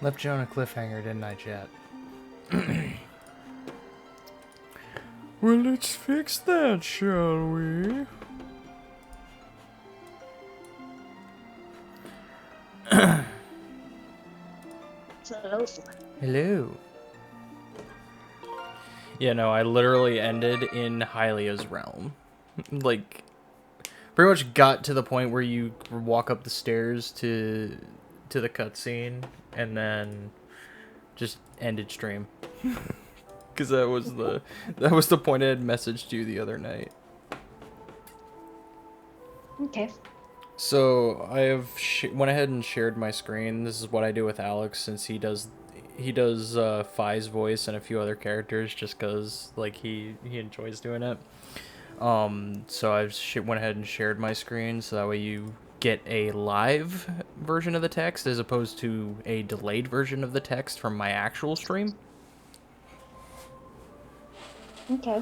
Left you on a cliffhanger, didn't I, chat? Well, let's fix that, shall we? Hello. Hello. Yeah, no, I literally ended in Hylia's realm. Like, pretty much got to the point where you walk up the stairs to the cutscene, and then just ended stream. Because that was the point I had messaged you the other night. Okay. So I have went ahead and shared my screen. This is what I do with Alex, since he does Phi's voice and a few other characters, just because like he enjoys doing it. So I went ahead and shared my screen, so that way you get a live version of the text as opposed to a delayed version of the text from my actual stream. Okay.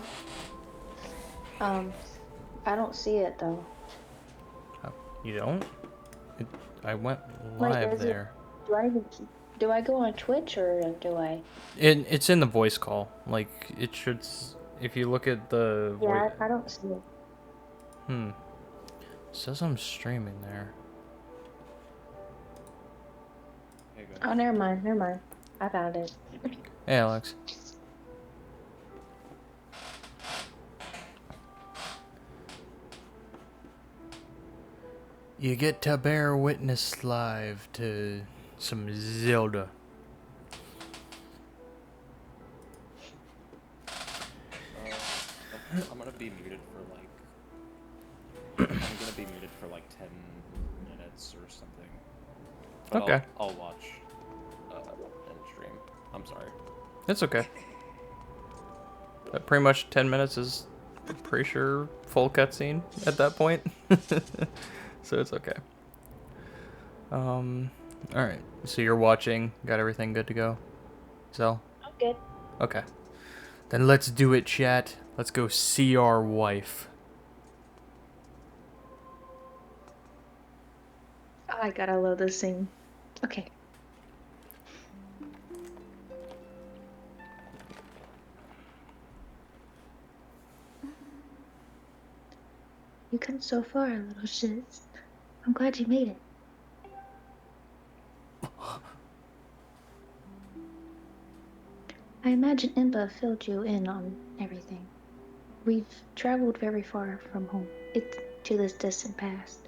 I don't see it though. You don't? I went Like, live there. Do I go on Twitch or do I? It's in the voice call. Like, it should... If you look at the... Yeah, I don't see it. It says I'm streaming there. Oh, never mind. I found it. Hey, Alex. You get to bear witness live to some Zelda. I'm gonna be muted for like 10 minutes or something. But Okay. I'll watch and stream. I'm sorry. It's okay. Pretty much 10 minutes is pretty sure full cutscene at that point. So it's okay. Alright. So you're watching. Got everything good to go? Zell? I'm good. Okay. Then let's do it, chat. Let's go see our wife. Oh, I gotta load this scene. Okay. You come so far, little shiz. I'm glad you made it. I imagine Impa filled you in on everything. We've traveled very far from home. It's to this distant past.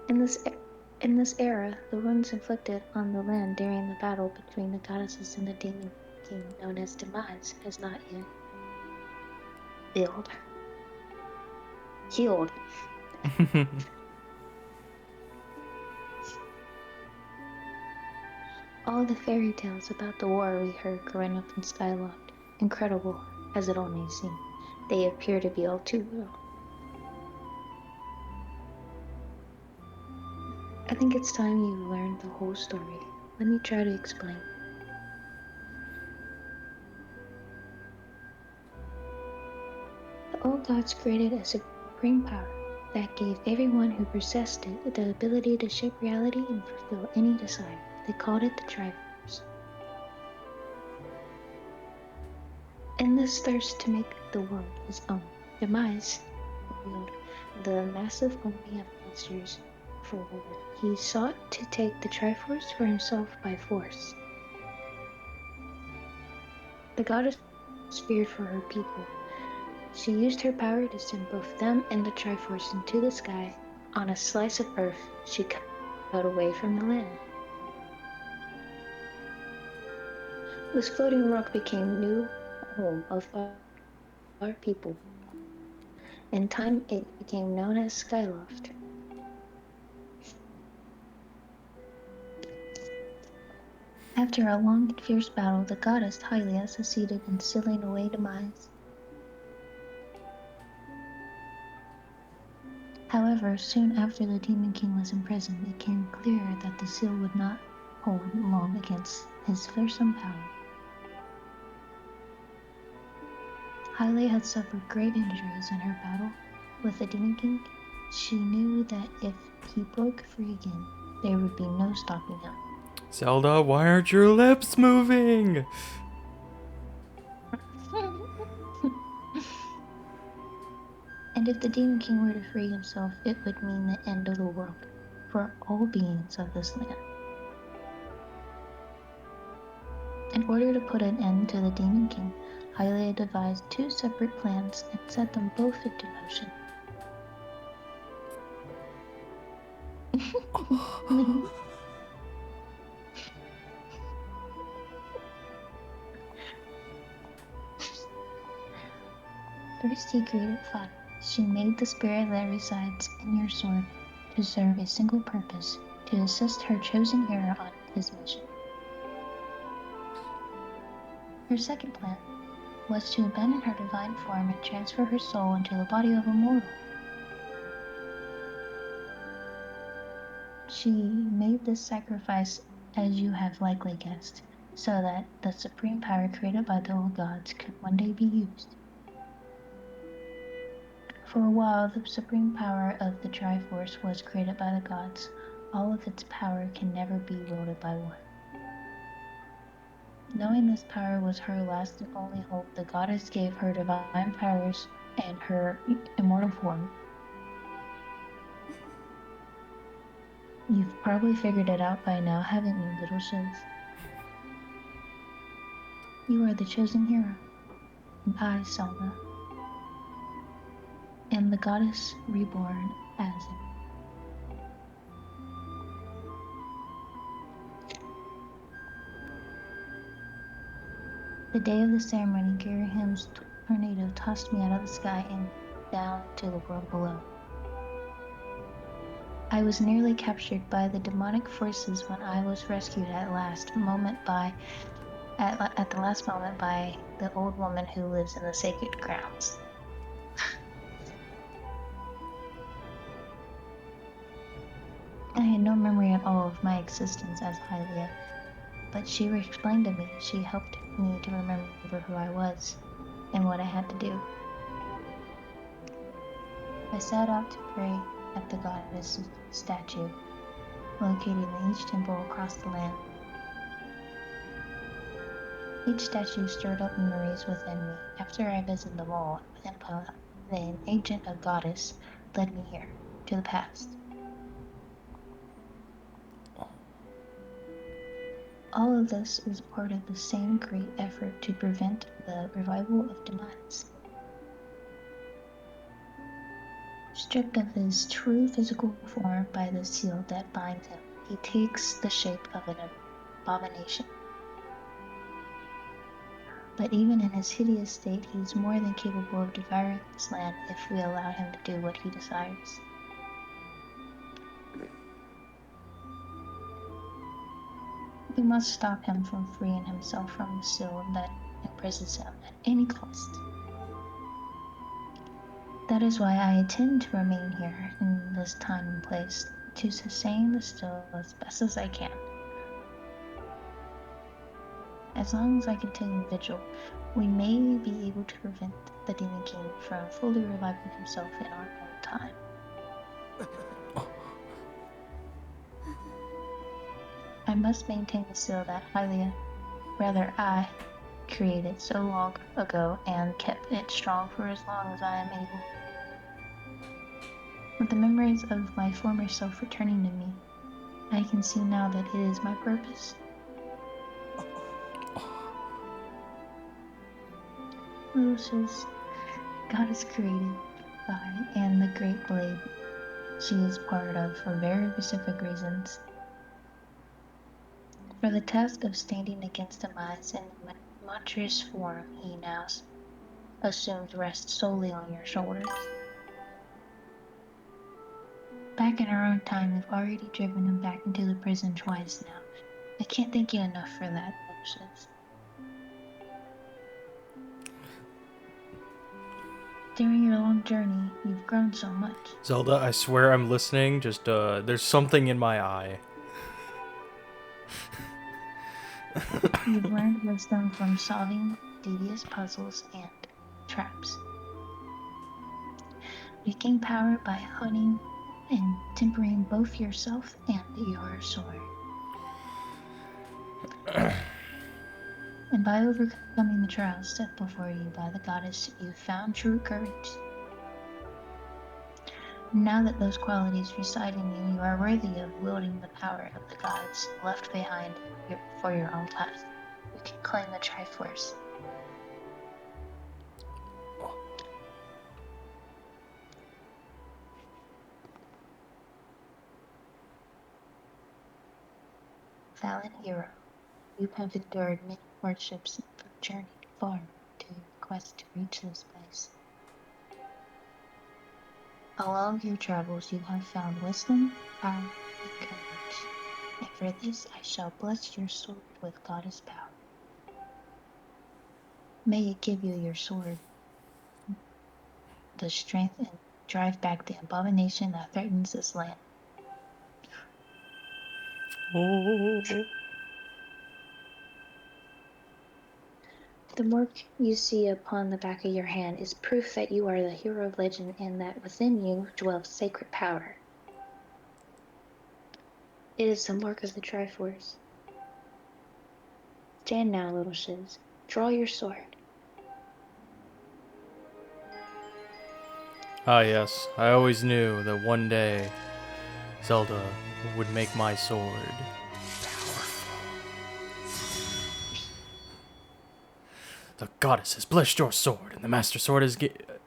In this era, the wounds inflicted on the land during the battle between the goddesses and the demon king known as Demise has not yet healed. All the fairy tales about the war we heard growing up in Skyward, incredible as it all may seem, they appear to be all too real. I think it's time you learned the whole story. Let me try to explain. The old gods created a supreme power that gave everyone who possessed it the ability to shape reality and fulfill any desire. They called it the Triforce. In this thirst to make the world his own, Demise wheeled the massive army of monsters forward. He sought to take the Triforce for himself by force. The goddess feared for her people. She used her power to send both them and the Triforce into the sky on a slice of earth she cut away from the land. This floating rock became new home of our people. In time, it became known as Skyloft. After a long and fierce battle, the goddess Hylia succeeded in sealing away Demise. However, soon after the Demon King was imprisoned, it became clear that the seal would not hold long against his fearsome power. Hylia had suffered great injuries in her battle with the Demon King. She knew that if he broke free again, there would be no stopping him. Zelda, why aren't your lips moving? And if the Demon King were to free himself, it would mean the end of the world for all beings of this land. In order to put an end to the Demon King, Hylia devised two separate plans and set them both into motion. First, he created fire. She made the spirit that resides in your sword to serve a single purpose, to assist her chosen hero on his mission. Her second plan was to abandon her divine form and transfer her soul into the body of a mortal. She made this sacrifice, as you have likely guessed, so that the supreme power created by the old gods could one day be used. For a while, the supreme power of the Triforce was created by the gods. All of its power can never be wielded by one. Knowing this power was her last and only hope, the goddess gave her divine powers and her immortal form. You've probably figured it out by now, haven't you, little shiz? You are the chosen hero, and I, Zelda, am the goddess reborn as it. The day of the ceremony, Girahim's tornado tossed me out of the sky and down to the world below. I was nearly captured by the demonic forces when I was rescued at the last moment by the old woman who lives in the sacred grounds. I had no memory at all of my existence as Hylia, but she explained to me. She helped me to remember who I was and what I had to do. I set out to pray at the goddess statue, located in each temple across the land. Each statue stirred up memories within me. After I visited them all, the agent of goddess led me here, to the past. All of this is part of the same great effort to prevent the revival of Demise. Stripped of his true physical form by the seal that binds him, he takes the shape of an abomination. But even in his hideous state, he is more than capable of devouring this land if we allow him to do what he desires. We must stop him from freeing himself from the seal that imprisons him at any cost. That is why I intend to remain here in this time and place, to sustain the still as best as I can. As long as I continue vigil, we may be able to prevent the Demon King from fully reviving himself in our own time. I must maintain the seal that I created so long ago and kept it strong for as long as I am able. With the memories of my former self returning to me, I can see now that it is my purpose. Little Shiz, God is created by and the great blade she is part of for very specific reasons. For the task of standing against Demise in the monstrous form he now assumes rests solely on your shoulders. Back in our own time, we've already driven him back into the prison twice now. I can't thank you enough for that, Little Shiz. During your long journey, you've grown so much. Zelda, I swear I'm listening. Just, there's something in my eye. You've learned wisdom from solving devious puzzles and traps. You gain power by honing and tempering both yourself and your sword. And by overcoming the trials set before you by the goddess, you've found true courage. Now that those qualities reside in you, you are worthy of wielding the power of the gods left behind for your own task. You can claim the Triforce. Valiant hero, you have endured many hardships and have journeyed far to your quest to reach this place. Along your travels you have found wisdom, power, and courage, and for this I shall bless your sword with goddess power. May it give you your sword the strength and drive back the abomination that threatens this land. The mark you see upon the back of your hand is proof that you are the hero of legend and that within you dwells sacred power. It is the mark of the Triforce. Stand now, Little Shiz. Draw your sword. Ah, yes. I always knew that one day Zelda would make my sword powerful. The goddess has blessed your sword, and the Master Sword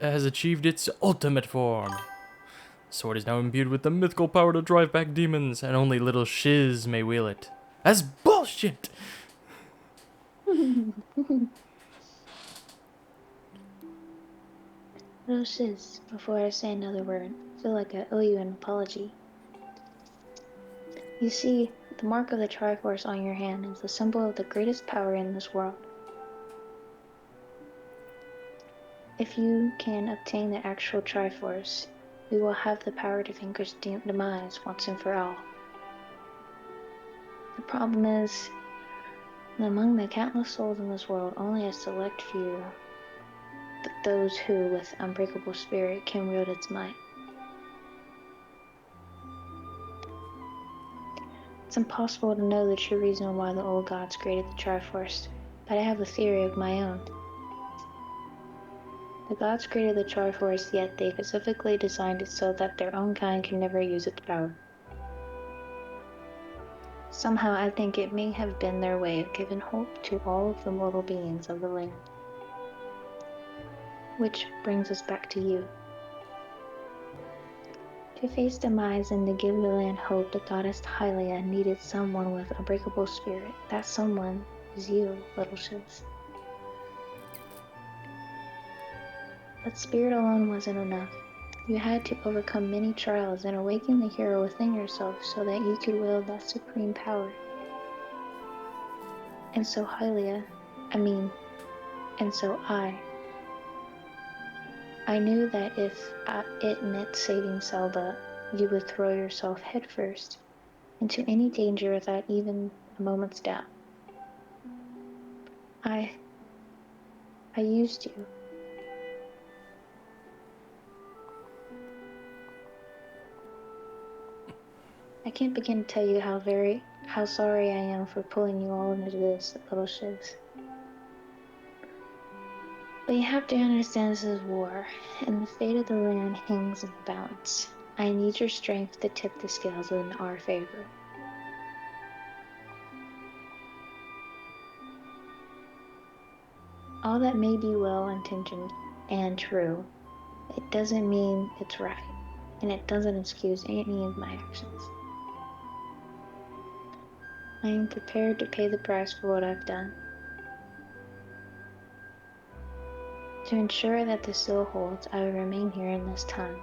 has achieved its ultimate form. The sword is now imbued with the mythical power to drive back demons, and only Little Shiz may wield it. That's bullshit! Little Shiz, before I say another word, I feel like I owe you an apology. You see, the mark of the Triforce on your hand is the symbol of the greatest power in this world. If you can obtain the actual Triforce, we will have the power to vanquish Demise once and for all. The problem is, among the countless souls in this world, only a select few, those who, with unbreakable spirit, can wield its might. It's impossible to know the true reason why the old gods created the Triforce, but I have a theory of my own. The gods created the Triforce, yet they specifically designed it so that their own kind can never use its power. Somehow I think it may have been their way of giving hope to all of the mortal beings of the land. Which brings us back to you. To face Demise and to give the land hope, the goddess Hylia needed someone with unbreakable spirit. That someone is you, Little Shiz. But spirit alone wasn't enough. You had to overcome many trials and awaken the hero within yourself so that you could wield that supreme power. And so I knew that if it meant saving Zelda, you would throw yourself headfirst into any danger without even a moment's doubt. I used you. I can't begin to tell you how sorry I am for pulling you all into this, Little Shiz. But you have to understand this is war, and the fate of the land hangs in the balance. I need your strength to tip the scales in our favor. All that may be well-intentioned and true, it doesn't mean it's right, and it doesn't excuse any of my actions. I am prepared to pay the price for what I've done. To ensure that the seal holds, I will remain here in this time,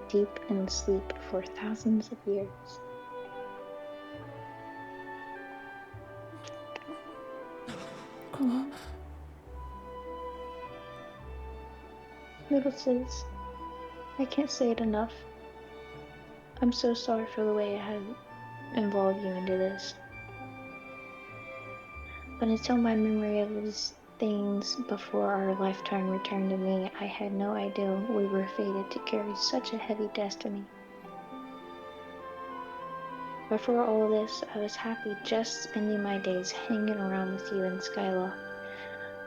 deep in sleep for thousands of years. Mhm. Little sis, I can't say it enough. I'm so sorry for the way I had involved you into this. But until my memory of these things before our lifetime returned to me, I had no idea we were fated to carry such a heavy destiny. But for all this, I was happy just spending my days hanging around with you in Skyloft.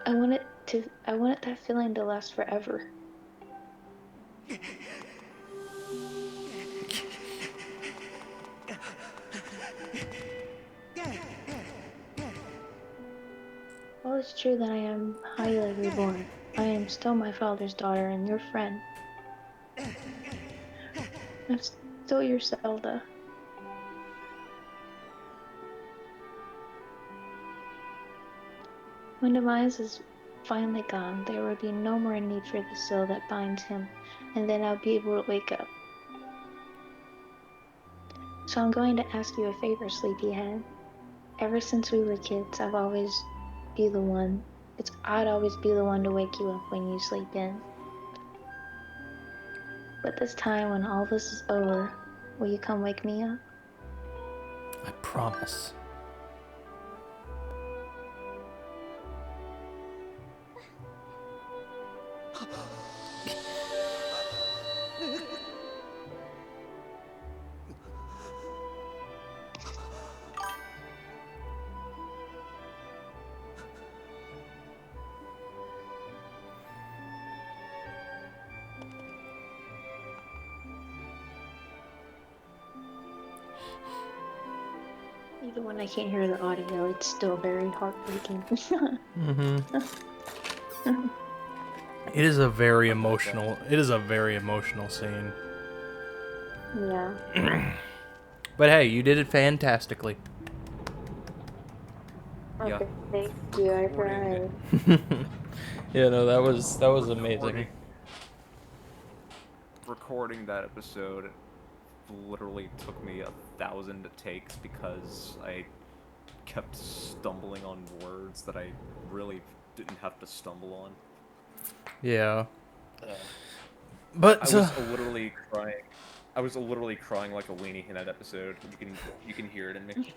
I wanted that feeling to last forever. While it's true that I am highly reborn, I am still my father's daughter and your friend. I'm still your Zelda. When Demise is finally gone, there will be no more need for the seal that binds him, and then I'll be able to wake up. So I'm going to ask you a favor, sleepyhead. Ever since we were kids, I'd always be the one to wake you up when you sleep in. But this time, when all this is over, will you come wake me up? I promise. Even when I can't hear the audio, it's still very heartbreaking. It is a very emotional. It is a very emotional scene. Yeah. But hey, you did it fantastically. Yeah. Okay, thank you. I Recording- tried. Yeah, no, that was amazing. Recording that episode literally took me 1,000 takes because I kept stumbling on words that I really didn't have to stumble on. Yeah. I But was literally crying. I was literally crying like a weenie in that episode. You can hear it in me.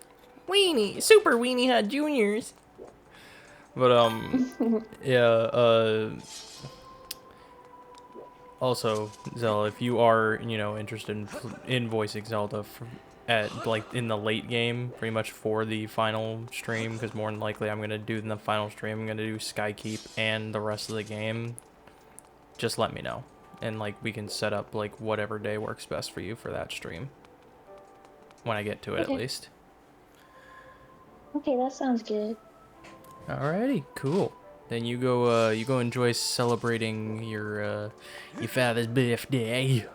Weenie, Super Weenie Hut Juniors. But yeah, also, Zelda, if you are, interested in voicing Zelda at like in the late game, pretty much for the final stream, because more than likely I'm gonna do in the final stream, I'm gonna do Skykeep and the rest of the game. Just let me know, and like we can set up like whatever day works best for you for that stream. When I get to it, Okay. at least. Okay, that sounds good. Alrighty, cool. Then you go enjoy celebrating your father's birthday.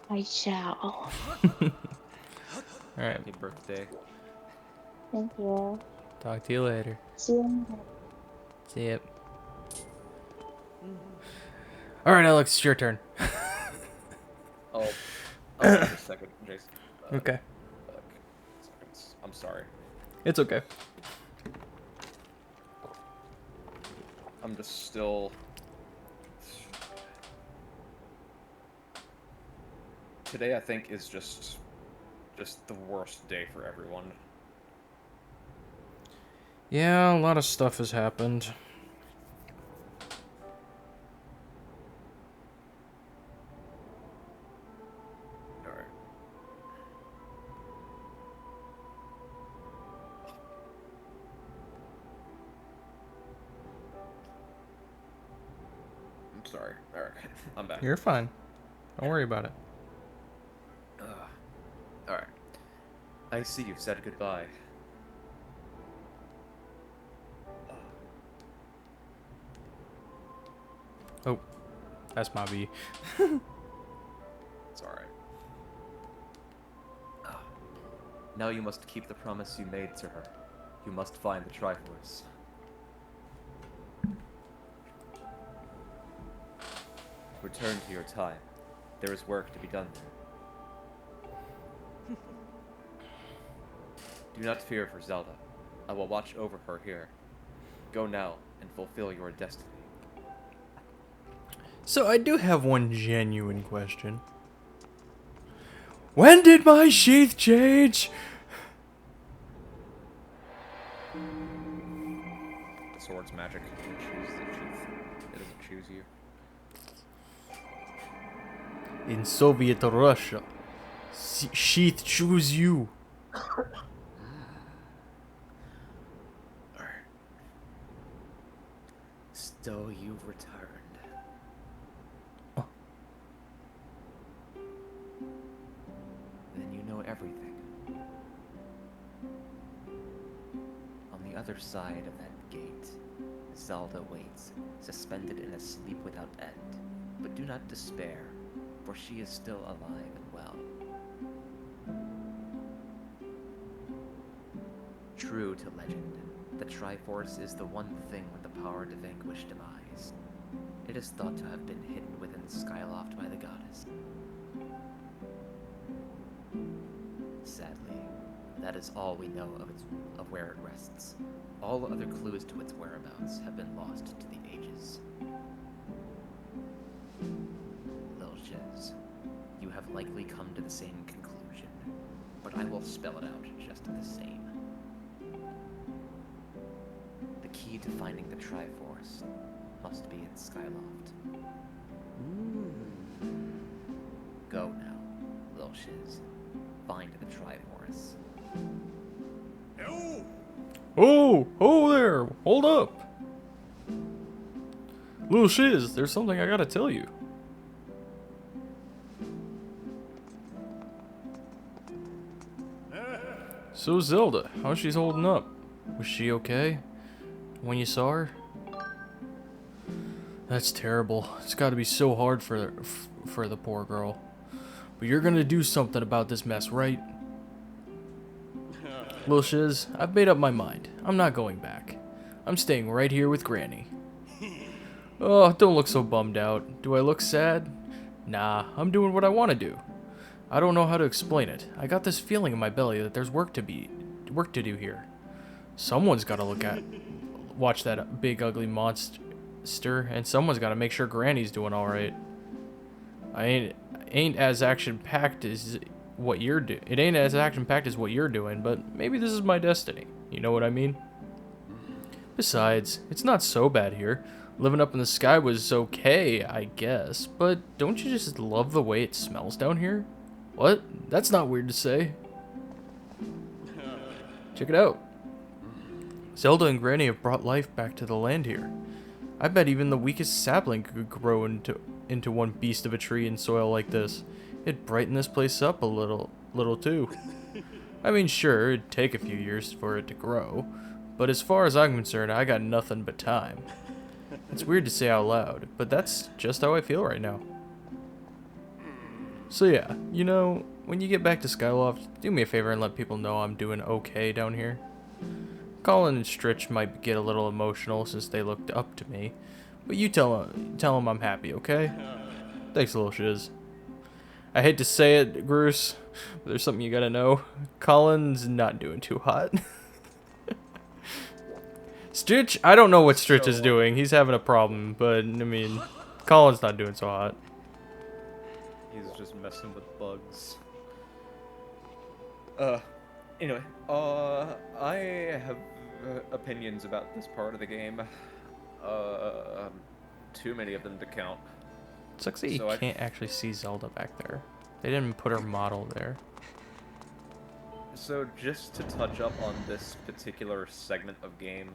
I shall. Alright, Happy birthday. Thank you. talk to you later. See you. See ya. Alright, Alex, it's your turn. Oh, wait a second, Jason. Okay. Seconds. I'm sorry. It's okay. I'm just still. Today, I think, is just the worst day for everyone. Yeah, a lot of stuff has happened. Alright. Sorry. Alright, I'm back. You're fine. Don't worry about it. Alright. I see you've said goodbye. Oh, that's my V. It's alright. Now you must keep the promise you made to her. You must find the Triforce. Return to your time. There is work to be done there. Do not fear for Zelda. I will watch over her here. Go now and fulfill your destiny. So I do have one genuine question. When did my sheath change? The sword's magic. You choose the sheath. It doesn't choose you. In Soviet Russia, sheath choose you. So you've returned. Oh. Then you know everything. On the other side of that gate, Zelda waits, suspended in a sleep without end. But do not despair, for she is still alive and well. True to legend, the Triforce is the one thing with the power to vanquish demise. It is thought to have been hidden within Skyloft by the goddess. Sadly, that is all we know of where it rests. All other clues to its whereabouts have been lost to the ages. Lil Shiz, you have likely come to the same conclusion, but I will spell it out just the same. The key to finding the Triforce must be in Skyloft. Go now, Lil Shiz. Find the Triforce. Oh there, hold up. Little Shiz, there's something I gotta tell you. So Zelda, how's she holding up? Was she okay when you saw her? That's terrible. It's gotta be so hard for the poor girl. But you're gonna do something about this mess, right? Lil Shiz, I've made up my mind. I'm not going back. I'm staying right here with Granny. Oh, don't look so bummed out. Do I look sad? Nah, I'm doing what I want to do. I don't know how to explain it. I got this feeling in my belly that there's work to do here. Someone's got to watch that big ugly monster, and someone's got to make sure Granny's doing all right. I ain't as action-packed as what you're doing. It ain't as action-packed as what you're doing, but maybe this is my destiny. You know what I mean? Besides, it's not so bad here. Living up in the sky was okay, I guess, but don't you just love the way it smells down here? What? That's not weird to say. Check it out. Zelda and Granny have brought life back to the land here. I bet even the weakest sapling could grow into one beast of a tree in soil like this. It'd brighten this place up a little too. I mean, sure, it'd take a few years for it to grow, but as far as I'm concerned, I got nothing but time. It's weird to say out loud, but that's just how I feel right now. So yeah, you know, when you get back to Skyloft, do me a favor and let people know I'm doing okay down here. Colin and Stritch might get a little emotional since they looked up to me, but you tell them I'm happy, okay? Thanks, Lil Shiz. I hate to say it, Bruce, but there's something you gotta know. Colin's not doing too hot. Stritch, I don't know what Stritch is doing. He's having a problem, but, I mean, Colin's not doing so hot. He's just messing with bugs. Anyway, I have opinions about this part of the game. Too many of them to count. Sucks that you can't actually see Zelda back there. They didn't put her model there. So just to touch up on this particular segment of game,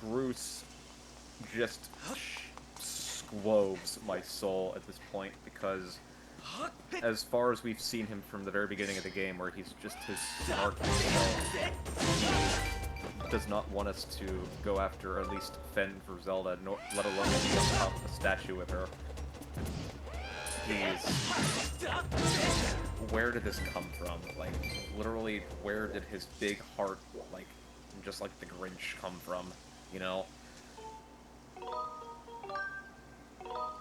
Groose just glows my soul at this point, because as far as we've seen him from the very beginning of the game, where he's just his snarky self, he does not want us to go after, or at least fend for Zelda, nor, let alone be on top of a statue with her. Where did this come from? Like, literally, where did his big heart, like, just like the Grinch, come from? You know?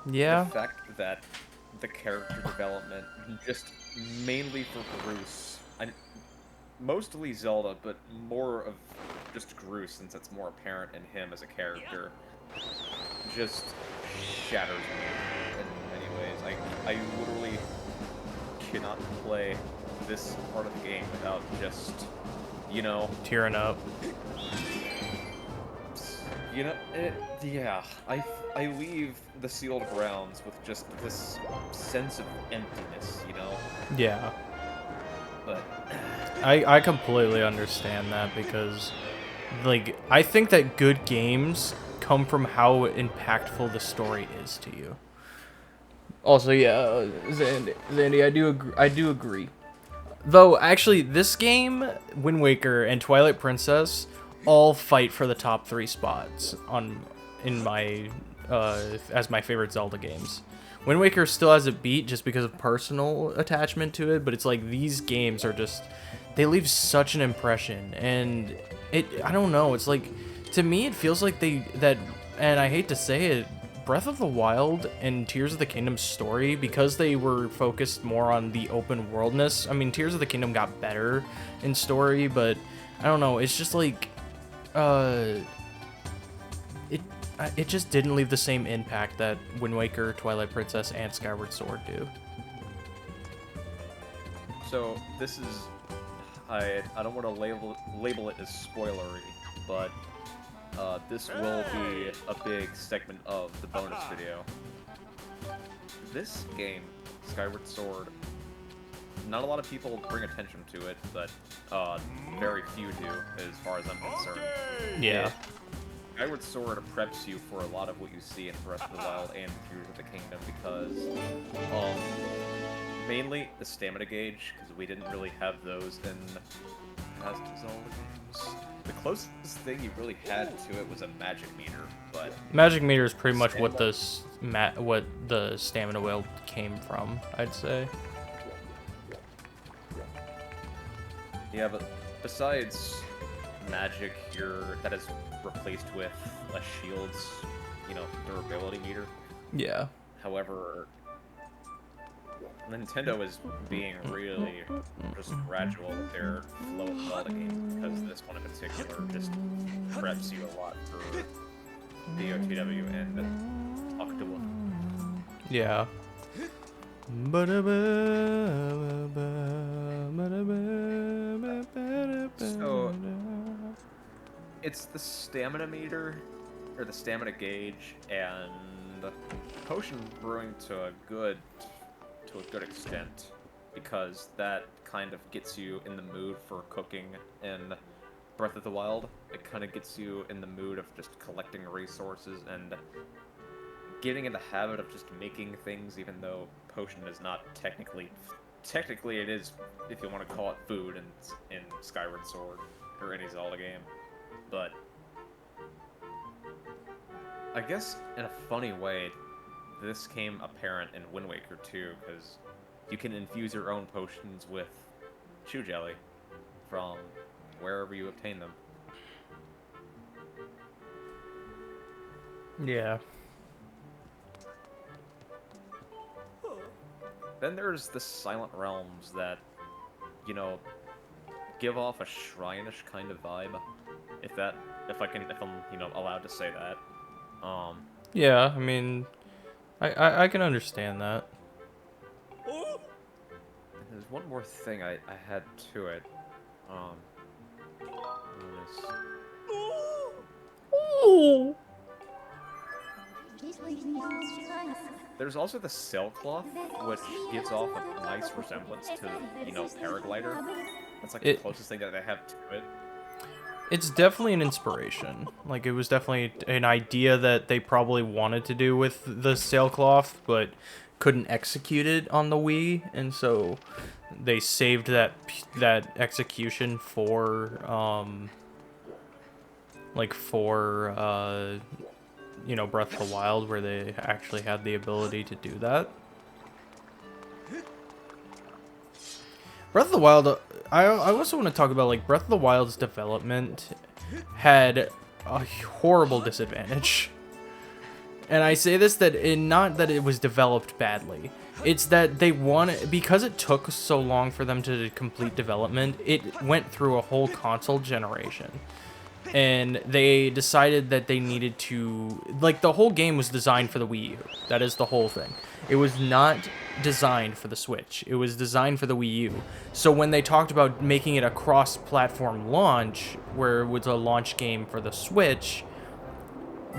Yeah. The fact that the character development, just mainly for Groose, and mostly Zelda, but more of just Groose, since it's more apparent in him as a character, just shatters me in many ways. I literally cannot play this part of the game without just, you know... Tearing up. You know, yeah, I leave the sealed grounds with just this sense of emptiness, you know? Yeah. But... I completely understand that, because, like, I think that good games come from how impactful the story is to you. Also, yeah, Zandy, I do agree. Though, actually, this game, Wind Waker, and Twilight Princess all fight for the top 3 spots in my as my favorite Zelda games. Wind Waker still has a beat just because of personal attachment to it, but it's like these games are just, they leave such an impression, and I don't know, it's like, to me it feels like and I hate to say it, Breath of the Wild and Tears of the Kingdom's story, because they were focused more on the open worldness. I mean, Tears of the Kingdom got better in story, but I don't know, it's just like, it just didn't leave the same impact that Wind Waker, Twilight Princess, and Skyward Sword do. So, this is... I don't want to label it as spoilery, but this will be a big segment of the bonus video. This game, Skyward Sword, not a lot of people bring attention to it, but very few do, as far as I'm concerned. Yeah. Skyward Sword preps you for a lot of what you see in Breath of the Wild and Tears of the Kingdom, because mainly the stamina gauge, because we didn't really have those in past Zelda games. The closest thing you really had to it was a magic meter, but magic meter is pretty much what the stamina wheel came from, I'd say. Yeah, but besides magic, that is replaced with a shield's, durability meter. Yeah. However, Nintendo is being really just gradual with their flow of Zelda games, because this one in particular just preps you a lot for DOTW and Octowa. Yeah. So, it's the stamina meter, or the stamina gauge, and potion brewing to a good extent, because that kind of gets you in the mood for cooking in Breath of the Wild. It kind of gets you in the mood of just collecting resources and getting in the habit of just making things, even though potion is not technically it is, if you want to call it food in Skyward Sword or any Zelda game. But I guess in a funny way, this came apparent in Wind Waker too, because you can infuse your own potions with Chew Jelly from wherever you obtain them. Yeah. Then there's the Silent Realms that, give off a shrine-ish kind of vibe. If I'm, allowed to say that. Yeah, I mean, I can understand that. There's one more thing I had to it. Ooh. There's also the Sailcloth, which gives off a nice resemblance to, Paraglider. That's like the closest thing that I have to it. It's definitely an inspiration. Like, it was definitely an idea that they probably wanted to do with the sailcloth, but couldn't execute it on the Wii, and so they saved that execution for you know, Breath of the Wild, where they actually had the ability to do that. Breath of the Wild, I also want to talk about, like, Breath of the Wild's development had a horrible disadvantage. And I say this not that it was developed badly. It's that they wanted, because it took so long for them to complete development, it went through a whole console generation. And they decided that they needed to, like, the whole game was designed for the Wii U. That is the whole thing. It was not designed for the Switch. It was designed for the Wii U. So when they talked about making it a cross-platform launch, where it was a launch game for the Switch,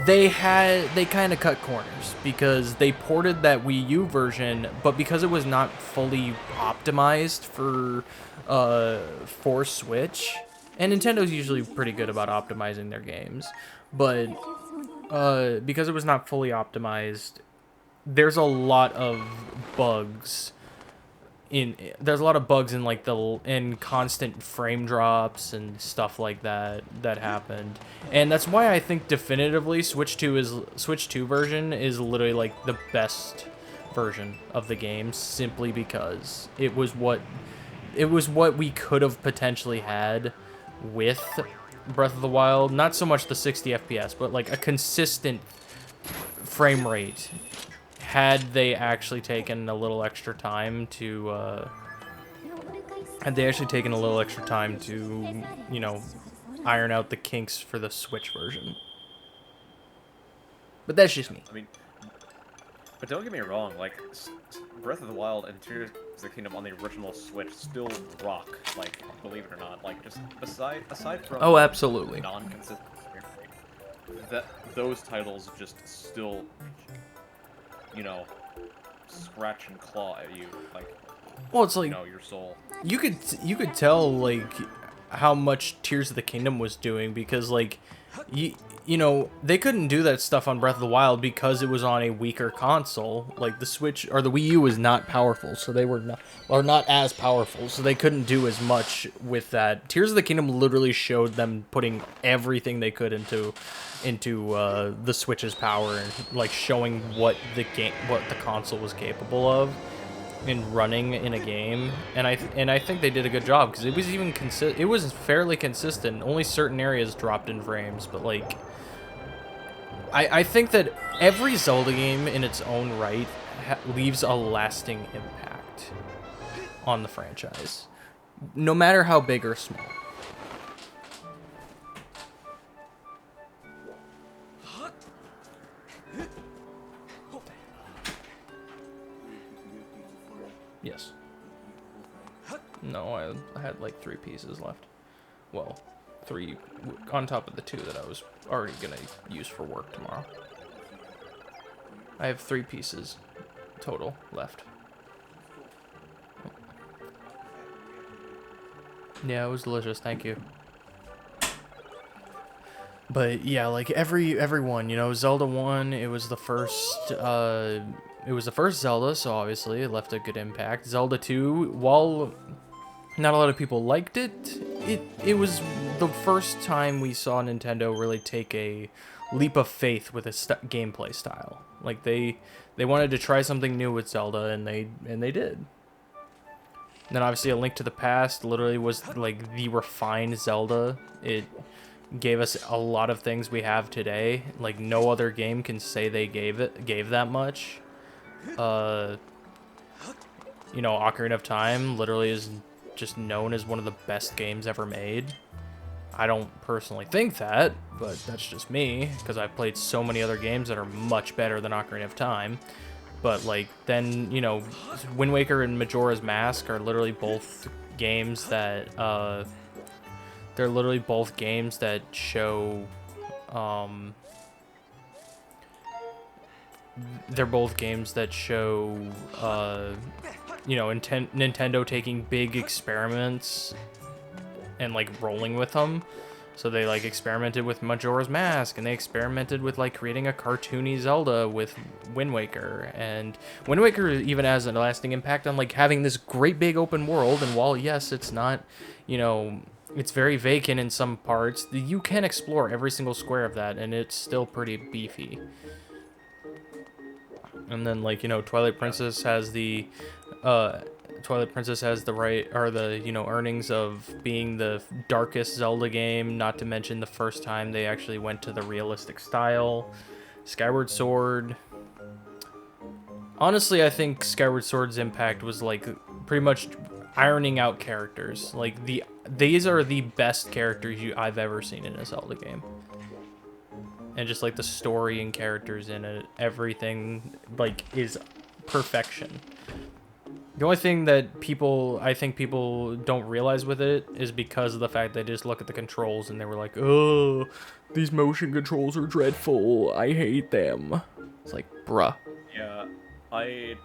they kind of cut corners, because they ported that Wii U version, but because it was not fully optimized for Switch. And Nintendo's usually pretty good about optimizing their games, but because it was not fully optimized, there's a lot of bugs in like in constant frame drops and stuff like that happened. And that's why I think definitively Switch 2 version is literally like the best version of the game, simply because it was what we could have potentially had with Breath of the Wild. Not so much the 60 FPS, but like a consistent frame rate, had they actually taken a little extra time to you know, iron out the kinks for the Switch version. But that's just me. I mean, but don't get me wrong, like, Breath of the Wild and Tears of the Kingdom on the original Switch still rock, like, believe it or not. Like, just aside from... Oh, absolutely. Non-consistent, that those titles just still, you know, scratch and claw at you, like, well, it's like, you know, your soul. You could tell, like, how much Tears of the Kingdom was doing, because, like, you know, they couldn't do that stuff on Breath of the Wild because it was on a weaker console. Like, the Switch, or the Wii U was not powerful, so they were not as powerful, so they couldn't do as much with that. Tears of the Kingdom literally showed them putting everything they could into the Switch's power, and, like, showing what the console was capable of in running in a game. And I think they did a good job, because it was even it was fairly consistent. Only certain areas dropped in frames, but, like, I think that every Zelda game in its own right leaves a lasting impact on the franchise, no matter how big or small. Yes. No, I had like 3 pieces left. Well, 3 on top of the 2 that I was already gonna use for work tomorrow. I have 3 pieces total left. Yeah, it was delicious, thank you. But yeah, like everyone, you know, Zelda 1, it was the first Zelda, so obviously it left a good impact. Zelda 2, while not a lot of people liked it, it was the first time we saw Nintendo really take a leap of faith with a gameplay style. Like, they wanted to try something new with Zelda, and they did. And then obviously A Link to the Past literally was like the refined Zelda. It gave us a lot of things we have today. Like, no other game can say they gave that much. You know, Ocarina of Time literally is just known as one of the best games ever made. I don't personally think that, but that's just me, because I've played so many other games that are much better than Ocarina of Time. But, like, then, you know, Wind Waker and Majora's Mask are literally both games that, they're literally both games that show, they're both games that show, you know, Nintendo taking big experiments and, like, rolling with them. So they like experimented with Majora's Mask, and they experimented with like creating a cartoony Zelda with Wind Waker, and Wind Waker even has a lasting impact on like having this great big open world. And while yes, it's not, you know, it's very vacant in some parts, you can explore every single square of that, and it's still pretty beefy. And then like, you know, Twilight Princess has the right, or the, you know, earnings of being the darkest Zelda game, not to mention the first time they actually went to the realistic style. Skyward Sword. Honestly, I think Skyward Sword's impact was like pretty much ironing out characters. Like these are the best characters I've ever seen in a Zelda game. And just like the story and characters in it, everything like is perfection. The only thing that I think people don't realize with it is because of the fact they just look at the controls and they were like, oh, these motion controls are dreadful. I hate them. It's like, bruh. Yeah, I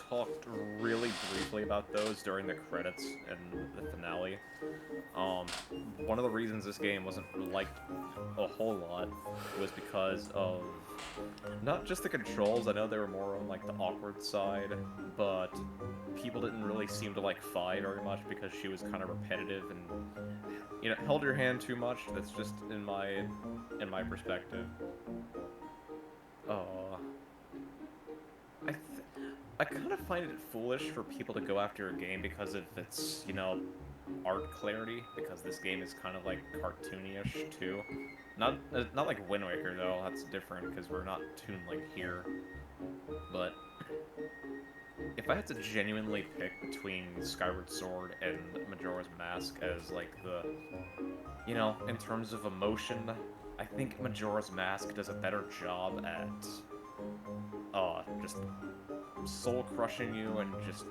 talked really briefly about those during the credits and the finale. One of the reasons this game wasn't liked a whole lot was because of not just the controls. I know they were more on like the awkward side, but people didn't really seem to like Fi very much because she was kind of repetitive and, you know, held your hand too much. That's just in my perspective. I kind of find it foolish for people to go after a game because of its, you know, art clarity, because this game is kind of like cartoony-ish too. Not like Wind Waker though. That's different because we're not Toon Link here. But if I had to genuinely pick between Skyward Sword and Majora's Mask as like the, you know, in terms of emotion, I think Majora's Mask does a better job at just soul-crushing you and just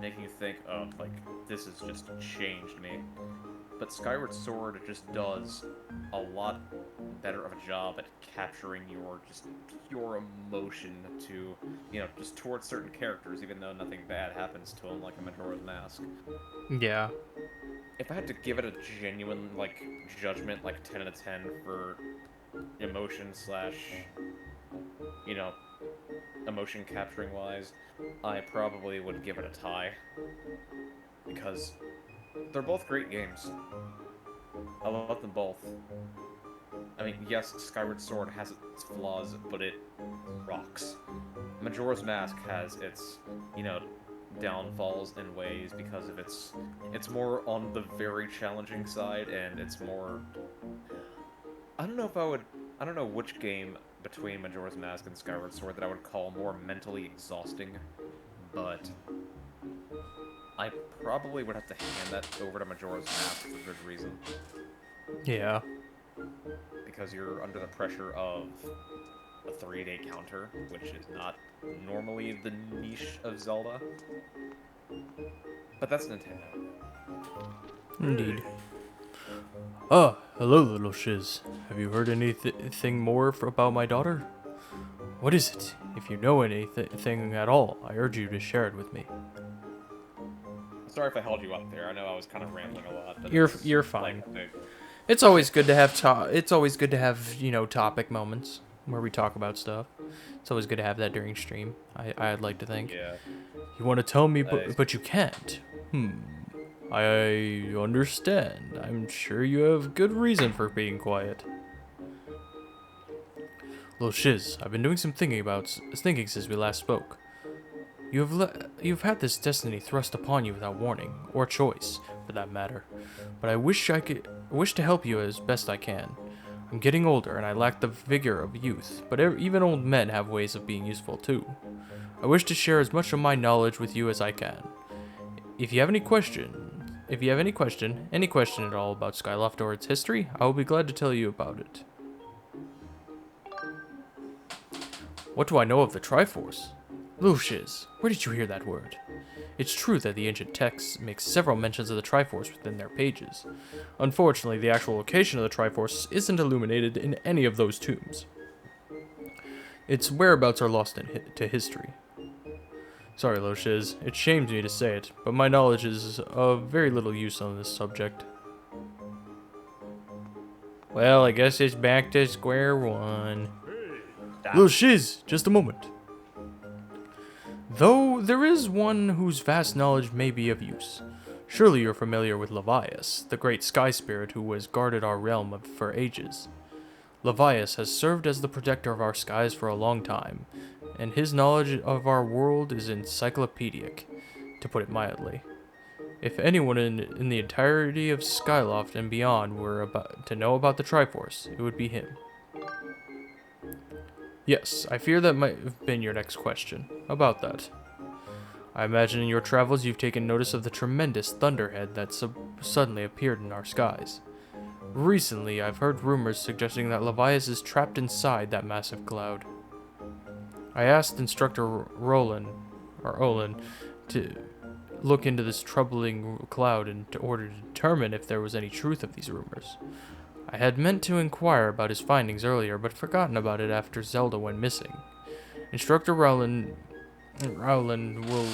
making you think, oh, like, this has just changed me. But Skyward Sword just does a lot better of a job at capturing your emotion to, you know, just towards certain characters, even though nothing bad happens to them, like in Majora's Mask. Yeah. If I had to give it a genuine, like, judgment, like 10 out of 10 for emotion slash, you know, emotion capturing wise, I probably would give it a tie. Because they're both great games. I love them both. I mean, yes, Skyward Sword has its flaws, but it rocks. Majora's Mask has its, you know, downfalls in ways because of it's more on the very challenging side, and it's more... I don't know which game between Majora's Mask and Skyward Sword that I would call more mentally exhausting, but I probably would have to hand that over to Majora's Mask for good reason. Yeah. Because you're under the pressure of a 3-day counter, which is not normally the niche of Zelda. But that's Nintendo. Indeed. Ah, hello, little shiz. Have you heard anything more about my daughter? What is it? If you know anything at all, I urge you to share it with me. Sorry if I held you up there. I know I was kind of rambling a lot. But You're fine. It's always good to have you know, topic moments where we talk about stuff. It's always good to have that during stream. I'd like to think. Yeah. You want to tell me, but you can't. I understand. I'm sure you have good reason for being quiet. Little shiz, I've been doing some thinking since we last spoke. You've had this destiny thrust upon you without warning, or choice, for that matter. But I wish to help you as best I can. I'm getting older, and I lack the vigor of youth, but even old men have ways of being useful too. I wish to share as much of my knowledge with you as I can. If you have any question at all about Skyloft or its history, I will be glad to tell you about it. What do I know of the Triforce? Lucius, where did you hear that word? It's true that the ancient texts make several mentions of the Triforce within their pages. Unfortunately, the actual location of the Triforce isn't illuminated in any of those tombs. Its whereabouts are lost to history. Sorry, Lucius, it shames me to say it, but my knowledge is of very little use on this subject. Well, I guess it's back to square one. That- Little shiz, just a moment. Though there is one whose vast knowledge may be of use. Surely you're familiar with Levias, the great sky spirit who has guarded our realm for ages. Levias has served as the protector of our skies for a long time, and his knowledge of our world is encyclopedic, to put it mildly. If anyone in the entirety of Skyloft and beyond were about to know about the Triforce, it would be him. Yes, I fear that might have been your next question. About that. I imagine in your travels you've taken notice of the tremendous thunderhead that suddenly appeared in our skies. Recently, I've heard rumors suggesting that Levias is trapped inside that massive cloud. I asked Instructor Olin, to look into this troubling cloud in order to determine if there was any truth of these rumors. I had meant to inquire about his findings earlier, but forgotten about it after Zelda went missing. Instructor Rowland will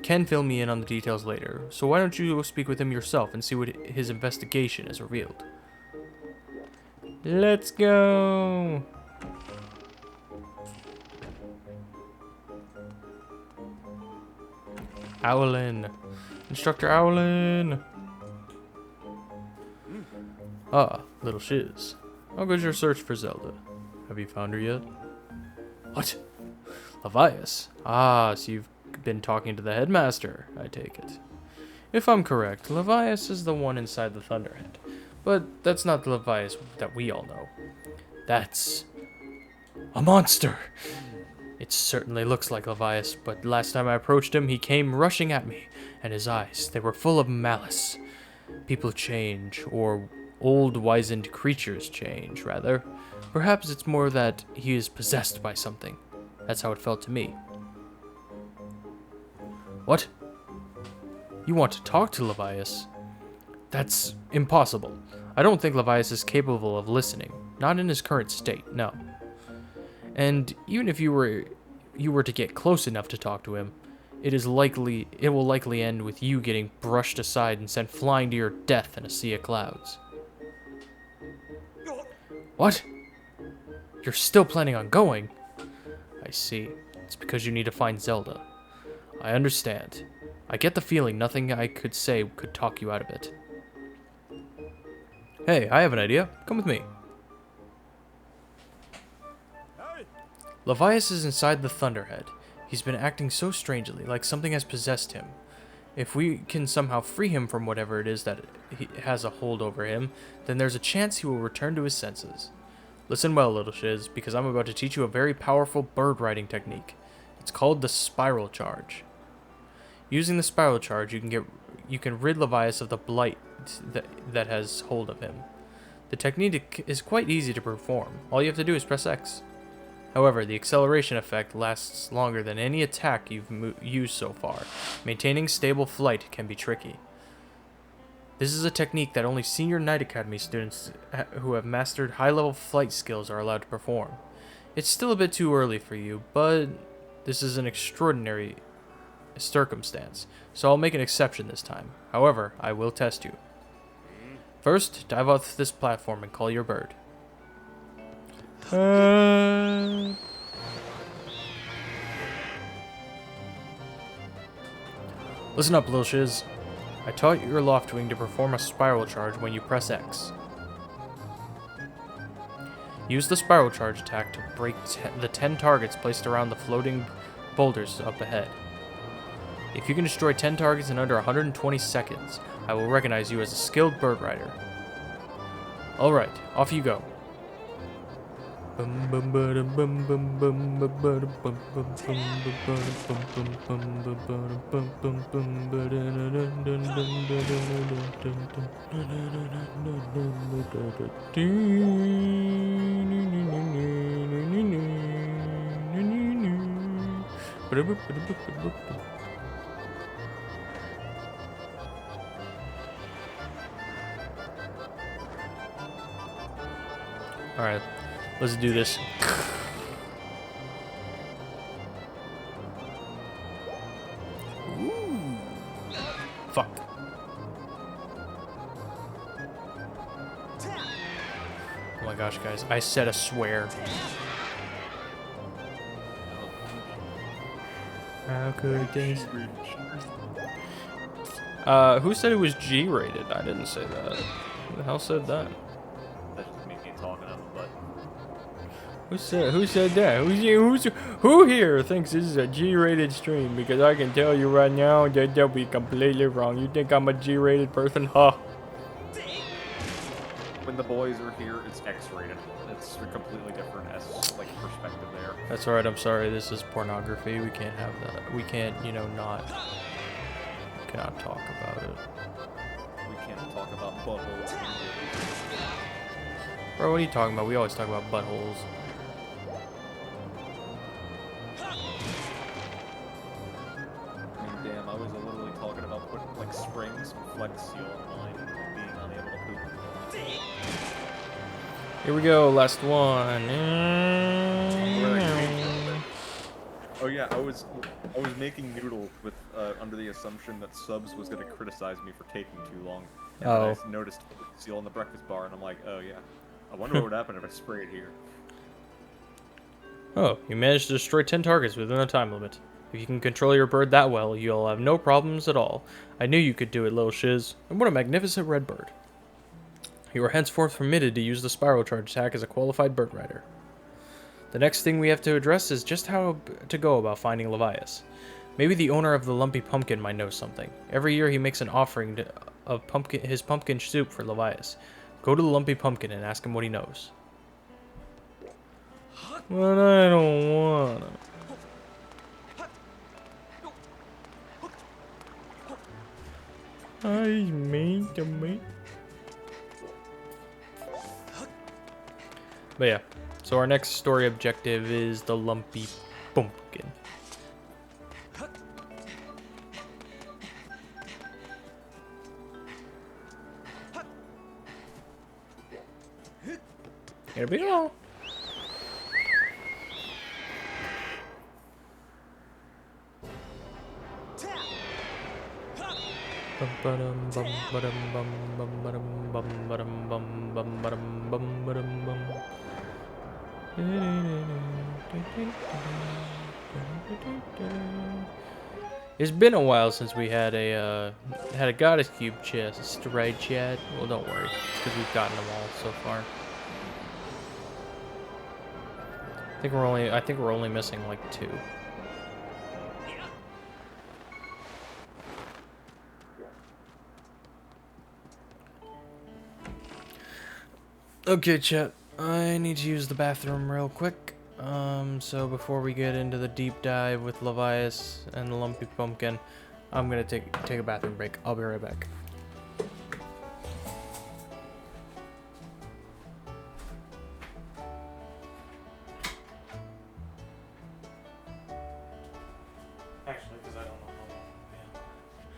can fill me in on the details later. So why don't you speak with him yourself and see what his investigation has revealed? Let's go. Owlin. Instructor Owlin. Ah, little shiz. How goes your search for Zelda? Have you found her yet? What? Levias? Ah, so you've been talking to the headmaster, I take it. If I'm correct, Levias is the one inside the Thunderhead. But that's not the Levias that we all know. That's a monster! It certainly looks like Levias, but last time I approached him, he came rushing at me, and his eyes, they were full of malice. People change, or old wizened creatures change, rather. Perhaps it's more that he is possessed by something. That's how it felt to me. What? You want to talk to Levias? That's impossible. I don't think Levias is capable of listening. Not in his current state, no. And even if you were to get close enough to talk to him, it will likely end with you getting brushed aside and sent flying to your death in a sea of clouds. What? You're still planning on going? I see. It's because you need to find Zelda. I understand. I get the feeling nothing I could say could talk you out of it. Hey, I have an idea. Come with me. Levias is inside the Thunderhead. He's been acting so strangely, like something has possessed him. If we can somehow free him from whatever it is that he has a hold over him, then there's a chance he will return to his senses. Listen well, little shiz, because I'm about to teach you a very powerful bird riding technique. It's called the Spiral Charge. Using the Spiral Charge, you can rid Levias of the blight that has hold of him. The technique is quite easy to perform. All you have to do is press X. However, the acceleration effect lasts longer than any attack you've used so far. Maintaining stable flight can be tricky. This is a technique that only senior Knight Academy students who have mastered high-level flight skills are allowed to perform. It's still a bit too early for you, but this is an extraordinary circumstance, so I'll make an exception this time. However, I will test you. First, dive off this platform and call your bird. Listen up, little shiz. I taught your Loftwing to perform a spiral charge when you press X. Use the spiral charge attack to break the 10 targets placed around the floating boulders up ahead. If you can destroy 10 targets in under 120 seconds, I will recognize you as a skilled bird rider. Alright, off you go. Alright, let's do this. Ooh. Fuck. my gosh, guys. I said a swear. How could this... who said it was G-rated? I didn't say that. Who the hell said that? That's just me talking out of my butt. Who said that? Who here thinks this is a G-rated stream? Because I can tell you right now that they'll be completely wrong. You think I'm a G-rated person? Huh? When the boys are here, it's X-rated. It's a completely different perspective there. That's alright, I'm sorry. This is pornography. We can't have that. We can't, you know, cannot talk about it. We can't talk about buttholes. Bro, what are you talking about? We always talk about buttholes. I mean, damn, I was literally talking about putting, like, springs and Flex Seal on mine and being unable to poop. Here we go, last one. Oh yeah, I was making noodles with under the assumption that Subs was gonna criticize me for taking too long. And then I noticed seal on the breakfast bar, and I'm like, oh yeah, I wonder what would happen if I sprayed here. Oh, you managed to destroy 10 targets within the time limit. If you can control your bird that well, you'll have no problems at all. I knew you could do it, little shiz. And what a magnificent red bird. You are henceforth permitted to use the spiral charge attack as a qualified bird rider. The next thing we have to address is just how to go about finding Levias. Maybe the owner of the Lumpy Pumpkin might know something. Every year he makes an offering of his pumpkin soup for Levias. Go to the Lumpy Pumpkin and ask him what he knows. But I don't wanna. I mean to me. But yeah, so our next story objective is the Lumpy Pumpkin. Here we go. It's been a while since we had a Goddess Cube chest, right, Chad? Well, don't worry, it's because we've gotten them all so far. I think we're only missing like 2. Okay, chat. I need to use the bathroom real quick. So before we get into the deep dive with Levias and the Lumpy Pumpkin, I'm gonna take a bathroom break. I'll be right back. Actually, because I don't know how long.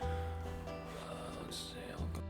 Yeah. Let's see. I'll go.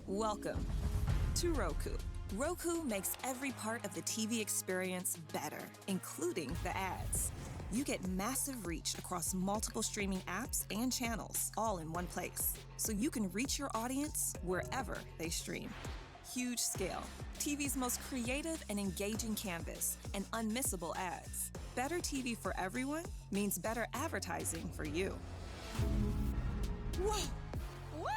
Welcome to Roku. Roku makes every part of the TV experience better, including the ads. You get massive reach across multiple streaming apps and channels, all in one place, so you can reach your audience wherever they stream. Huge scale, TV's most creative and engaging canvas, and unmissable ads. Better TV for everyone means better advertising for you. Whoa! What?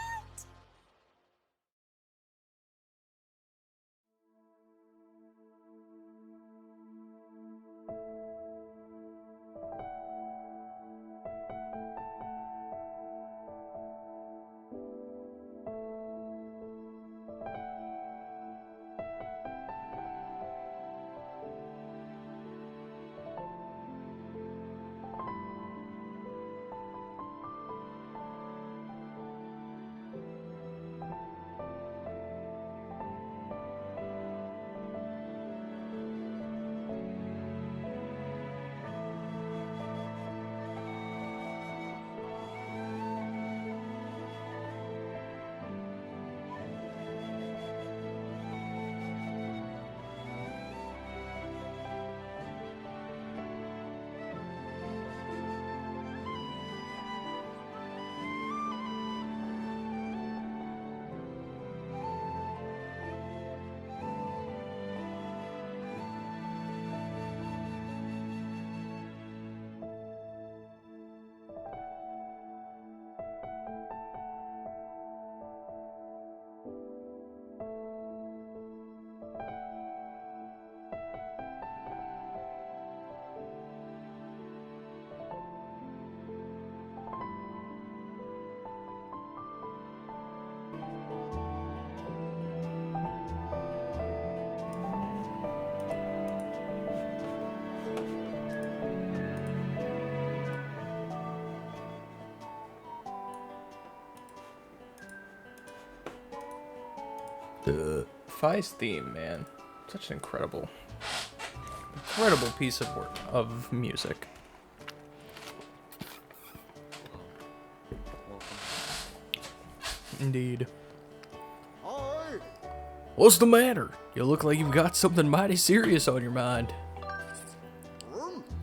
The Fi's theme, man, such an incredible piece of work of music. Indeed. What's the matter? You look like you've got something mighty serious on your mind.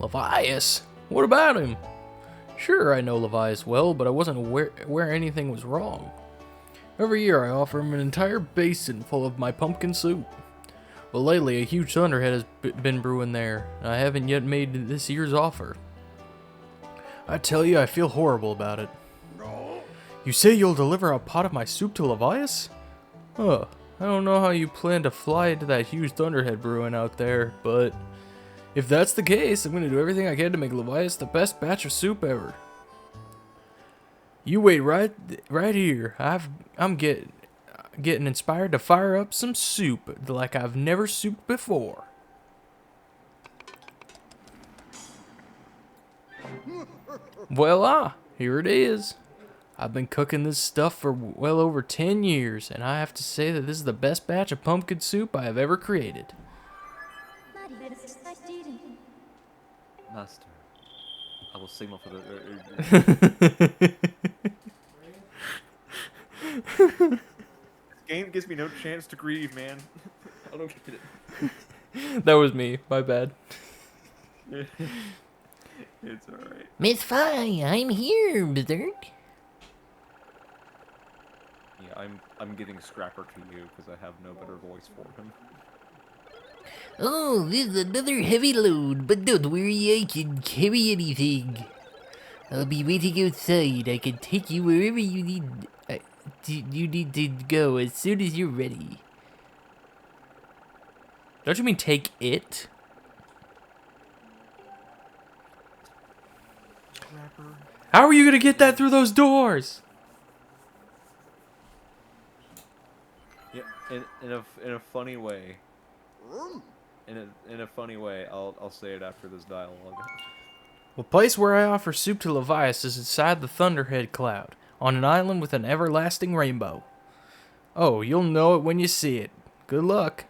Levias? What about him? Sure, I know Levias well, but I wasn't aware anything was wrong. Every year I offer him an entire basin full of my pumpkin soup. But lately a huge thunderhead has been brewing there, and I haven't yet made this year's offer. I tell you, I feel horrible about it. You say you'll deliver a pot of my soup to Levias? Huh, I don't know how you plan to fly into that huge thunderhead brewing out there, but if that's the case, I'm gonna do everything I can to make Levias the best batch of soup ever. You wait right here. I'm getting inspired to fire up some soup like I've never souped before. Voila, here it is. I've been cooking this stuff for well over 10 years, and I have to say that this is the best batch of pumpkin soup I have ever created. Master, I will signal for the... This game gives me no chance to grieve, man. I don't get it. That was me, my bad. It's alright. Miss Fi, I'm here, Berserk. Yeah, I'm giving Scrapper to you because I have no better voice for him. Oh, this is another heavy load, but don't worry, I can carry anything. I'll be waiting outside. I can take you wherever you need to go as soon as you're ready. Don't you mean take it? Scrapper. How are you gonna get that through those doors? Yeah, in a funny way. In a funny way, I'll say it after this dialogue. The place where I offer soup to Levias is inside the Thunderhead Cloud, on an island with an everlasting rainbow. Oh, you'll know it when you see it. Good luck.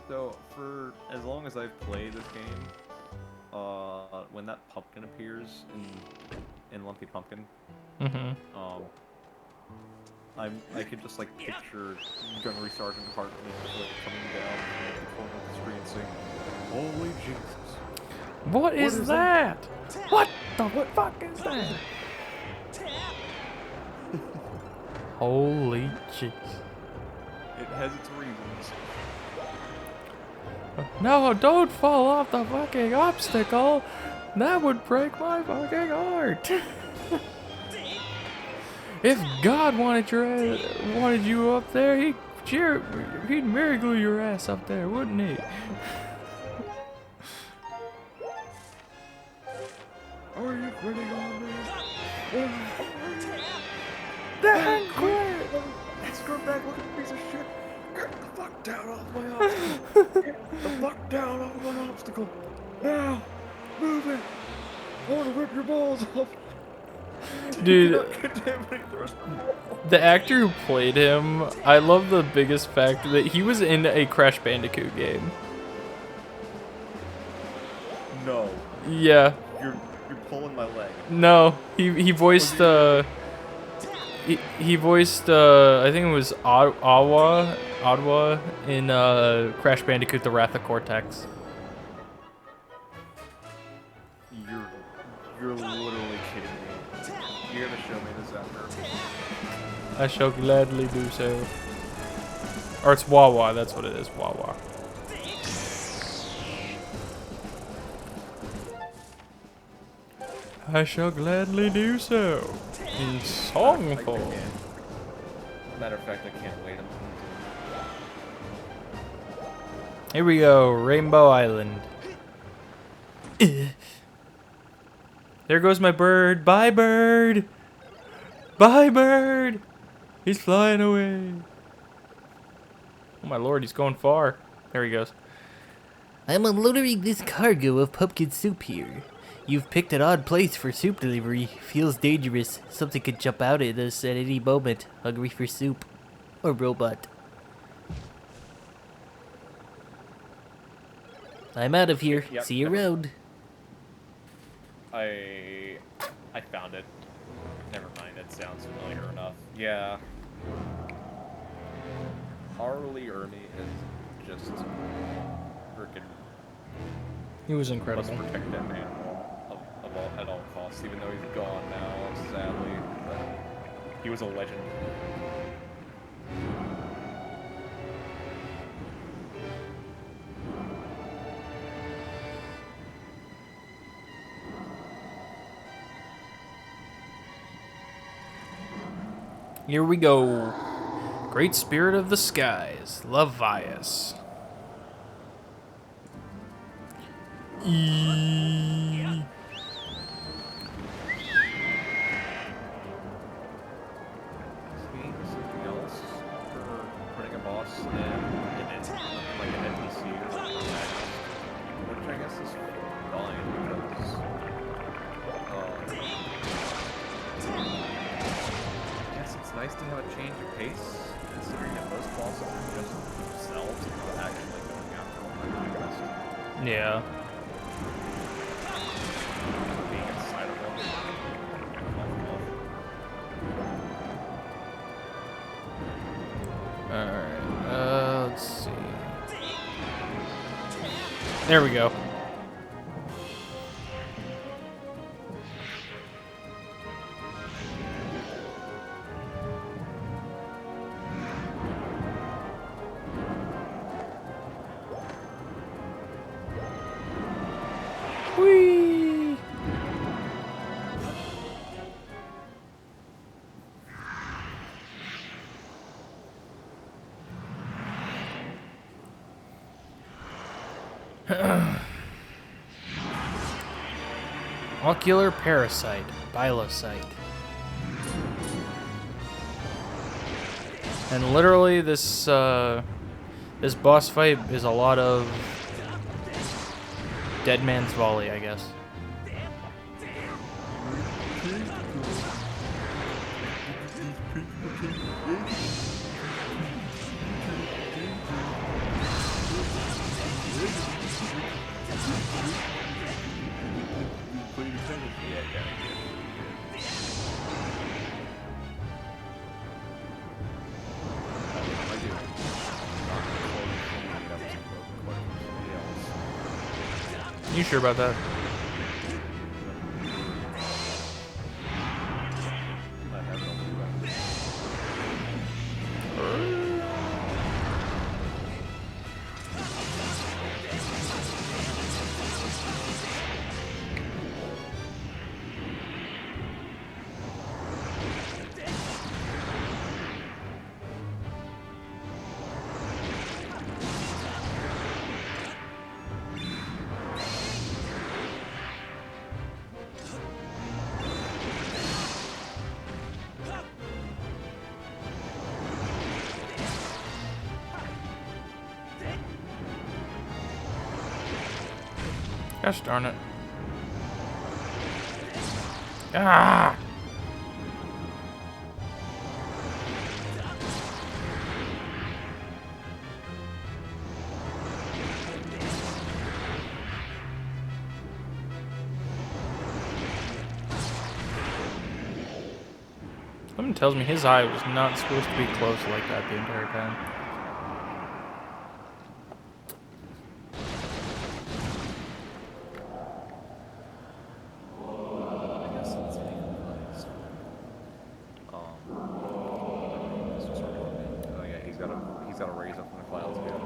So, for as long as I've played this game, when that pumpkin appears in Lumpy Pumpkin, I could just like picture Gunnery Sergeant Hartman just like coming down from the corner of the screen saying, "Holy Jesus!" What is that? What the fuck is that? Holy jeez. It has its reasons. No, don't fall off the fucking obstacle. That would break my fucking heart. If God wanted you up there, he'd Mary glue your ass up there, wouldn't he? Are you quitting on me? Then quit. Scumbag looking piece of shit! Get the fuck down off my obstacle! Get the fuck down off my obstacle! Now! Move it! I want to rip your balls off! Dude, the actor who played him, I love the biggest fact that he was in a Crash Bandicoot game. No. Yeah. You're pulling my leg. No, he voiced he voiced I think it was Adwa in Crash Bandicoot: The Wrath of Cortex. You're literally kidding me. You're gonna show me this after. I shall gladly do so. Or it's Wawa, that's what it is, Wawa. I shall gladly do so. In songful. Matter of fact, I can't wait. Here we go, Rainbow Island. There goes my bird. Bye, bird. Bye, bird. He's flying away. Oh my lord, he's going far. There he goes. I'm unloading this cargo of pumpkin soup here. You've picked an odd place for soup delivery. Feels dangerous. Something could jump out at us at any moment. Hungry for soup. Or robot. I'm out of here. Yep. See you around. I found it. Never mind, it sounds familiar enough. Yeah. Arlie Ermy is just freaking. He was Must incredible. protect that man at all costs, even though he's gone now, sadly. But he was a legend. Here we go. Great Spirit of the Skies, Levias. Something else for putting a boss in like an NPC or protagonist, which I guess is fine because I guess it's nice to have a change of pace, considering that most bosses are just themselves and actually going after one protagonist. Yeah. Being inside of one. Alright, let's see. There we go. Whee! Ocular parasite, bilocyte. And literally this this boss fight is a lot of Dead Man's Volley, I guess. You sure about that? Gosh darn it. Ah! Something tells me his eye was not supposed to be closed like that the entire time. He's got a raise up from the clouds again.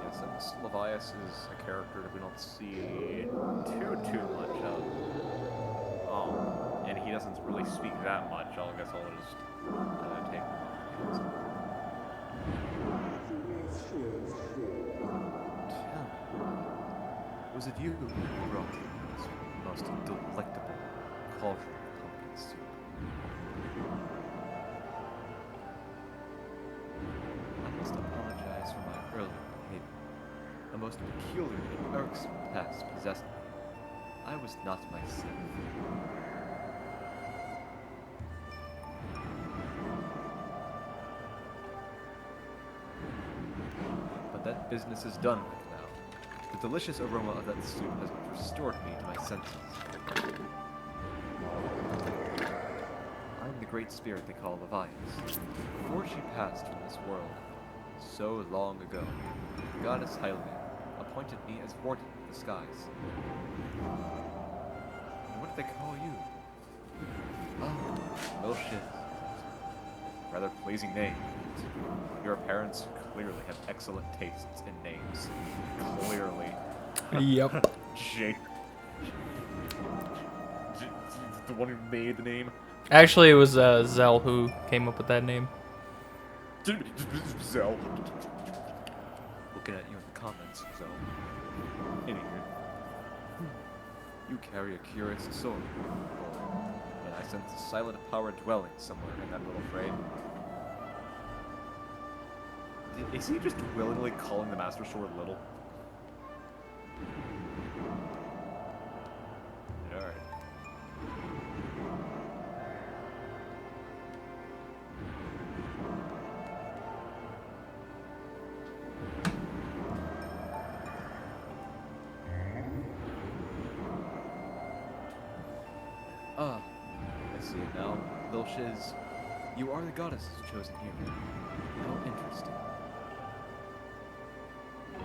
Yeah, since Levias is a character that we don't see too much of, and he doesn't really speak that much, I guess I'll just take him on. Was it you who brought this most delectable cauldron of pumpkin soup? I must apologize for my earlier behavior. A most peculiar and irksome past possessed me. I was not myself. But that business is done with now. The delicious aroma of that soup has restored me to my senses. I'm the great spirit they call Levias. Before she passed from this world, so long ago, the goddess Hylia appointed me as warden of the skies. And what did they call you? Oh, Milshis. Rather pleasing name. Your parents clearly have excellent tastes in names. Clearly. Yep. Jake. The one who made the name? Actually, it was Zell who came up with that name. Zell. Looking at you in the comments, Zell. Anywho. You carry a curious sword, and I sense a silent power dwelling somewhere in that little frame. Is he just willingly calling the Master Sword little? Alright. Ah, I see it now. Lil Shiz, you are the goddess chosen here. How interesting.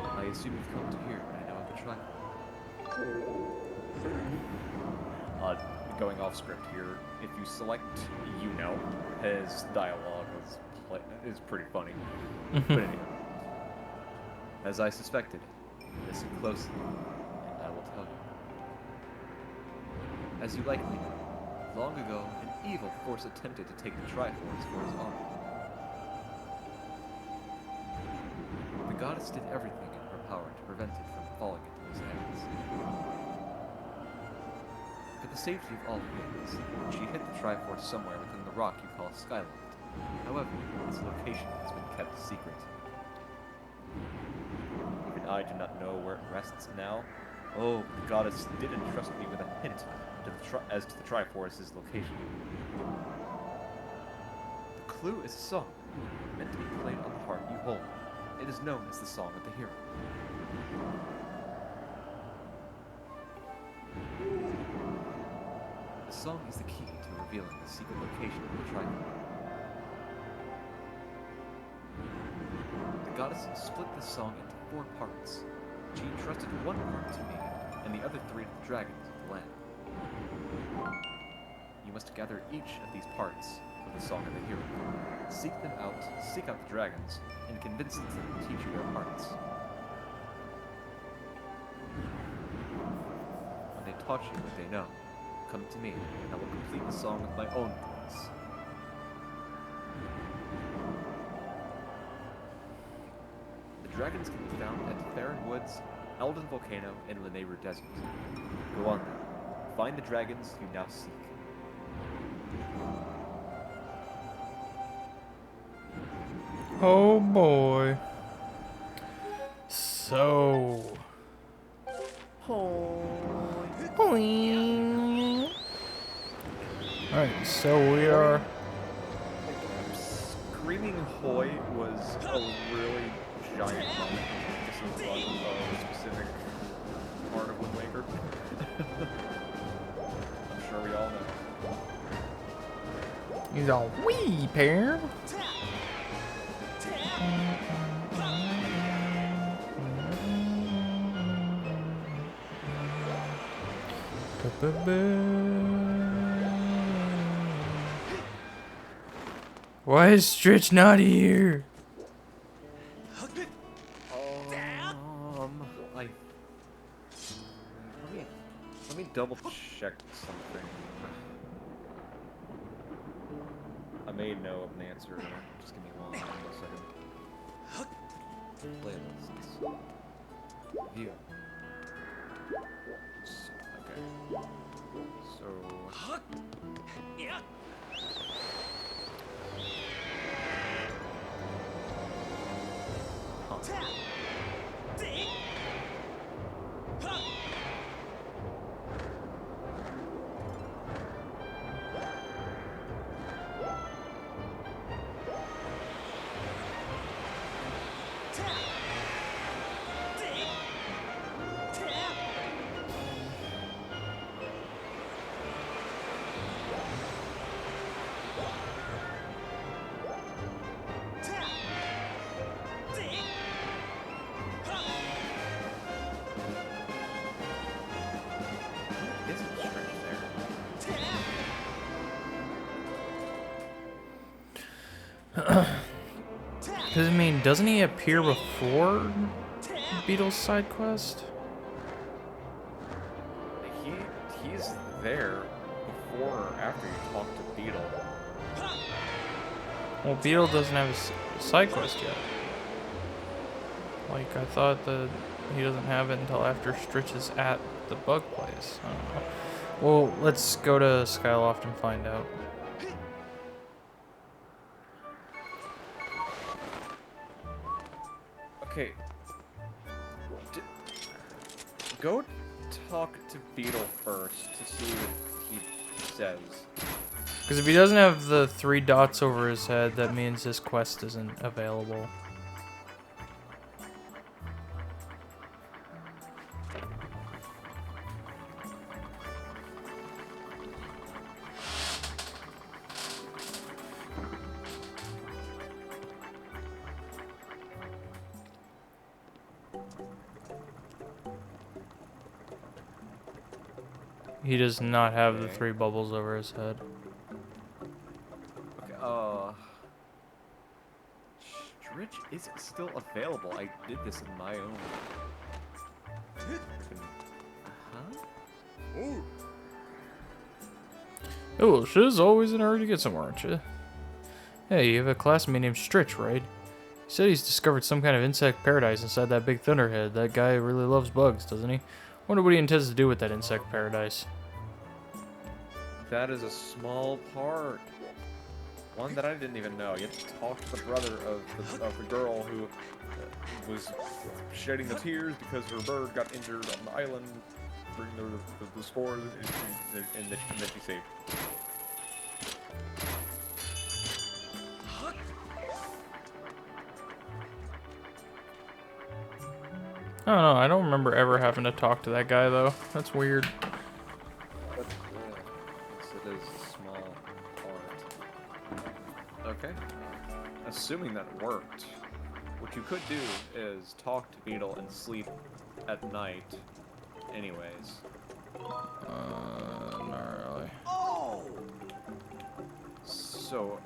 I assume you've come to here right now at the trial. Going off script here, if you select his dialogue is pretty funny. But anyway, as I suspected, listen closely, and I will tell you. As you likely know, long ago, an evil force attempted to take the Triforce for his army. The goddess did everything in her power to prevent it from falling into his hands. For the safety of all things, she hid the Triforce somewhere within the rock you call Skyward. However, its location has been kept secret. Even I do not know where it rests now. Oh, the goddess did entrust me with a hint as to the Triforce's location. The clue is a song, meant to be played on the harp you hold. It is known as the Song of the Hero. The song is the key to revealing the secret location of the Triforce. The goddess split the song into 4 parts. She entrusted one part to me, and the other 3 to the dragons of the land. You must gather each of these parts of the Song of the Hero, seek out the dragons, and convince them to teach you their parts. When they taught you what they know, come to me, and I will complete the song with my own parts. The dragons can be found at Farron Woods, Eldon Volcano, and Lenaber Desert. Go on then. Find the dragons you now seek. Oh boy. So. Alright, so we are. Screaming Hoy was a really giant moment. This was a specific part of Wind Waker. I'm sure we all know. He's all wee pair. Why is Stritch not here? Let me double check something. I may know of an answer. Just give me one second. Playlists. View. Okay. So. Because, I mean, doesn't he appear before Beetle's side quest? He's there before or after you talk to Beetle. Well, Beetle doesn't have his side quest yet. Like, I thought that he doesn't have it until after Stritch is at the bug place. I don't know. Well, let's go to Skyloft and find out. Okay. Go talk to Beetle first to see what he says. Because if he doesn't have the 3 dots over his head, that means his quest isn't available. He does not have the 3 bubbles over his head. Okay, Stritch is still available. I did this in my own. Huh? Oh, she's always in a hurry to get somewhere, aren't you? Hey, you have a classmate named Stritch, right? He said he's discovered some kind of insect paradise inside that big thunderhead. That guy really loves bugs, doesn't he? Wonder what he intends to do with that insect paradise. That is a small part. One that I didn't even know. You have to talk to the brother of the girl who was shedding the tears because her bird got injured on the island, bring the spores, and then she saved. I don't know. I don't remember ever having to talk to that guy, though. That's weird. That's yes, it is a small part. Okay. Assuming that worked, what you could do is talk to Beetle and sleep at night anyways. Not really. So...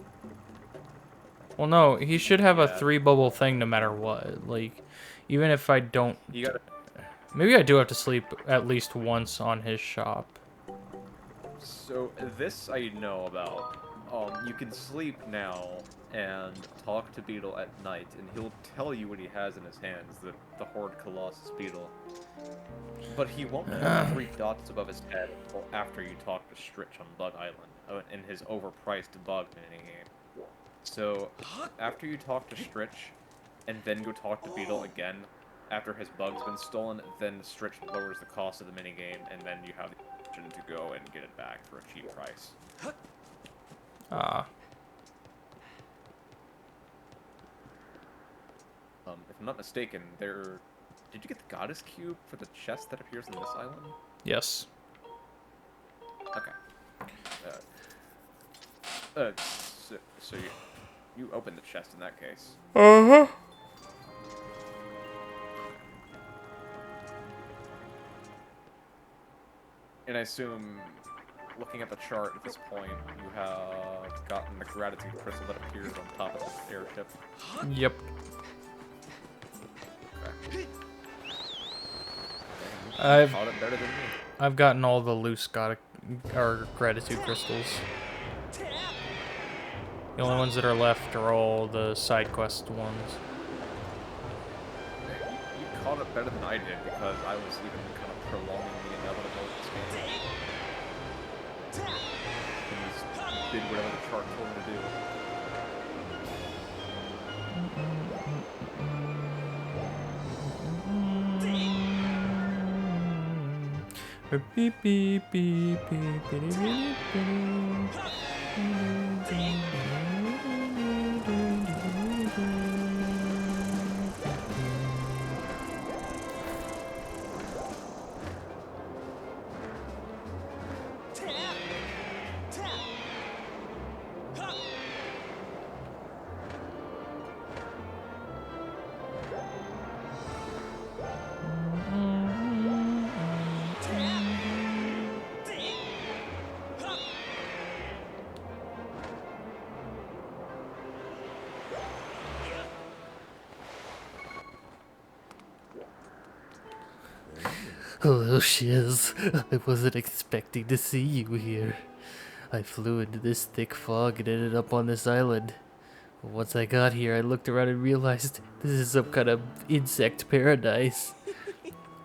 Well, no, he should have a Yeah. 3 bubble thing no matter what. Like, even if I don't... You gotta... Maybe I do have to sleep at least once on his shop. So, this I know about. You can sleep now and talk to Beetle at night, and he'll tell you what he has in his hands, the Horde Colossus Beetle. But he won't have 3 dots above his head until after you talk to Stritch on Bug Island, in his overpriced bug minigame. So, after you talk to Stritch, and then go talk to Beetle again, after his bug's been stolen, then Stritch lowers the cost of the minigame, and then you have the option to go and get it back for a cheap price. Ah. If I'm not mistaken, there... Did you get the Goddess Cube for the chest that appears on this island? Yes. Okay. So you opened the chest in that case. Uh-huh. And I assume, looking at the chart at this point, you have gotten the gratitude crystal that appears on top of the airship. Yep. Okay. I've Caught it better than me. I've gotten all the loose gratitude crystals. The only ones that are left are all the side quest ones. You caught it better than I did because I was even kind of prolonging the inevitable of this game. And just did whatever the chart told me to do. Beep beep beep beep beep beep beep. Hello, Shiz. I wasn't expecting to see you here. I flew into this thick fog and ended up on this island. Once I got here, I looked around and realized this is some kind of insect paradise.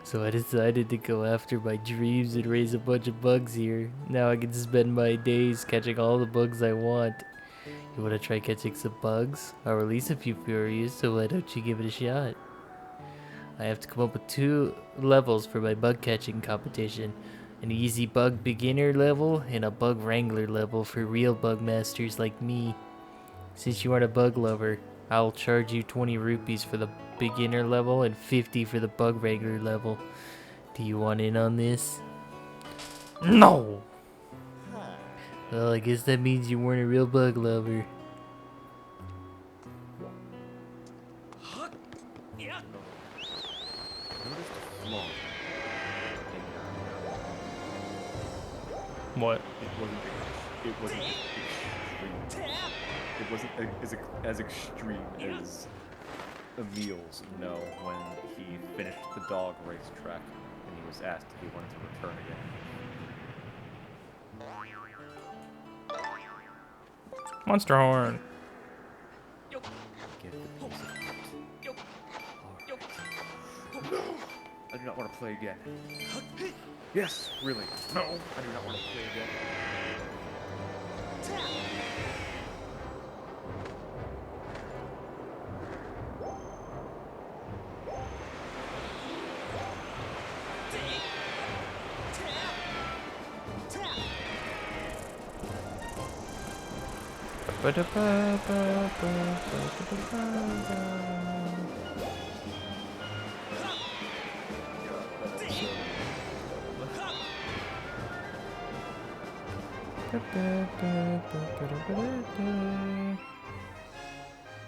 So I decided to go after my dreams and raise a bunch of bugs here. Now I can spend my days catching all the bugs I want. You want to try catching some bugs? I'll release a few furious, so why don't you give it a shot? I have to come up with 2 levels for my bug catching competition. An easy bug beginner level and a bug wrangler level for real bug masters like me. Since you aren't a bug lover, I'll charge you 20 rupees for the beginner level and 50 for the bug wrangler level. Do you want in on this? No! Well, I guess that means you weren't a real bug lover. Notice the flaw in What? It wasn't extreme. It wasn't as extreme as Emil's no when he finished the dog racetrack and he was asked if he wanted to return again. Monster horn. Get the piece of meat. Alright. No! I do not want to play again. Yes, really. No, I do not want to play again.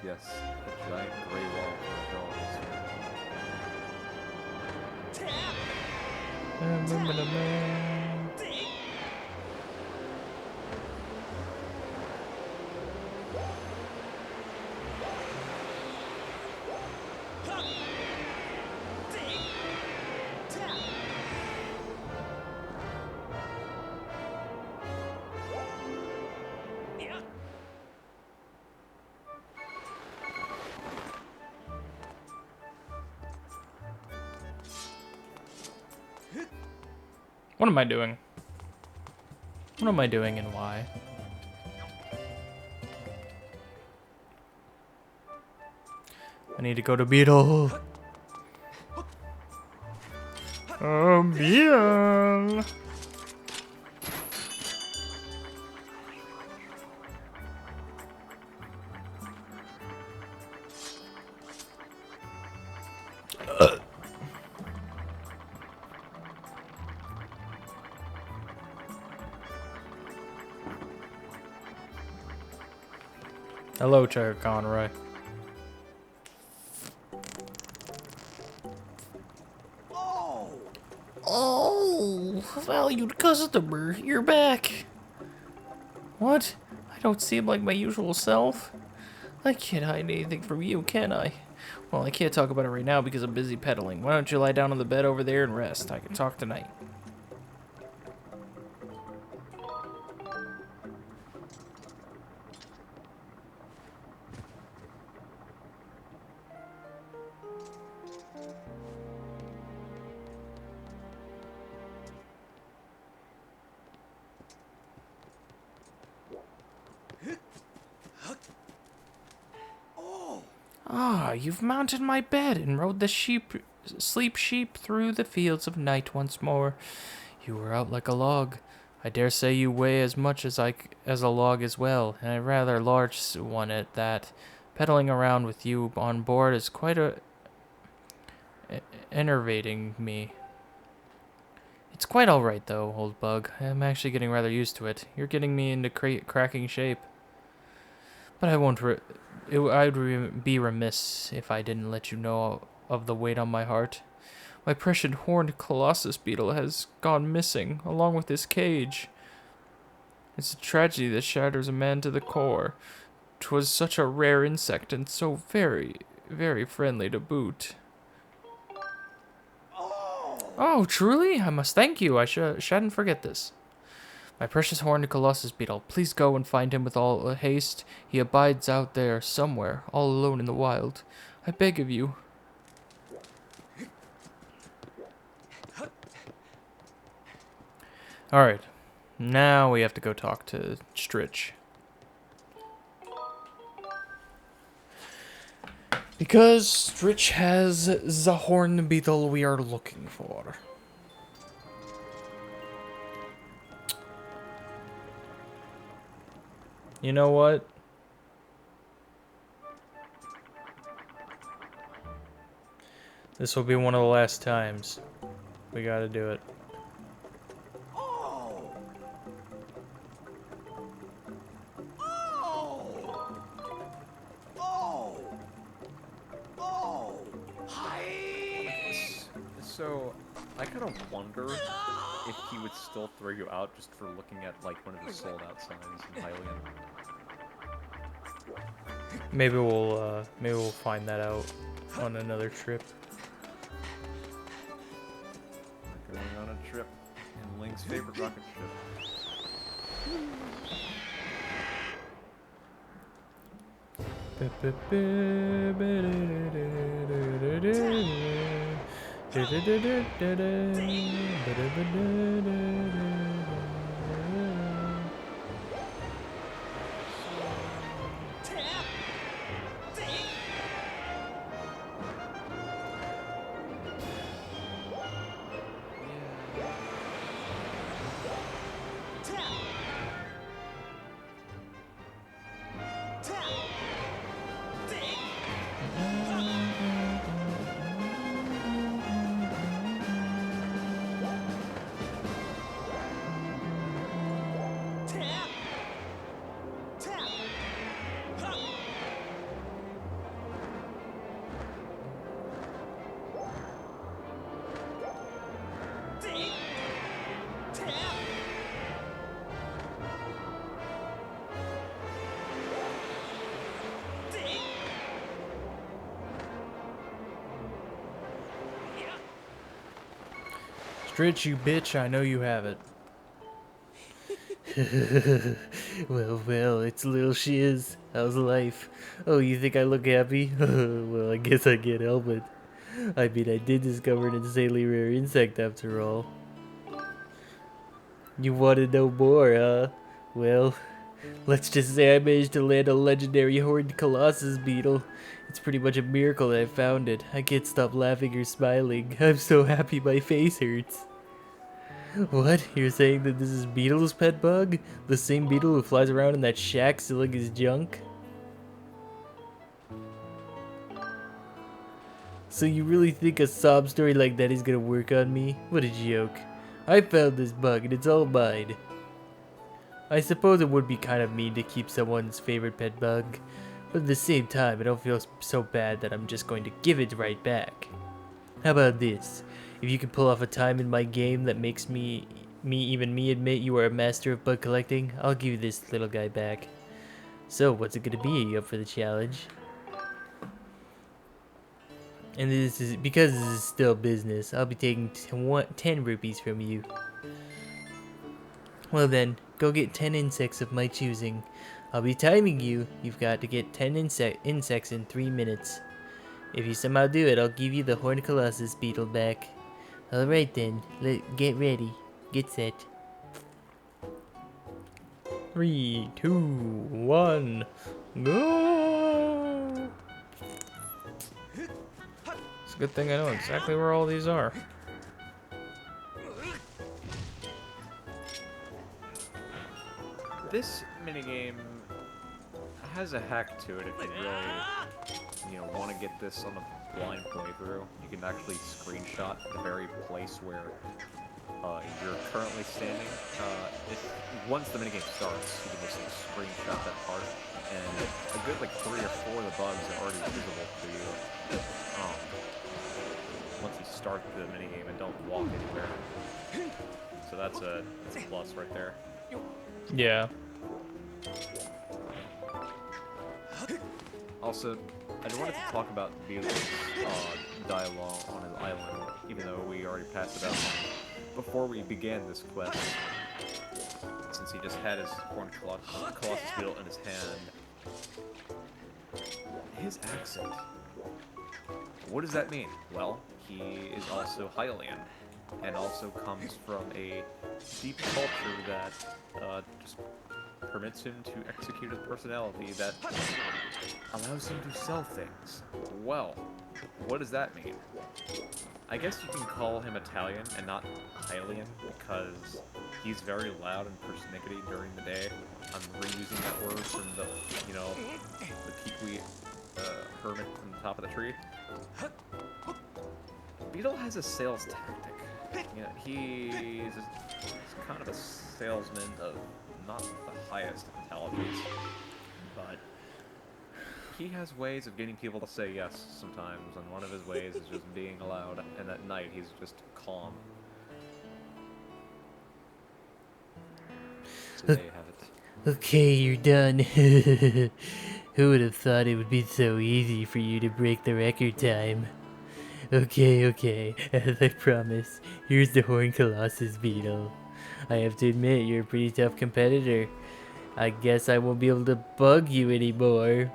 Yes, a giant gray wall for What am I doing? What am I doing and why? I need to go to Beetle. Oh, Beetle. Hello, Chair Conroy. Oh, valued customer, you're back. What? I don't seem like my usual self. I can't hide anything from you, can I? Well, I can't talk about it right now because I'm busy pedaling. Why don't you lie down on the bed over there and rest? I can talk tonight. Ah, you've mounted my bed and rode the sleep sheep through the fields of night once more. You were out like a log. I dare say you weigh as much as a log as well, and a rather large one at that. Pedaling around with you on board is quite enervating me. It's quite all right though, old bug. I'm actually getting rather used to it. You're getting me into cracking shape. But I won't. I'd be remiss if I didn't let you know of the weight on my heart. My precious horned colossus beetle has gone missing, along with his cage. It's a tragedy that shatters a man to the core. 'Twas such a rare insect and so very, very friendly to boot. Oh, truly? I must thank you. I shouldn't forget this. My precious horned colossus beetle, please go and find him with all haste. He abides out there somewhere, all alone in the wild. I beg of you. Alright, now we have to go talk to Stritch. Because Stritch has the horn beetle we are looking for. You know what? This will be one of the last times. We gotta do it. So, I kind of wonder if he would still throw you out just for looking at, like, one of the sold-out signs in Hylian. Maybe we'll find that out on another trip. We're going on a trip in Link's favorite rocket ship. Stritch, you bitch, I know you have it. Well, it's little shiz. How's life? Oh, you think I look happy? Well, I guess I can't help it. I mean, I did discover an insanely rare insect after all. You want to know more, huh? Well, let's just say I managed to land a legendary horned colossus beetle. It's pretty much a miracle that I found it. I can't stop laughing or smiling. I'm so happy my face hurts. What? You're saying that this is Beetle's pet bug? The same beetle who flies around in that shack selling his junk? So you really think a sob story like that is gonna work on me? What a joke. I found this bug and it's all mine. I suppose it would be kind of mean to keep someone's favorite pet bug, but at the same time I don't feel so bad that I'm just going to give it right back. How about this? If you can pull off a time in my game that makes me admit you are a master of bug collecting, I'll give you this little guy back. So, what's it gonna be? Are you up for the challenge? And this is because this is still business. I'll be taking 10 rupees from you. Well then, go get 10 insects of my choosing. I'll be timing you. You've got to get 10 insects in 3 minutes. If you somehow do it, I'll give you the Horned Colossus beetle back. Alright then, get ready. Get set. 3, 2, 1, go! It's a good thing I know exactly where all these are. This minigame has a hack to it if you really, want to get this on a blind playthrough. You can actually screenshot the very place where you're currently standing. Once the minigame starts, you can just screenshot that part, and a good 3 or 4 of the bugs are already visible to you. Once you start the minigame and don't walk anywhere. So that's a plus right there. Yeah. Also, I wanted to talk about Beetle's dialogue on his island, even though we already passed it up before we began this quest. Since he just had his horned colossus beetle in his hand. His accent. What does that mean? Well, he is also Hylian, and also comes from a deep culture that just permits him to execute his personality that allows him to sell things. Well, what does that mean? I guess you can call him Italian and not Hylian because he's very loud and persnickety during the day. I'm reusing that word from the, the Pequee hermit from the top of the tree. Beetle has a sales tactic. He's kind of a salesman of not the highest intelligence, but he has ways of getting people to say yes sometimes, and one of his ways is just being loud, and at night he's just calm. So there you have it. Okay, you're done. Who would have thought it would be so easy for you to break the record time? Okay, as I promised, here's the Horned Colossus Beetle. I have to admit, you're a pretty tough competitor. I guess I won't be able to bug you anymore.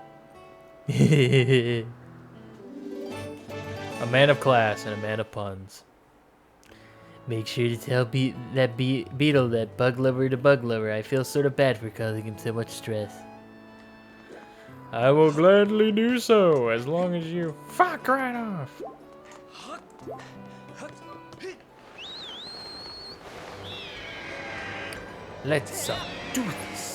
A man of class and a man of puns. Make sure to tell Beetle that bug lover to bug lover. I feel sort of bad for causing him so much stress. I will gladly do so, as long as you fuck right off. Let's do this.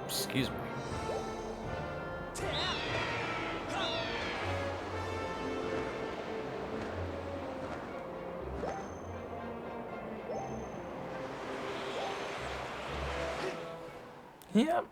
Excuse me. Yep.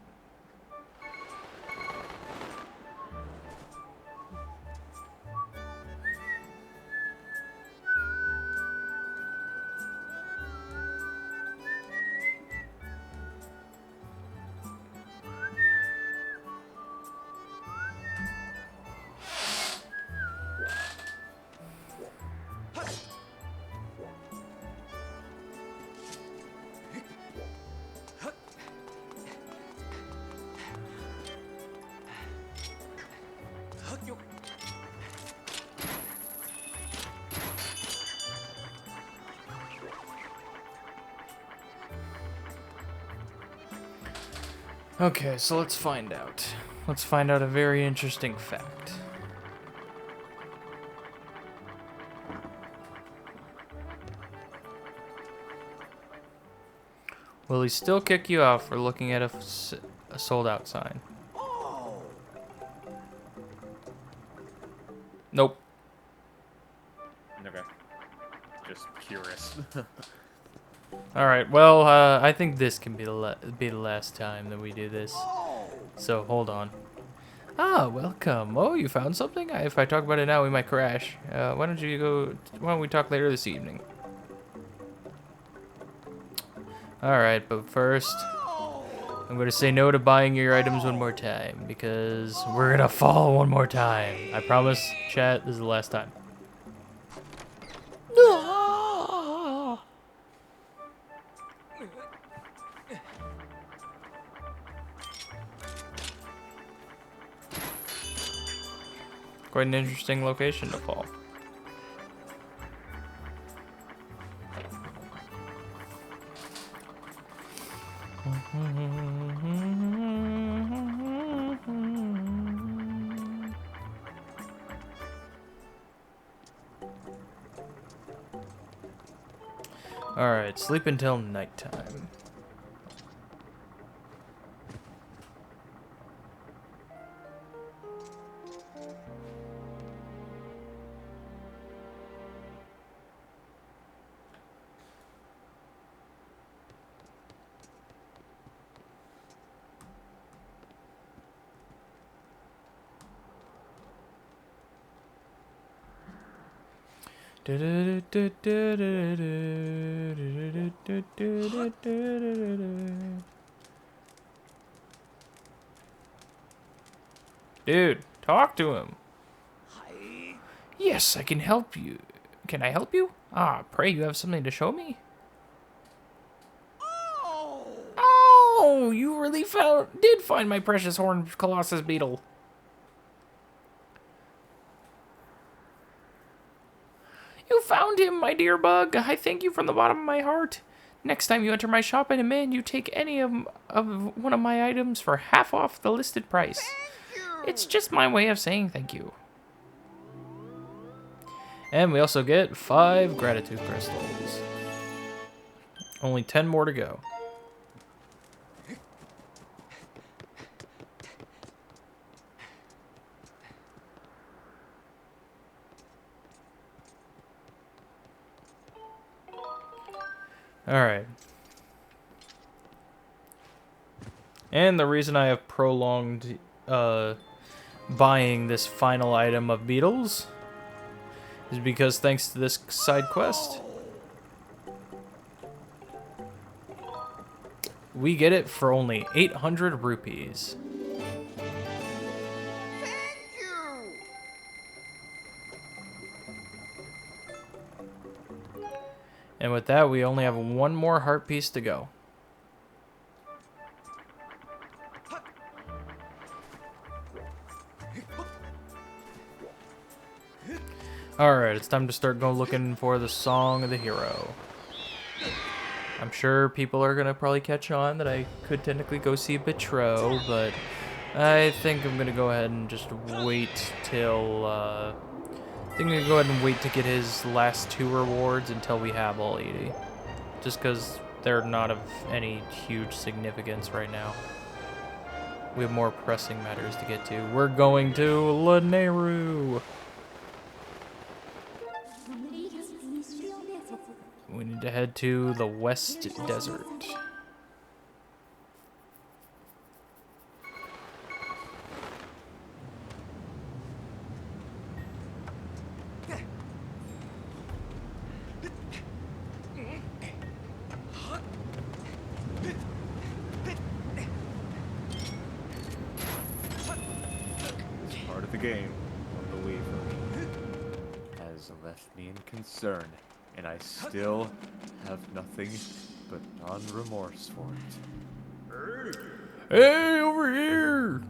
Okay, so let's find out. Let's find out a very interesting fact. Will he still kick you out for looking at a sold out sign? Nope. Okay. Just curious. Alright, well, I think this can be the last time that we do this. So, hold on. Ah, welcome. Oh, you found something? If I talk about it now, we might crash. Why don't we talk later this evening? Alright, but first, I'm going to say no to buying your items one more time, because we're going to fall one more time. I promise, chat, this is the last time. Quite an interesting location to fall. Alright, sleep until nighttime. Dude, talk to him. Yes, I can help you. Can I help you? Ah, pray you have something to show me? Oh, you really did find my precious horned colossus beetle. You found him, my dear bug. I thank you from the bottom of my heart. Next time you enter my shop and demand you take any of one of my items for half off the listed price. It's just my way of saying thank you. And we also get 5 gratitude crystals. Only 10 more to go. Alright. And the reason I have prolonged buying this final item of beetles is because thanks to this side quest, we get it for only 800 rupees. And with that, we only have one more heart piece to go. Alright, it's time to start looking for the Song of the Hero. I'm sure people are going to probably catch on that I could technically go see Betro, but I think I'm going to go ahead and just wait till... I think I'm going to go ahead and wait to get his last 2 rewards until we have all 80. Just because they're not of any huge significance right now. We have more pressing matters to get to. We're going to Lanayru. We need to head to the West Desert. Part of the game, I believe, has left me in concern, and I still have nothing but non-remorse for it. Hey, over here!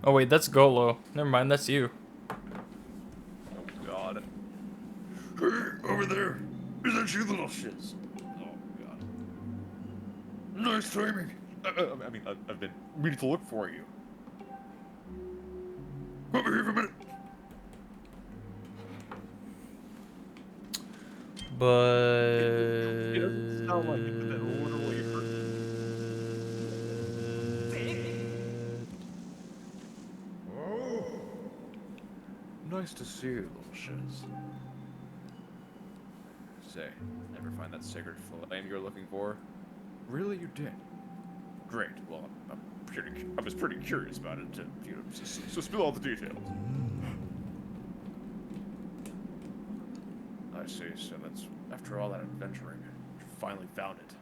Oh wait, that's Golo. Never mind, that's you. Oh God. Hey, over there! Is that you, little shiz? Oh God. Nice timing. I mean, I've been meaning to look for you. Over here for a minute. But... It doesn't sound like it, but that literally hurt. Nice to see you, little shiz. Say, ever find that sacred flame you're looking for? Really, you did? Great. Well, I was pretty curious about it, so spill all the details. I see, so that's, after all that adventuring, you finally found it.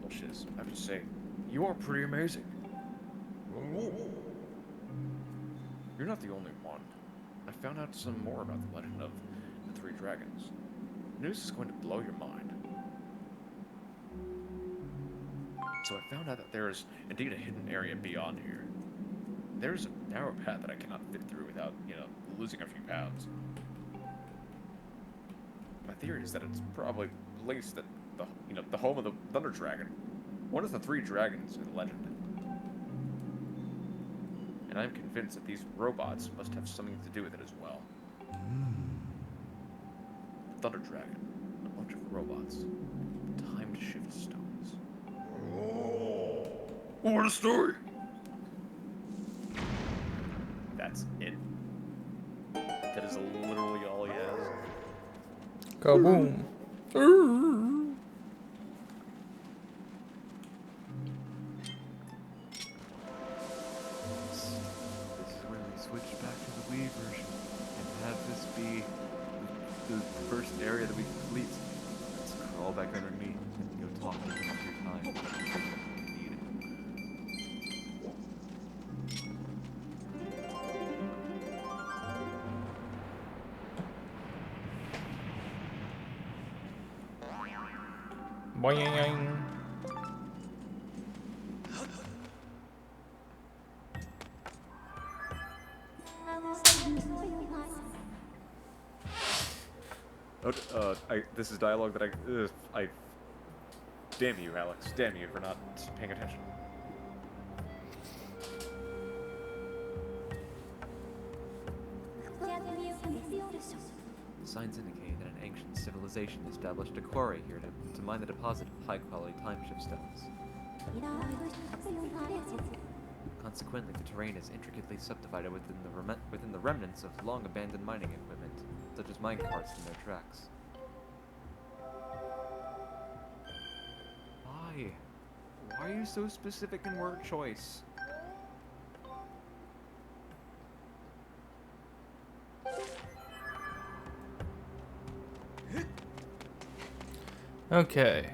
Well, shiz, I have to say, you are pretty amazing. You're not the only one. I found out some more about the legend of the 3 dragons. News is going to blow your mind. So I found out that there is indeed a hidden area beyond here. There's a narrow path that I cannot fit through without, losing a few pounds. My theory is that it's probably placed at the home of the Thunder Dragon, one of the 3 dragons in the legend. And I'm convinced that these robots must have something to do with it as well. The Thunder Dragon. bunch of robots. Time shift stones. What a story! That's it. That is literally all he has. Kaboom. This is where we switch back to the Wii version and have this be the first area that we complete. Let's crawl back underneath and go talk to them one more time. Need it. Boing. This is dialogue that I. Damn you, Alex. Damn you for not paying attention. Signs indicate that an ancient civilization established a quarry here to mine the deposit of high-quality time-shift stones. Consequently, the terrain is intricately subdivided within the remnants of long-abandoned mining equipment, such as mine carts and their tracks. Why? Why are you so specific in word choice? Okay.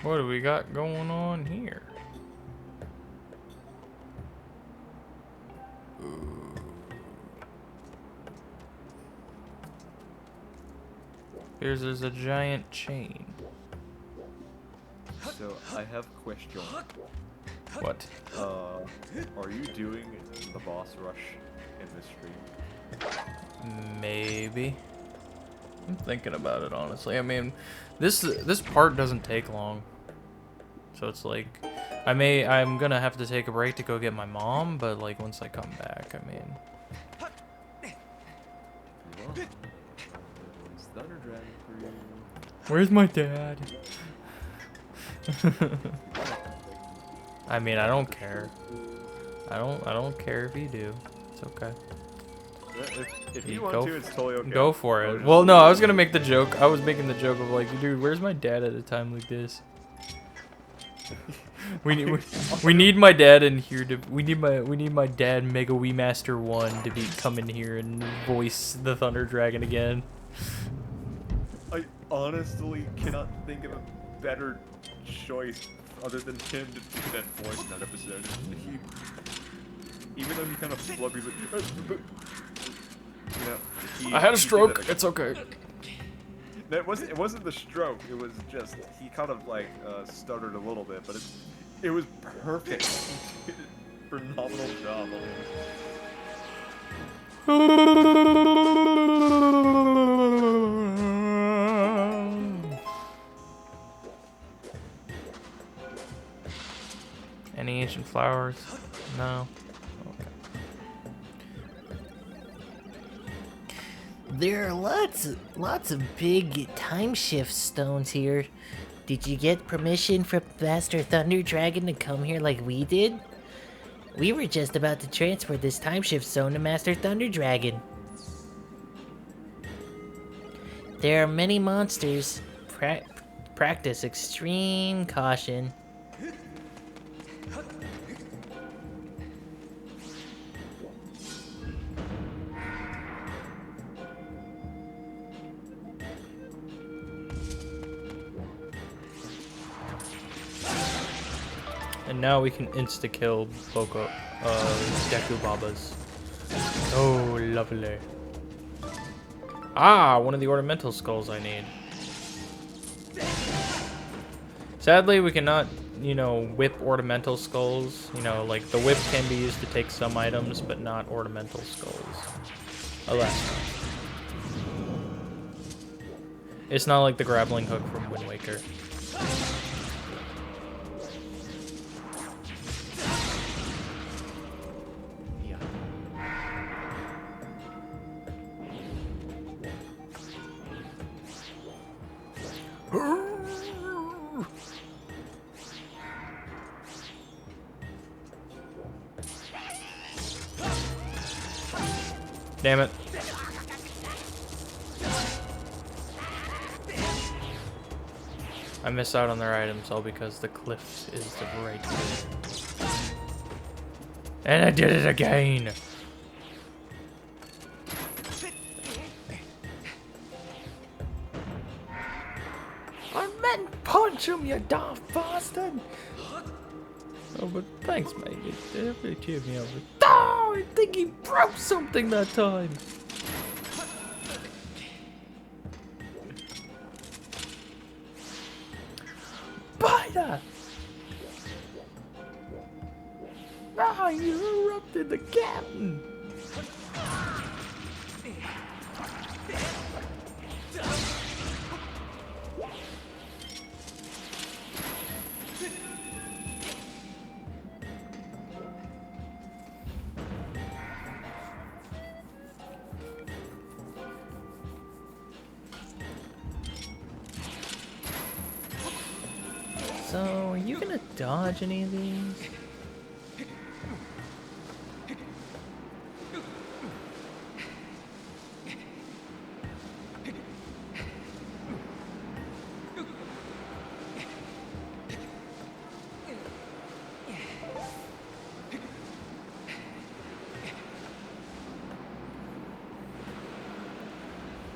What do we got going on here? There's a giant chain. So, I have a question. What? Are you doing the boss rush in this stream? Maybe. I'm thinking about it, honestly. I mean, this part doesn't take long. So it's like, I'm gonna have to take a break to go get my mom, but like once I come back, I mean. It's Thunder Dragon for you. Where's my dad? I mean, I don't care. I don't care if you do. It's okay. If you want to, it's totally okay. Go for it. Well, no, I was gonna make the joke. I was making the joke of like, dude, where's my dad at a time like this? we need my dad in here to we need my dad Mega Wii Master 1 to be come in here and voice the Thunder Dragon again. I honestly cannot think of a better choice other than him to do that voice in that episode. Even though he kind of flubbies like, you know, I had a stroke. It's okay. It wasn't the stroke. It was just he kind of like stuttered a little bit, but it was perfect. Phenomenal job on him. Any ancient flowers? No. There are lots of big time shift stones here. Did you get permission from Master Thunder Dragon to come here like we did? We were just about to transfer this time shift stone to Master Thunder Dragon. There are many monsters. Practice extreme caution. And now we can insta-kill Deku Babas. Oh, lovely. Ah, one of the ornamental skulls I need. Sadly, we cannot, whip ornamental skulls. Like the whip can be used to take some items, but not ornamental skulls. Alas. It's not like the grappling hook from Wind Waker. Damn it. I miss out on their items all because the cliff is the right way. And I did it again! I meant punch him, you daft bastard! Oh, but thanks, mate. It really cheered me up. Oh, I think he broke something that time! Biter! Ah, you erupted the captain! So, are you gonna dodge any of these?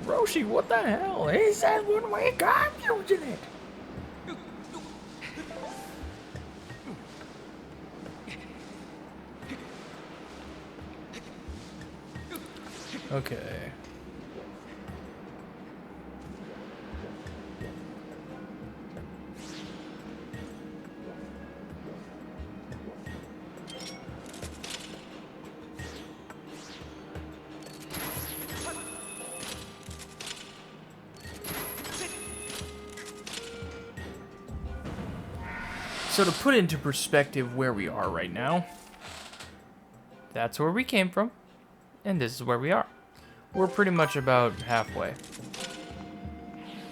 Roshi, what the hell? He said one way, I'm using it! Okay. So to put into perspective where we are right now, that's where we came from, and this is where we are. We're pretty much about halfway.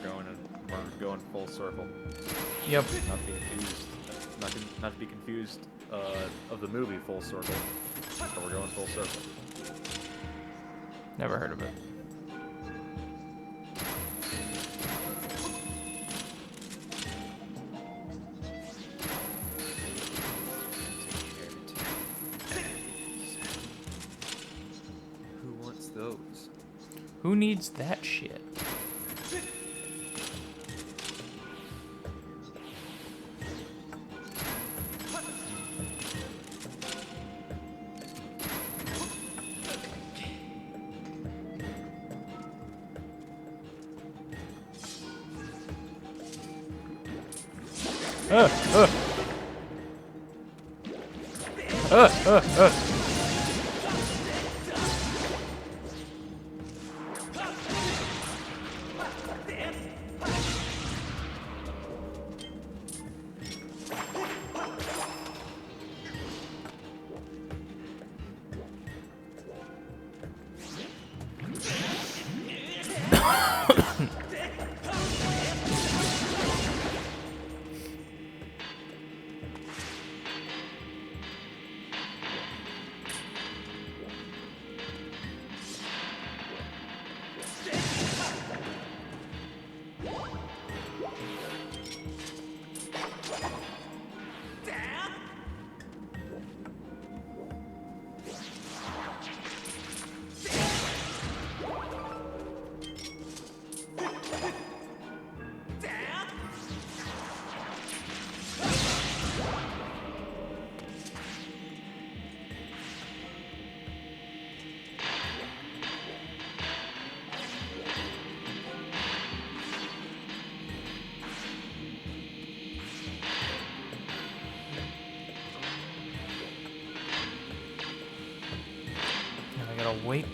We're going full circle. Yep. Not to be confused. Not to be confused of the movie Full Circle. But we're going full circle. Never heard of it. Who wants those? Who needs that shit? Wait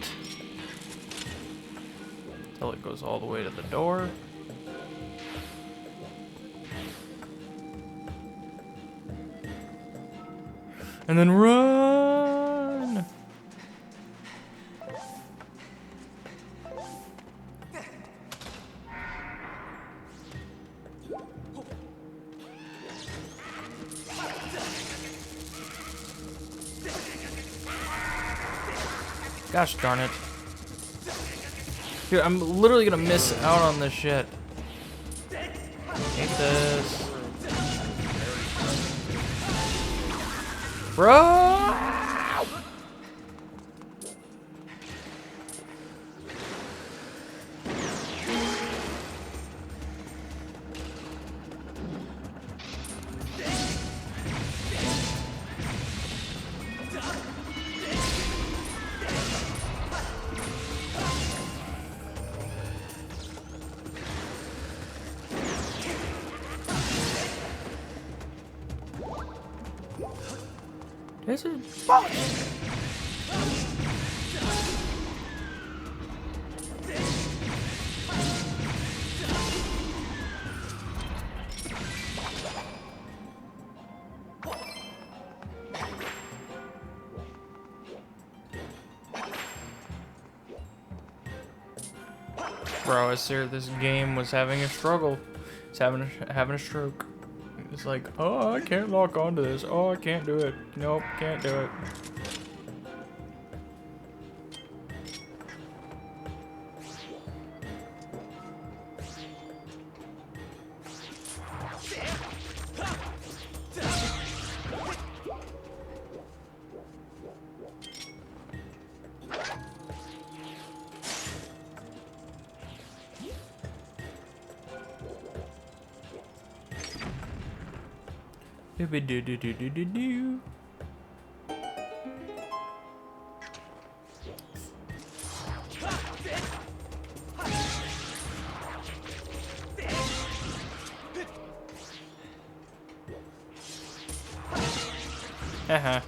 till it goes all the way to the door. And then run! Gosh darn it. Dude, I'm literally gonna miss out on this shit. Hate this. Bro! This is Bro, I swear this game was having a struggle. It's having a stroke. It's like, oh, I can't lock onto this. Oh, I can't do it. Nope, can't do it. Do-do-do-do-do-do. Haha.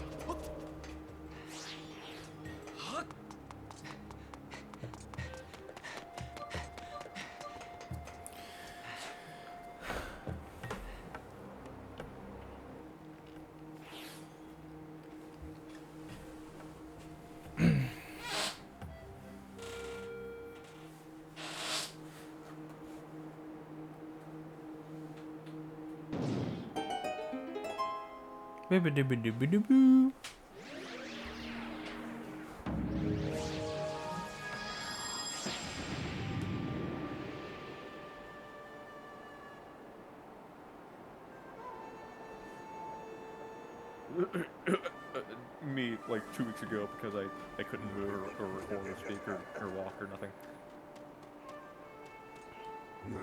Boo-ba-doo-ba-doo-ba-doo-boo. Me, like 2 weeks ago, because I couldn't move or record or speak or walk or nothing. I'm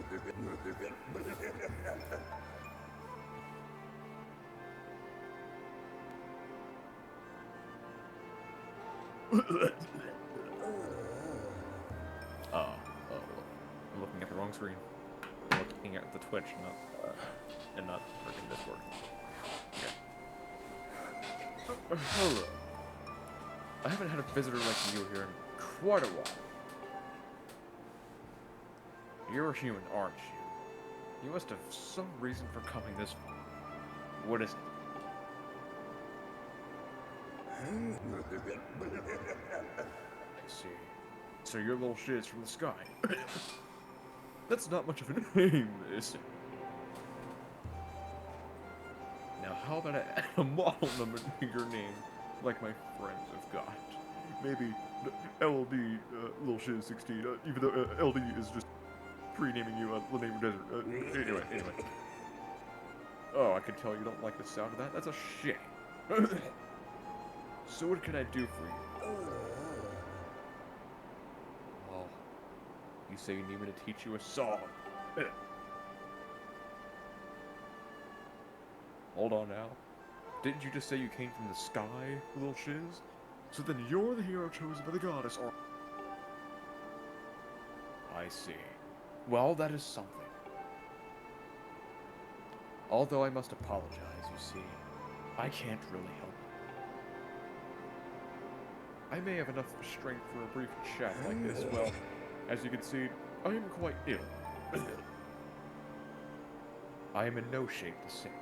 looking at the wrong screen. I'm looking at the Twitch, and not freaking Discord. Okay. Hello. I haven't had a visitor like you here in quite a while. You're a human, aren't you? You must have some reason for coming this far. What is it? I see. So your little shit is from the sky. That's not much of a name, is it? Now how about I add a model number to your name, like my friends have got? Maybe LD, little shit is 16, even though LD is just pre-naming you the name of desert. Anyway. Oh, I can tell you don't like the sound of that. That's a shame. So what can I do for you? Oh, you say you need me to teach you a song. Hold on now. Didn't you just say you came from the sky, little shiz? So then you're the hero chosen by the goddess, or... I see. Well, that is something. Although I must apologize, you see. I can't really help it. I may have enough strength for a brief chat like this. Well, as you can see, I am quite ill. I am in no shape to sing.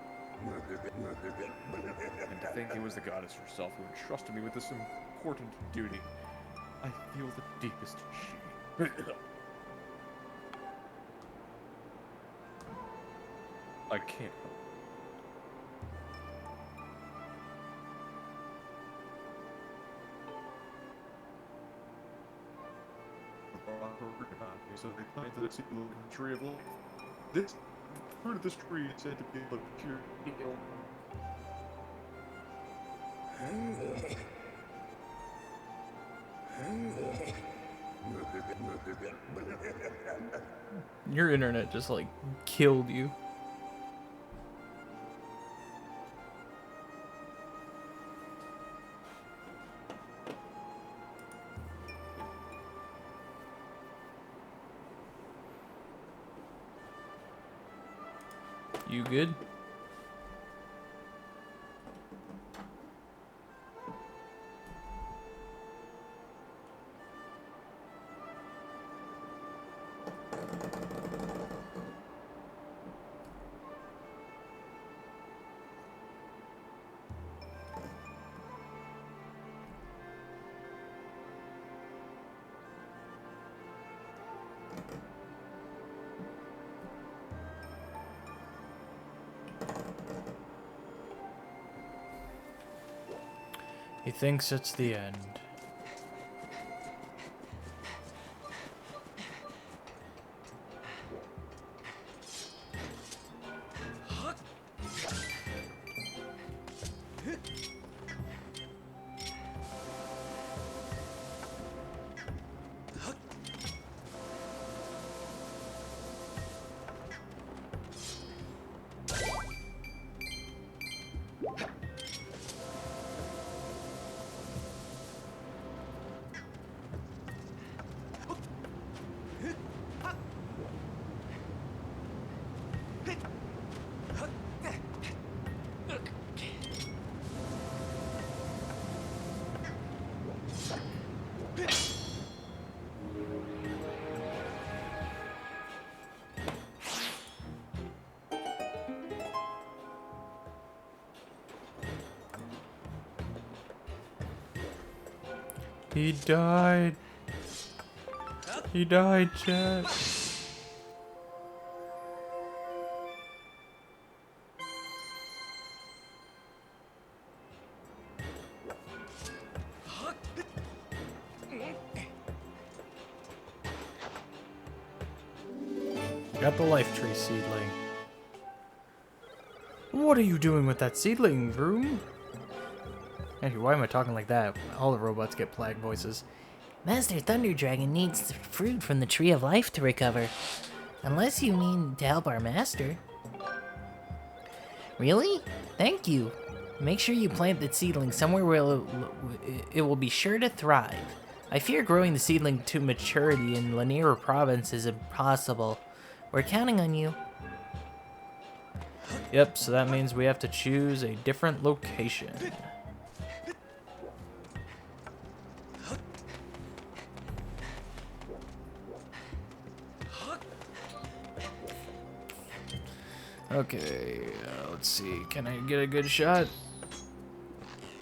And to think it was the goddess herself who entrusted me with this important duty, I feel the deepest shame. I can't help it. heard about me, so they planted a seed looking tree of life. This fruit of this tree is said to be able to cure heal. Your internet just like killed you. You good? He thinks it's the end. He died. He died, chat. Got the life tree seedling. What are you doing with that seedling, Vroom? Actually, why am I talking like that? All the robots get plague voices. Master Thunder Dragon needs fruit from the Tree of Life to recover. Unless you mean to help our master. Really? Thank you. Make sure you plant the seedling somewhere where it will be sure to thrive. I fear growing the seedling to maturity in Lanier Province is impossible. We're counting on you. Yep, so that means we have to choose a different location. Okay, let's see. Can I get a good shot?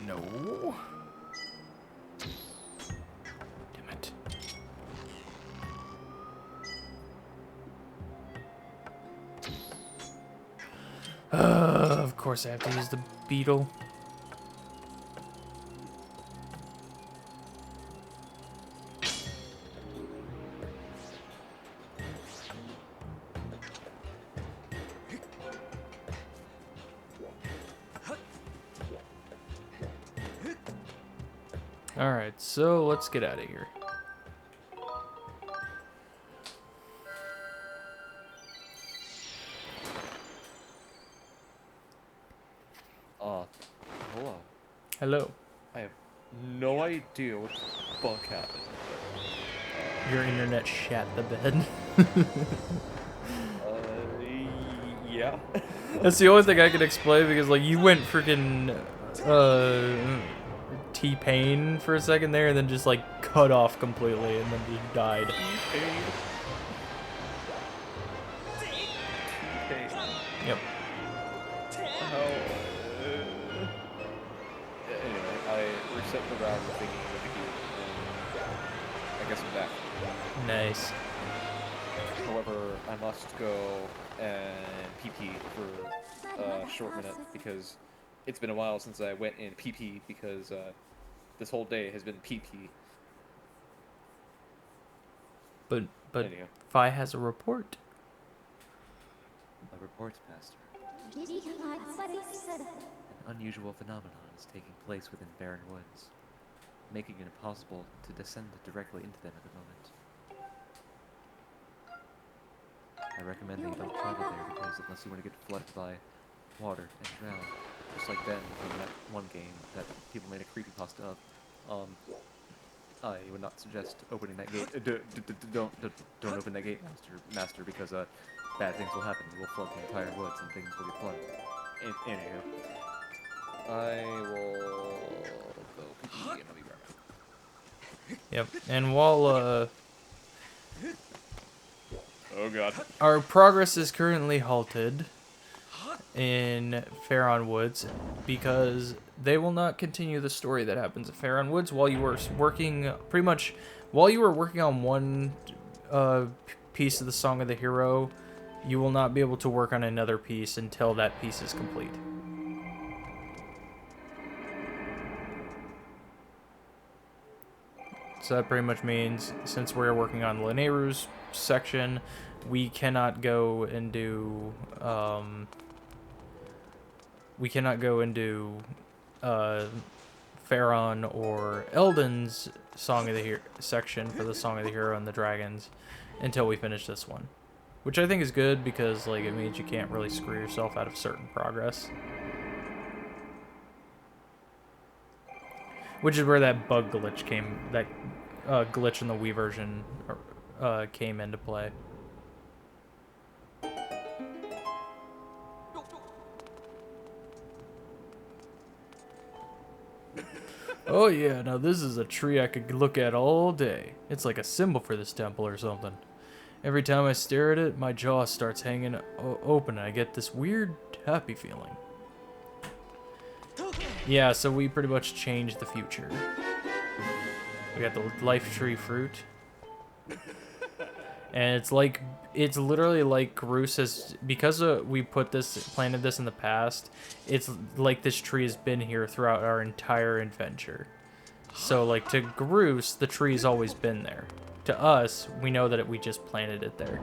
No. Damn it. Of course I have to use the beetle. Alright, so let's get out of here. Hello. Hello. I have no idea what the fuck happened. Your internet shat the bed. Yeah. That's the only thing I can explain because, like, you went freaking T-Pain for a second there and then just, like, cut off completely and then just died. T-Pain. Yep. Anyway, I reset the router thinking with the key. I guess I'm back. Nice. However, I must go and PP for a short minute because it's been a while since I went in PP because this whole day has been PP. But Anyhow. Fi has a report. A report, Master. An unusual phenomenon is taking place within barren woods, making it impossible to descend directly into them at the moment. I recommend that you don't travel there because unless you want to get flooded by water and drown, just like Ben from that one game that people made a creepypasta of, I would not suggest opening that gate. Don't open that gate, Master, because bad things will happen. You will flood the entire woods and things will get flooded. Anywho, I will go pee and I'll be right back. Yep. And while Oh god. our progress is currently halted in Farron Woods because they will not continue the story that happens at Farron Woods while you were working on one piece of the Song of the Hero. You will not be able to work on another piece until that piece is complete. So that pretty much means, since we're working on Lineru's section, we cannot go and do Farron or Eldon's Song of the Hero section for the Song of the Hero and the Dragons until we finish this one. Which I think is good because like it means you can't really screw yourself out of certain progress. Which is where that bug glitch glitch in the Wii version came into play. Oh yeah, now this is a tree I could look at all day. It's like a symbol for this temple or something. Every time I stare at it, my jaw starts hanging open and I get this weird happy feeling. Yeah, so we pretty much changed the future. We got the life tree fruit. And it's literally like Groose has, because we planted this in the past, it's like this tree has been here throughout our entire adventure. So like to Groose, the tree's always been there. To us, we know that we just planted it there.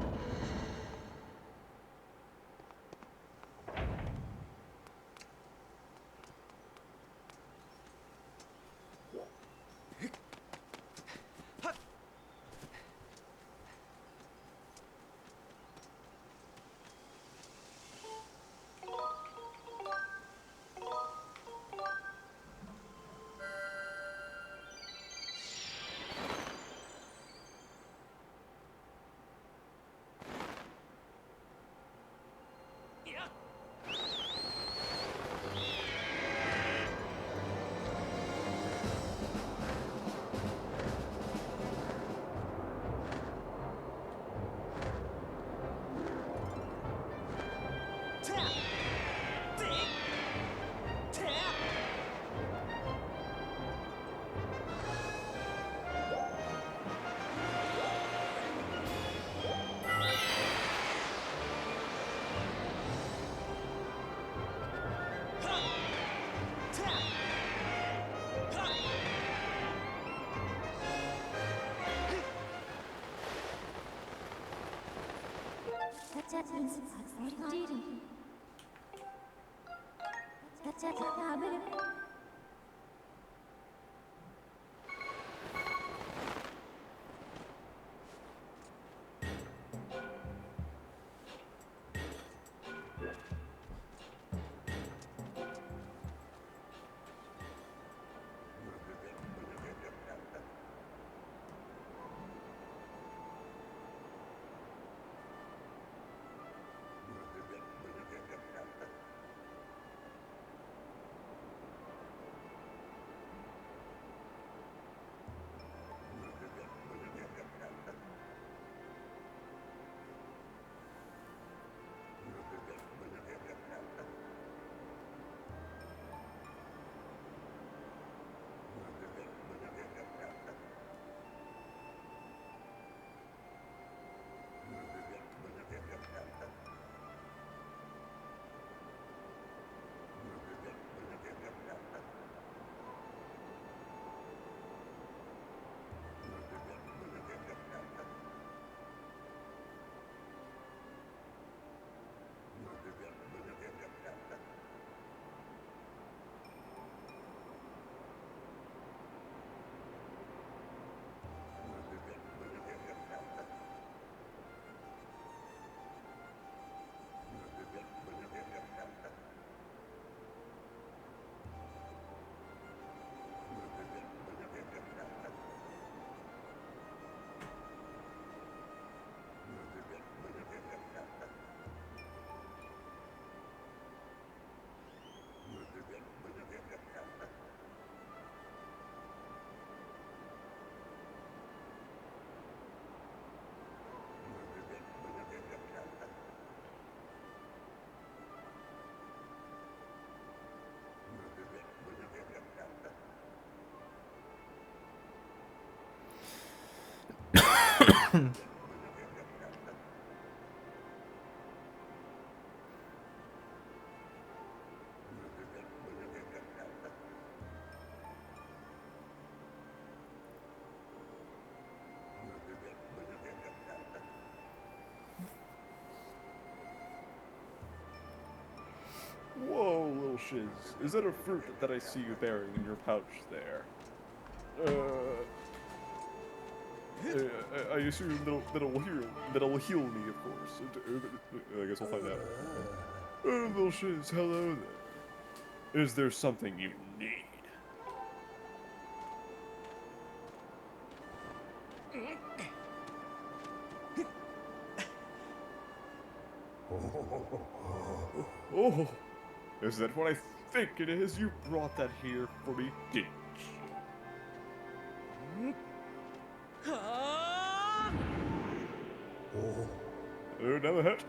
Whoa, little shiz. Is that a fruit that I see you bearing in your pouch there? I assume that'll heal me, of course. I guess I'll find out. Little shiz, hello there. Is there something you need? Oh, is that what I think it is? You brought that here for me, didn't you? Oh, now the hat.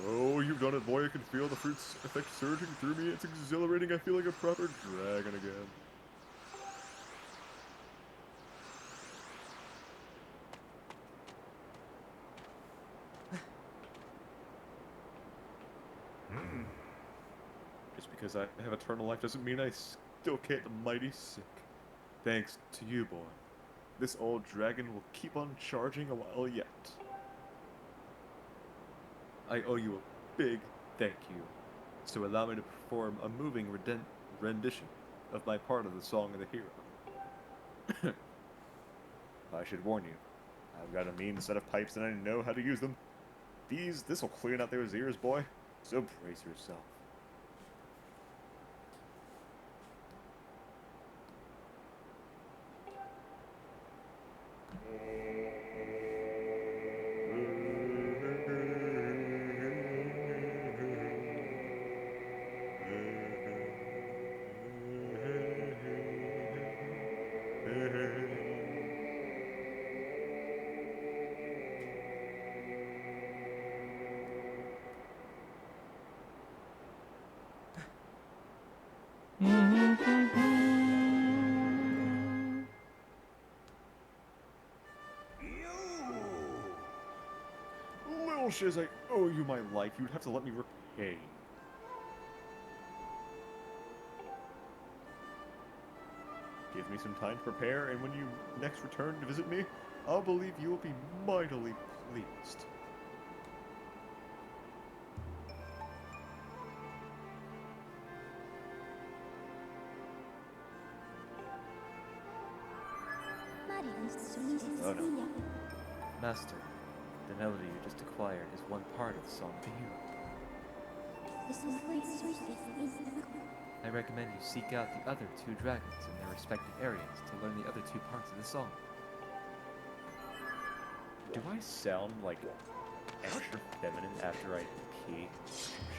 Oh, you've done it, boy. I can feel the fruit's effect surging through me. It's exhilarating. I feel like a proper dragon again. Just because I have eternal life doesn't mean I still can't the mighty sick. Thanks to you, boy. This old dragon will keep on charging a while yet. I owe you a big thank you. So allow me to perform a moving rendition of my part of the Song of the Hero. I should warn you, I've got a mean set of pipes and I know how to use them. This'll clean out those ears, boy. So brace yourself. Little shiz, I owe you my life. You'd have to let me repay. Give me some time to prepare, and when you next return to visit me, I'll believe you will be mightily pleased. Oh no. Master, the melody you just acquired is one part of the Song of the Hero. I recommend you seek out the other two dragons in their respective areas to learn the other two parts of the song. Do I sound like extra feminine after I pee?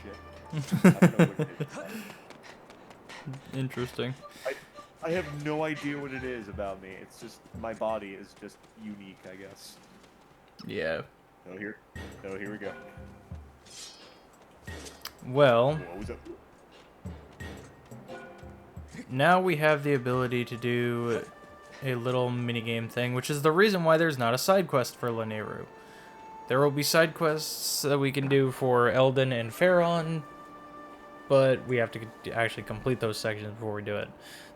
Shit. I don't know what it is. Interesting. I have no idea what it is about me. It's just my body is just unique, I guess. Yeah. Here we go. Well, What was up? now we have the ability to do a little minigame thing, which is the reason why there's not a side quest for Lanayru. There will be side quests that we can do for Eldon and Pharaon, but we have to actually complete those sections before we do it.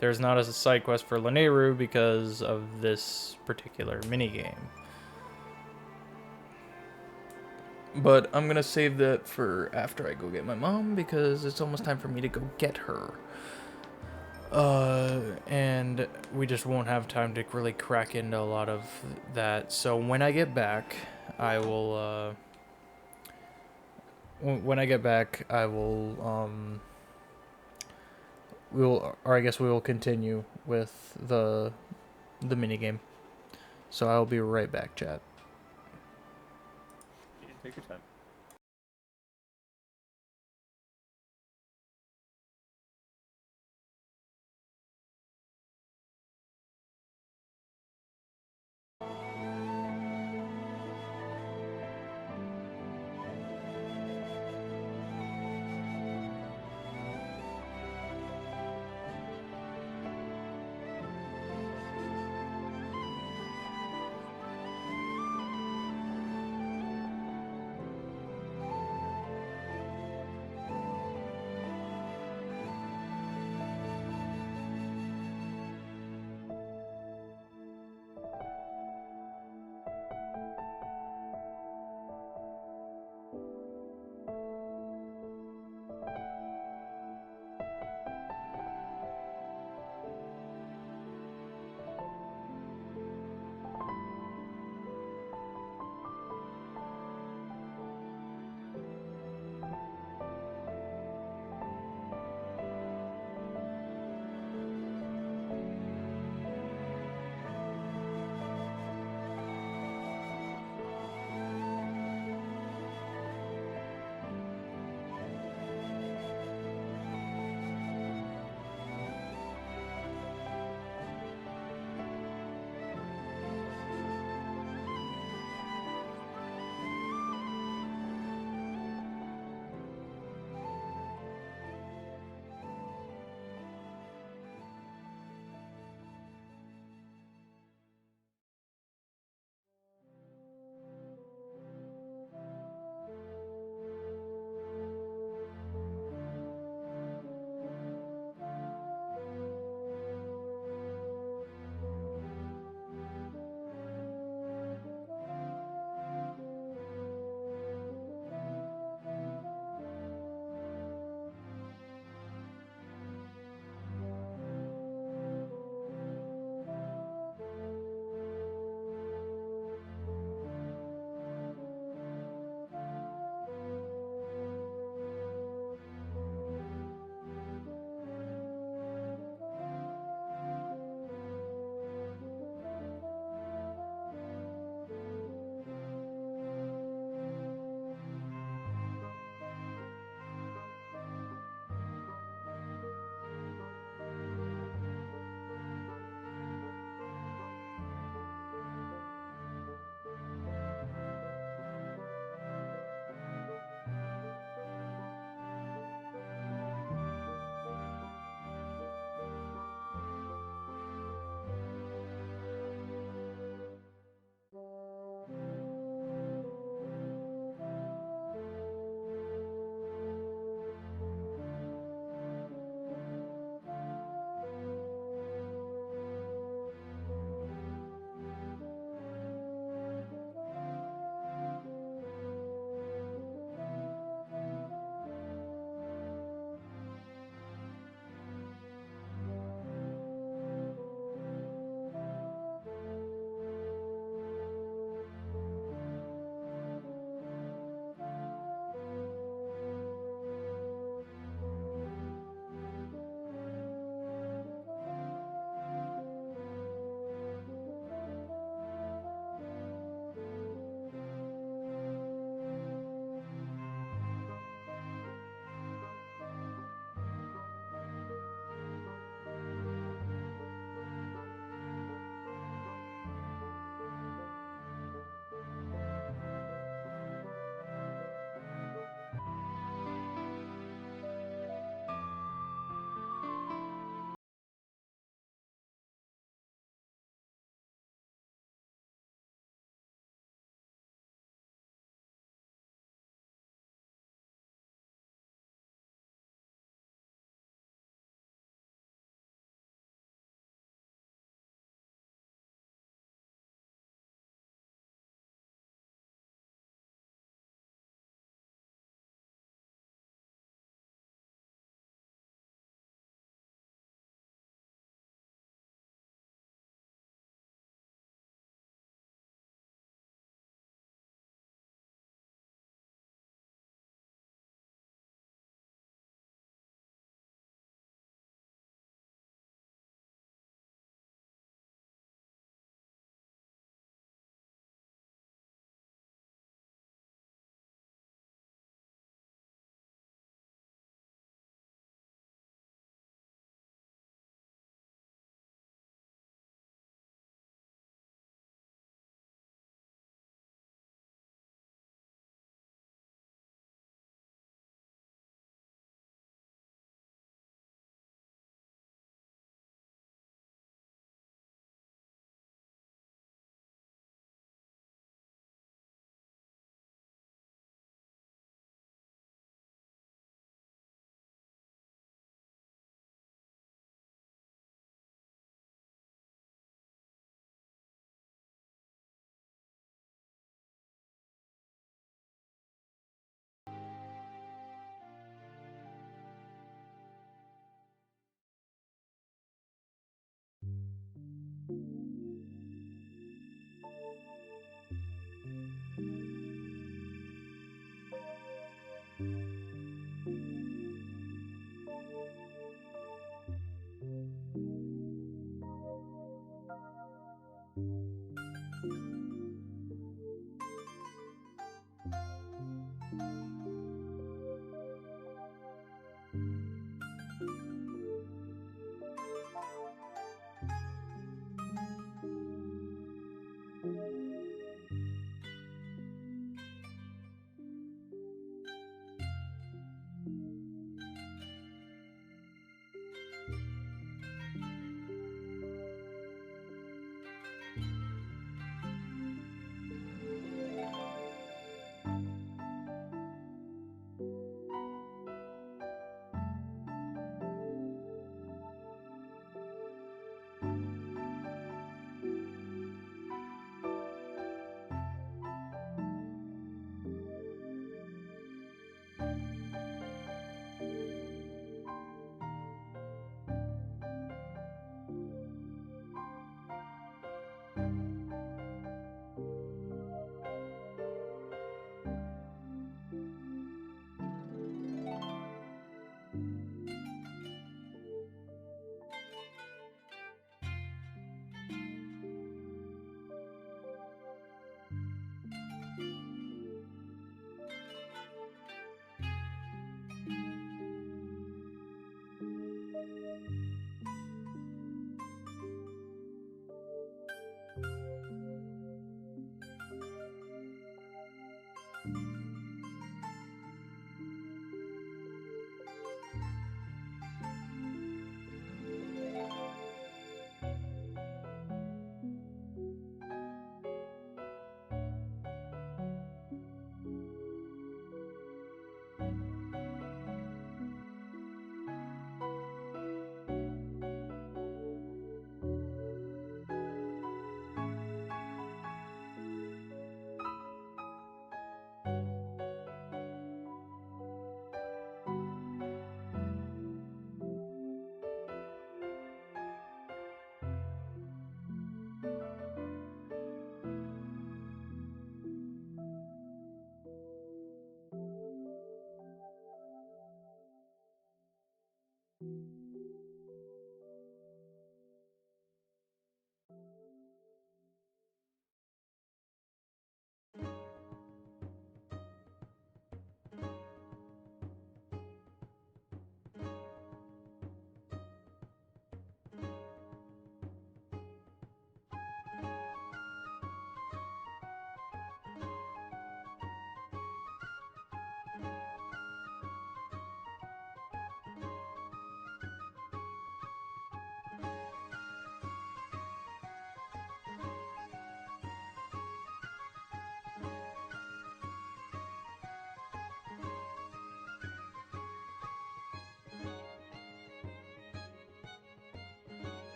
There's not a side quest for Lanayru because of this particular minigame. But I'm gonna save that for after I go get my mom, because it's almost time for me to go get her. And we just won't have time to really crack into a lot of that. So when I get back, I will, when I get back, I will, I guess we will continue with the minigame. So I'll be right back, chat. Yeah, take your time.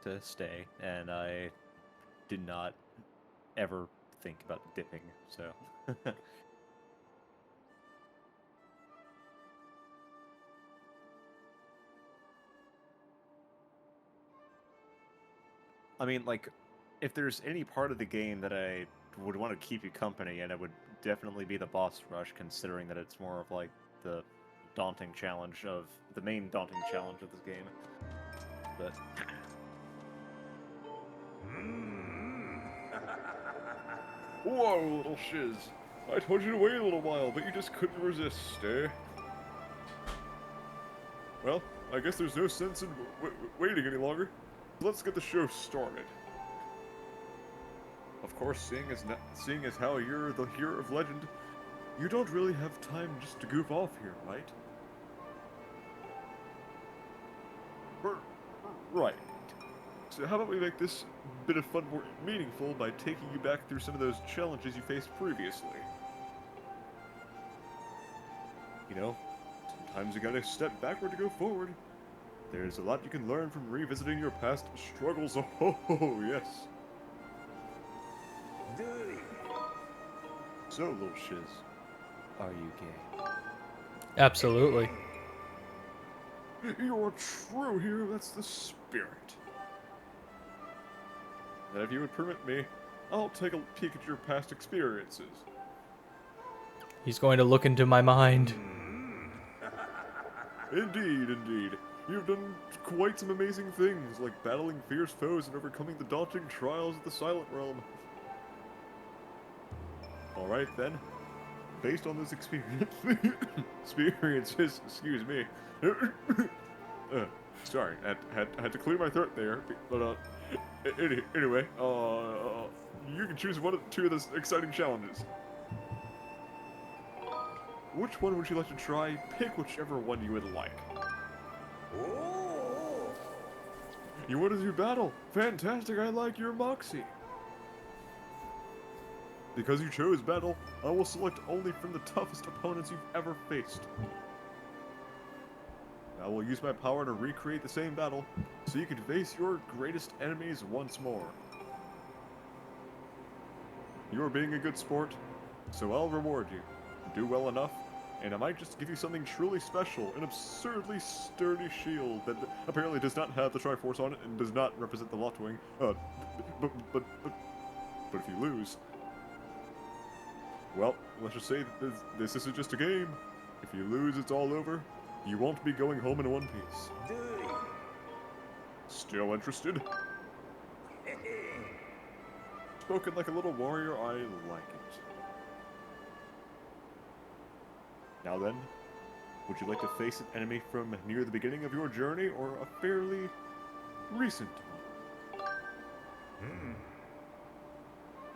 to stay, and I did not ever think about dipping, so... I mean, like, if there's any part of the game that I would want to keep you company, and it would definitely be the boss rush, considering that it's more of, like, the daunting challenge of... the main daunting challenge of this game. But... Whoa, little shiz. I told you to wait a little while, but you just couldn't resist, eh? Well, I guess there's no sense in waiting any longer. Let's get the show started. Of course, seeing as how you're the hero of legend, you don't really have time just to goof off here, right? Right. So how about we make this bit of fun more meaningful by taking you back through some of those challenges you faced previously. You know, sometimes you gotta step backward to go forward. There's a lot you can learn from revisiting your past struggles. Oh, yes. So, little shiz, Are you gay? Absolutely. you're a true hero, that's the spirit. And if you would permit me, I'll take a peek at your past experiences. He's going to look into my mind. Indeed, indeed. You've done quite some amazing things, like battling fierce foes and overcoming the daunting trials of the Silent Realm. Alright then. Based on this experiences, excuse me. Sorry, had to clear my throat there, but anyway, you can choose one of two of those exciting challenges. Which one would you like to try? Pick whichever one you would like. You want to do battle? Fantastic, I like your moxie. Because you chose battle, I will select only from the toughest opponents you've ever faced. I will use my power to recreate the same battle, so you can face your greatest enemies once more. You are being a good sport, so I'll reward you. Do well enough, and I might just give you something truly special, an absurdly sturdy shield that apparently does not have the Triforce on it and does not represent the Lotwing. But if you lose, well, let's just say that this isn't just a game. If you lose, it's all over. You won't be going home in one piece. Still interested? Spoken like a little warrior, I like it. Now then, would you like to face an enemy from near the beginning of your journey, or a fairly recent one?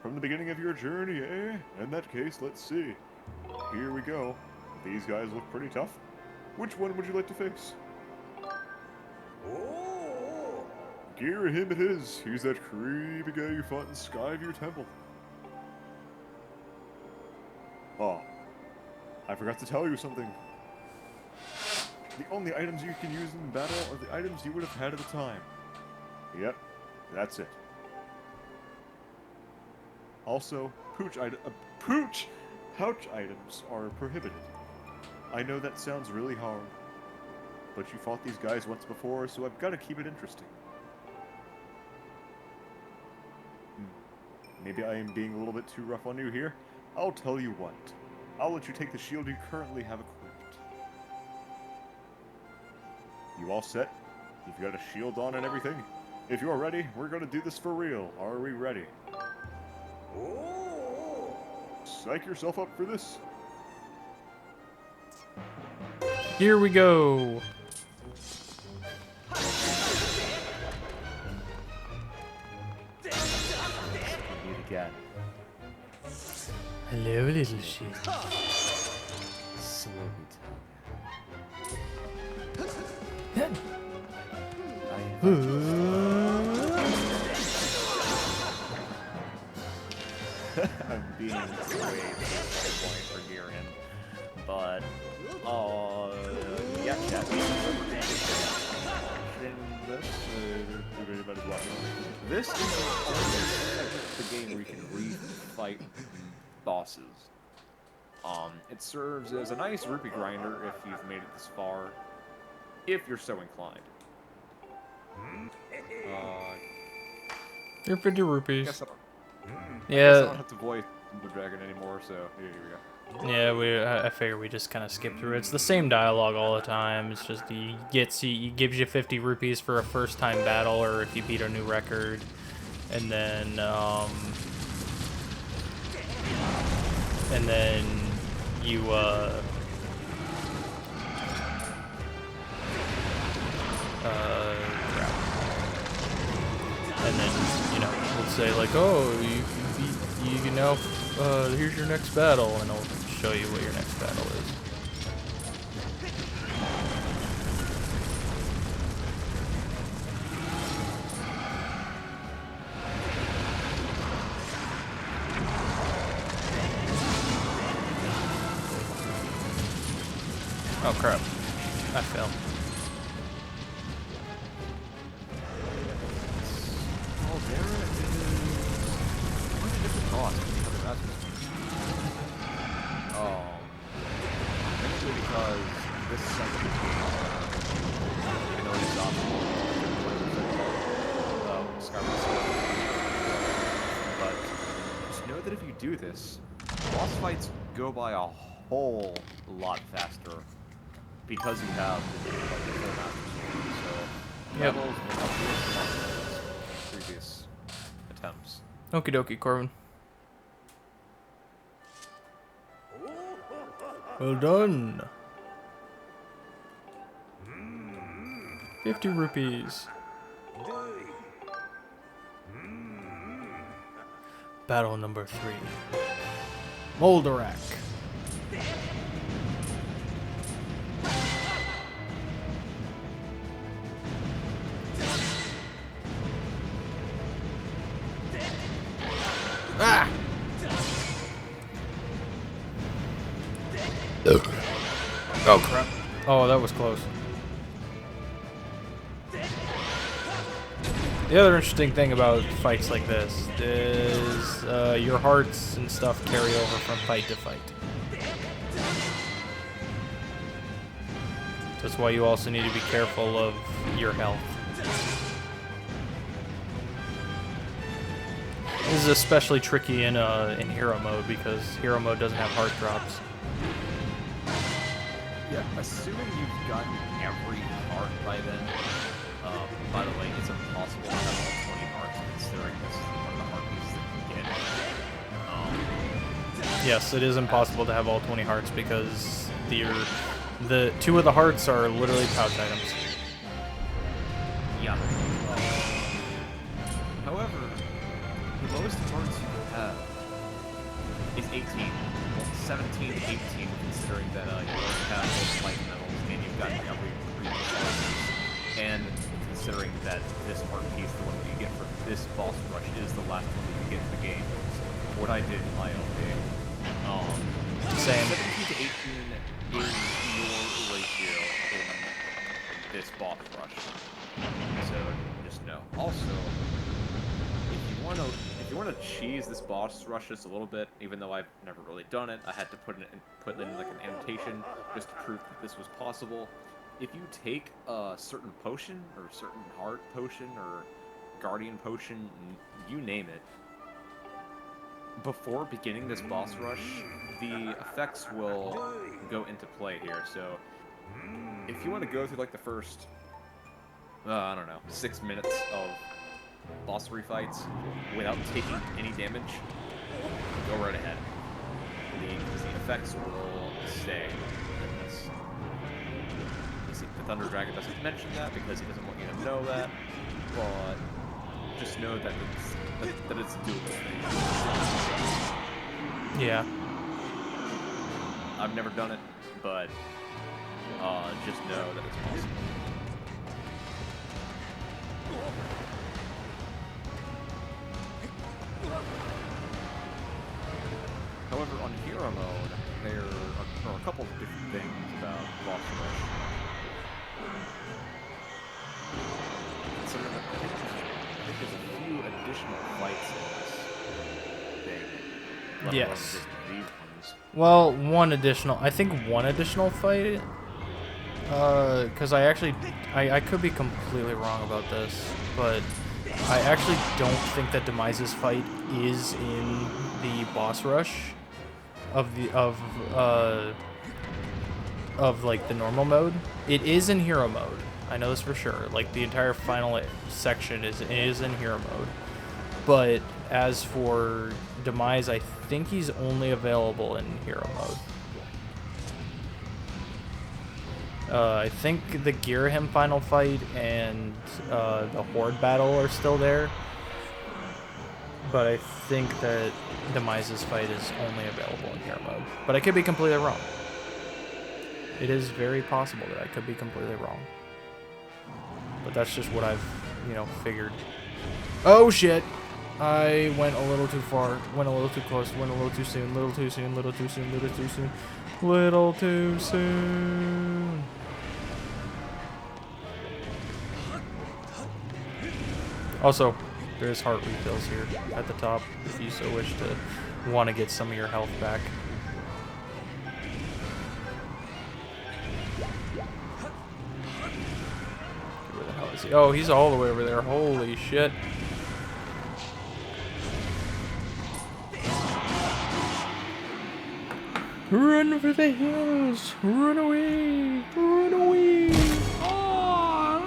From the beginning of your journey, eh? In that case, let's see. Here we go. These guys look pretty tough. Which one would you like to face? Gear him it is. He's that creepy guy you fought in Skyview Temple. Oh, I forgot to tell you something. The only items you can use in battle are the items you would have had at the time. Yep, that's it. Also, pouch items are prohibited. I know that sounds really hard, but you fought these guys once before, so I've got to keep it interesting. Maybe I am being a little bit too rough on you here. I'll tell you what. I'll let you take the shield you currently have equipped. You all set? You've got a shield on and everything? If you're ready, we're gonna do this for real. Are we ready? Psych yourself up for this. Here we go. Indeed again. Hello, little shit. Slow me down. I'm being way point for gear in, but yeah, this. This is the only segment of the game where you can re-fight bosses. It serves as a nice rupee grinder if you've made it this far, if you're so inclined. You're 50 I rupees. guess I don't Yeah, have to voice the dragon anymore, so here we go. yeah. I figure we just kind of skip through it. It's the same dialogue all the time. It's just he gives you 50 rupees for a first time battle, or if you beat a new record, and then you crap. And then, you know, we'll say like, oh, you can now, here's your next battle, and I'll show you what your next battle is. Oh crap, I fell. Mainly because this segment, even though it's optional, Skyward Sword. But just know that if you do this, boss fights go by a whole lot faster because you have the full master sword. So Yep. levels will help you with previous attempts. Okie dokie, Corbin. Well done. 50 rupees. Battle number 3. Moldarak. Ah! Oh crap. Oh, that was close. The other interesting thing about fights like this is your hearts and stuff carry over from fight to fight. That's why you also need to be careful of your health. This is especially tricky in hero mode because hero mode doesn't have heart drops. Yeah, assuming you've gotten every heart by then. By the way, it's impossible to have all 20 hearts considering this is one of the heart pieces that you get. Yes, it is impossible to have all 20 hearts because the 2 of the hearts are literally pouch items. Yeah. However, the most hearts you can have is 18. Well, 17 to 18, considering that you already have those light metals and you've got every previous heart. And considering that this heart piece, the one that you get for this boss rush, is the last one that you get in the game. What I did in my own game. Same. 17 to 18 is your ratio in this boss rush. So just know. Also, if you want to cheese this boss rush just a little bit, even though I've never really done it, I had to put in like an annotation just to prove that this was possible. If you take a certain potion, or a certain heart potion, or guardian potion, you name it, before beginning this boss rush, the effects will go into play here. So, if you want to go through like the first, I don't know, 6 minutes of boss refights without taking any damage, go right ahead. Because the effects will stay in this. The Thunder Dragon doesn't mention that because he doesn't want you to know that, but just know that it's a doable thing. Yeah. I've never done it, but just know that it's possible. However, on hero mode, there are a couple of different things about boss rush. additional fights in this thing, let alone Yes. just these ones. Well, I think one additional fight. Because I could be completely wrong about this, but I actually don't think that Demise's fight is in the boss rush of like the normal mode. It is in hero mode. I know this for sure. Like the entire final section is in hero mode. But as for Demise, I think he's only available in hero mode. I think the Girahim final fight and the Horde battle are still there. But I think that Demise's fight is only available in hero mode. But I could be completely wrong. It is very possible that I could be completely wrong. But that's just what I've, figured. Oh shit! I went a little too far, went a little too close, went a little too soon, little too soon, little too soon, little too soon, little too soon. Also, there's heart refills here at the top if you so wish to want to get some of your health back. Where the hell is he? Oh, he's all the way over there. Holy shit. Run for the hills! Run away! Run away! Oh,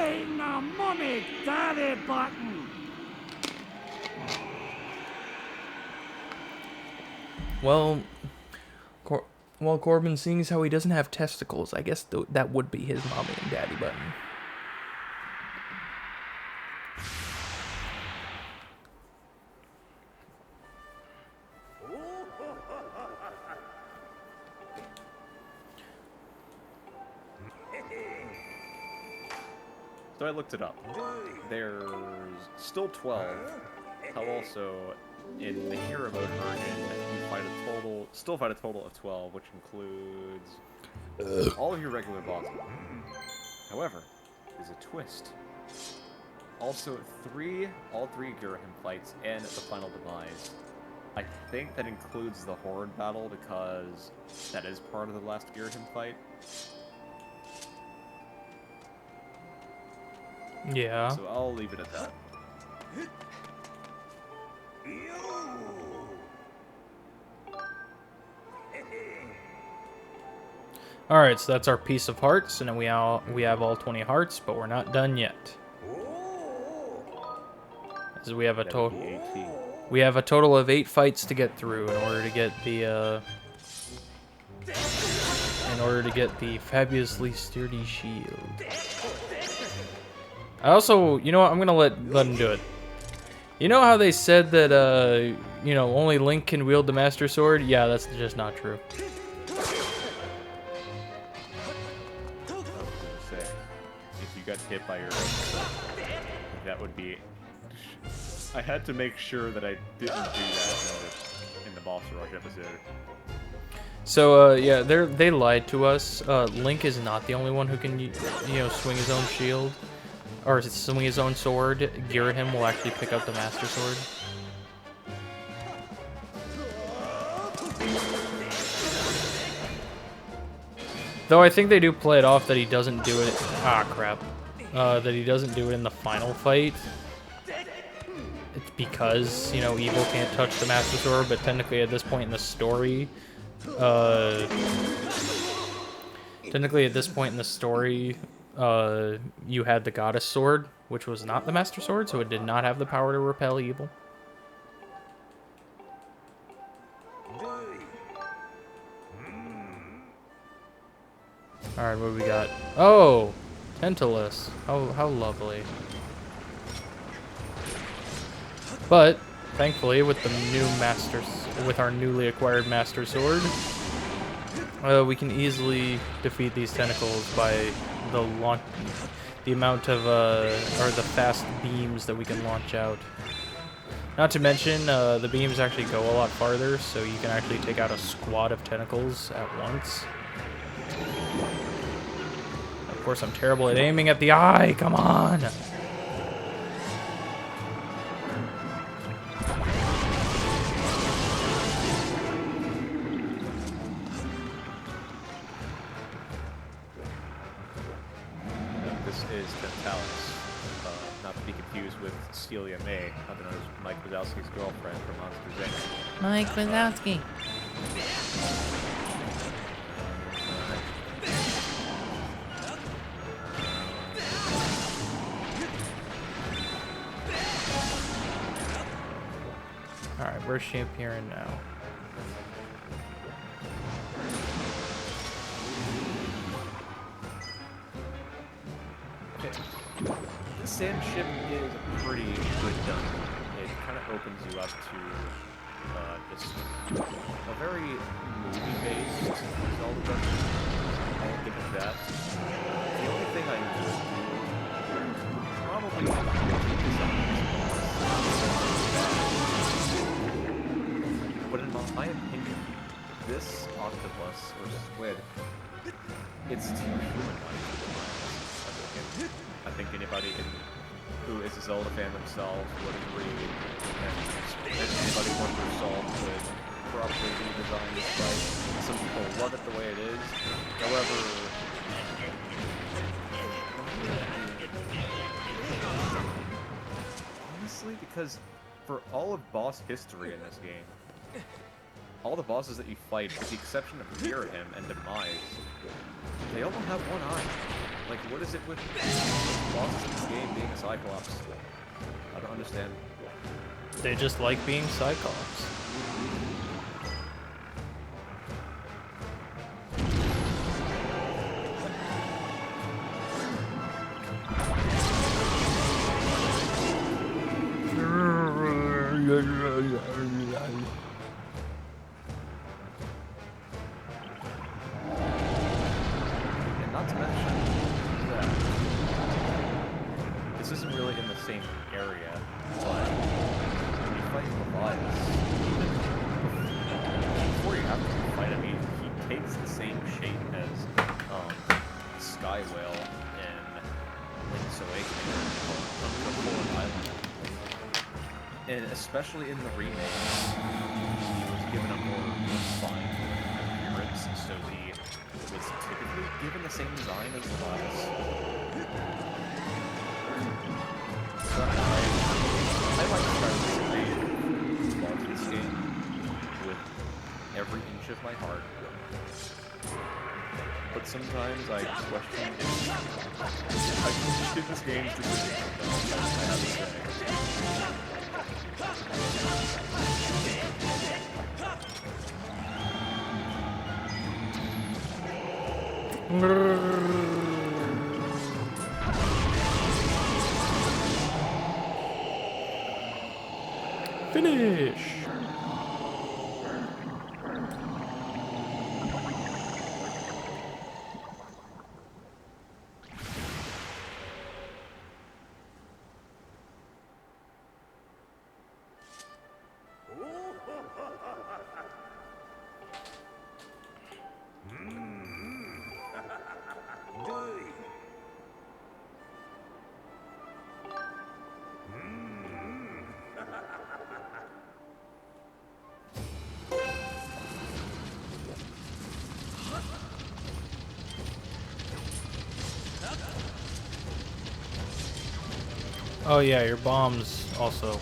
ain't no money, daddy button. Well, Corbin, seeing as how he doesn't have testicles, I guess that would be his mommy and daddy button. So I looked it up. There's still 12. How also in the hero mode version you still fight a total of 12, which includes all of your regular bosses. However, there's a twist. Also, all three Girahim fights and the final demise. I think that includes the Horde battle because that is part of the last Girahim fight. Yeah. So I'll leave it at that. Alright, so that's our piece of hearts, and then we have all 20 hearts, but we're not done yet. As we have a total of 8 fights to get through in order to get the fabulously sturdy shield. I also, you know what, I'm gonna let him do it. You know how they said that only Link can wield the Master Sword? Yeah, that's just not true. I was gonna say, if you got hit by your own, that would be. I had to make sure that I didn't do that in the boss rush episode. So yeah, they lied to us. Link is not the only one who can swing his own shield or swing his own sword. Girahim will actually pick up the Master Sword. Though I think they do play it off that he doesn't do it. Ah, crap. That he doesn't do it in the final fight. It's because, evil can't touch the Master Sword, but technically at this point in the story, you had the Goddess Sword, which was not the Master Sword, so it did not have the power to repel evil. Alright, what do we got? Oh! Tentalus. How lovely. But, thankfully, with our newly acquired Master Sword, we can easily defeat these tentacles by the amount of, or the fast beams that we can launch out. Not to mention, the beams actually go a lot farther, so you can actually take out a squad of tentacles at once. Of course, I'm terrible at aiming at the eye. Come on. with Celia May, otherwise Mike Wazowski's girlfriend from Monsters Inc. Mike Wazowski. Alright, where's she appearing now? Okay. The sand ship is pretty good done. It kind of opens you up to just a very movie-based Zelda dungeon. I'll give it that. The only thing I would do probably but in my opinion, this octopus or squid, it's too human-like. I think anybody who is a Zelda fan themselves would agree, and anybody worth their salt would probably redesign this right. Some people love it the way it is. However, honestly, because for all of boss history in this game, all the bosses that you fight, with the exception of Ghirahim and Demise, they all have one eye. Like, what is it with bosses in this game being a Cyclops? I don't understand. They just like being Cyclops. And not to mention that this isn't really in the same area, but when you fight Leviathan, before you have to fight him, he takes the same shape as Sky Whale in Link's Awakening from Cocoa Island. And especially in the remake, he was given a more refined appearance, so he was typically given the same design as Leviathan. So I like to try to launch this game with every inch of my heart. But sometimes I question this game's decisions. I have to say. Finish! Oh yeah, your bombs also,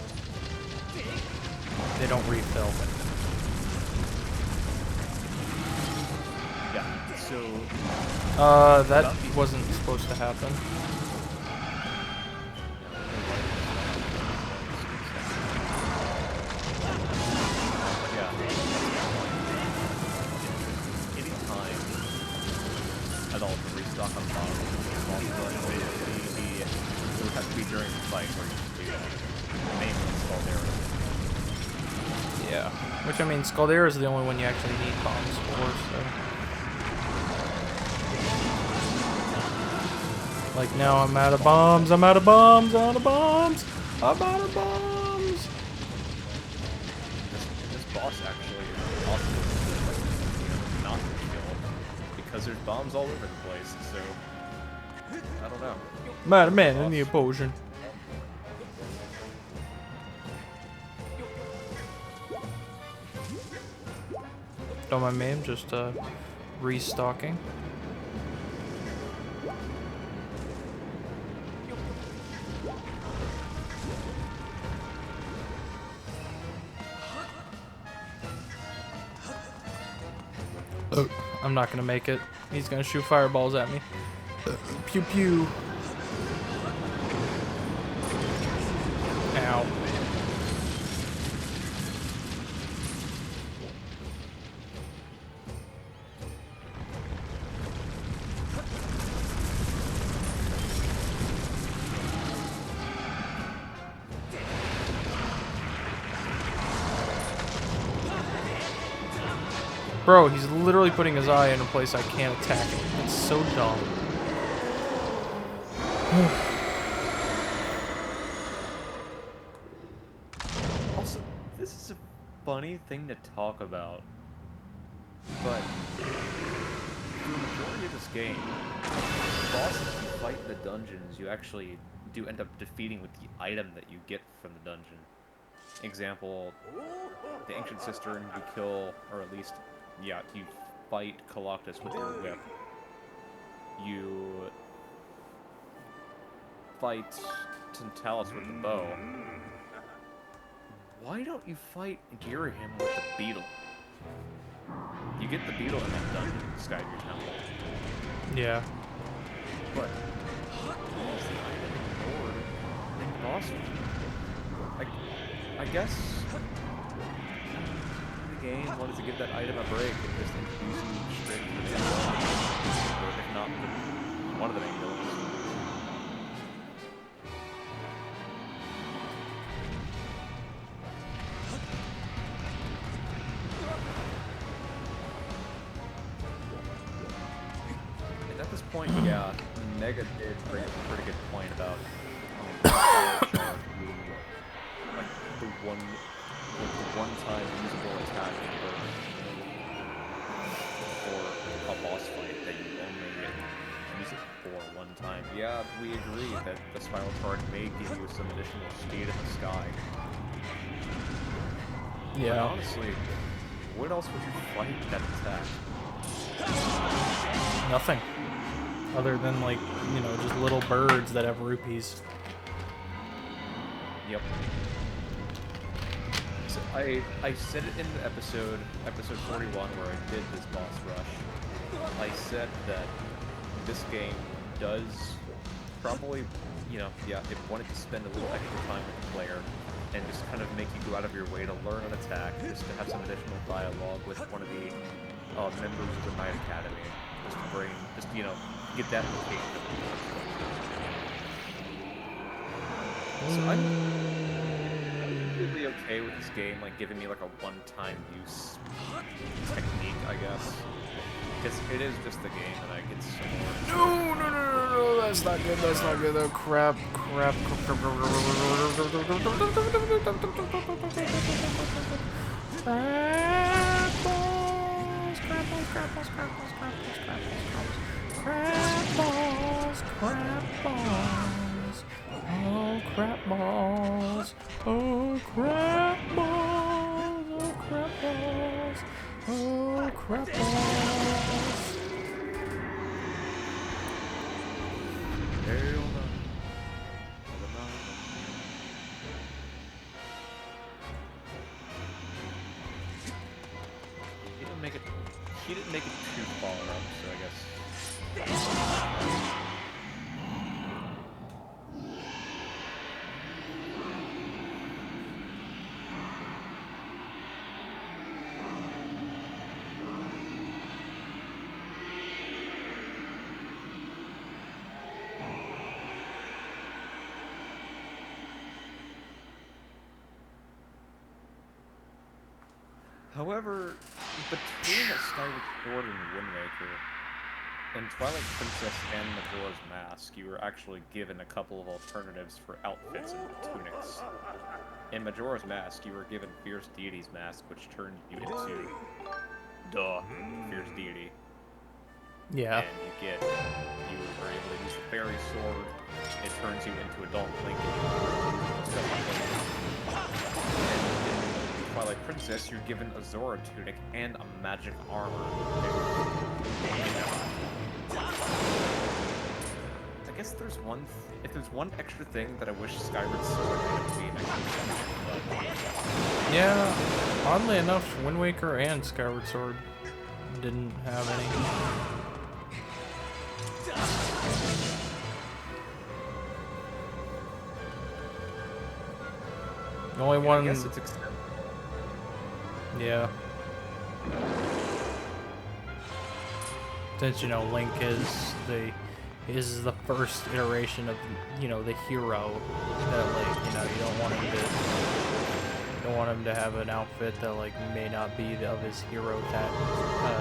they don't refill. Yeah, so... that wasn't supposed to happen. Yeah, anytime at all to restock on bombs, it would have to be during the fight where you mainly Scaldera. Yeah, which I mean, Scaldera is the only one you actually need bombs for, so... Like now I'm out of bombs, I'm out of bombs, I'm out of bombs, I'm out of bombs! This boss actually is possible not to kill, because there's bombs all over the place, so... I don't know. Man, I need a potion. Don't mind me, I'm just restocking. I'm not gonna make it. He's gonna shoot fireballs at me. Pew pew. Ow. Bro, he's literally putting his eye in a place I can't attack him. It's so dumb. Also, this is a funny thing to talk about, but for the majority of this game, the bosses you fight in the dungeons, you actually do end up defeating with the item that you get from the dungeon. Example, the Ancient Cistern, you kill, or at least, yeah, you fight Coloctus with your whip. You fight Tantalus with the bow. Why don't you fight Girahim with the beetle? You get the beetle in that dungeon, Skyward Temple. Yeah. But what's the item ignored in the boss fight? I guess the game wanted to give that item a break and just introduce you straight to the end, or if not one of the main villains. And at this point, yeah, Mega did bring up a pretty good point about like the one-time usable attack for a boss fight that you only use it for one time. Yeah, we agree that the Spiral Card may give you some additional speed in the sky. Yeah. But honestly, what else would you fight that attack? Nothing. Other than, like, you know, just little birds that have rupees. Yep. So I said it in the episode 41 where I did this boss rush. I said that this game does probably, you know, yeah, it wanted to spend a little extra time with the player and just kind of make you go out of your way to learn an attack, just to have some additional dialogue with one of the members of the Knight Academy, just you know, get that location. So I'm completely okay with this game, like, giving me, like, a one-time use technique, I guess. Because it is just the game, and I get some more... No, that's not good, that's not good. Oh, crap. Oh, crap balls. Oh, crap balls. Oh, crap balls. Oh, crap balls. Hell no. He didn't make it too far up, so I guess... However, between Skyward Sword and Wind Waker, in Twilight Princess and Majora's Mask, you were actually given a couple of alternatives for outfits and tunics. In Majora's Mask, you were given Fierce Deity's Mask, which turned you into... Fierce Deity. Yeah. And you were able to use the Fairy Sword, it turns you into Adult Link, and you stuff like that. Twilight Princess, you're given a Zora tunic and a magic armor. I guess there's if there's one extra thing that I wish Skyward Sword had been, Yeah, oddly enough, Wind Waker and Skyward Sword didn't have any. The only I one. guess it's acceptable. Yeah. Since, you know, Link is the first iteration of, you know, the hero that, like, you know, you don't want him to have an outfit that, like, may not be of his hero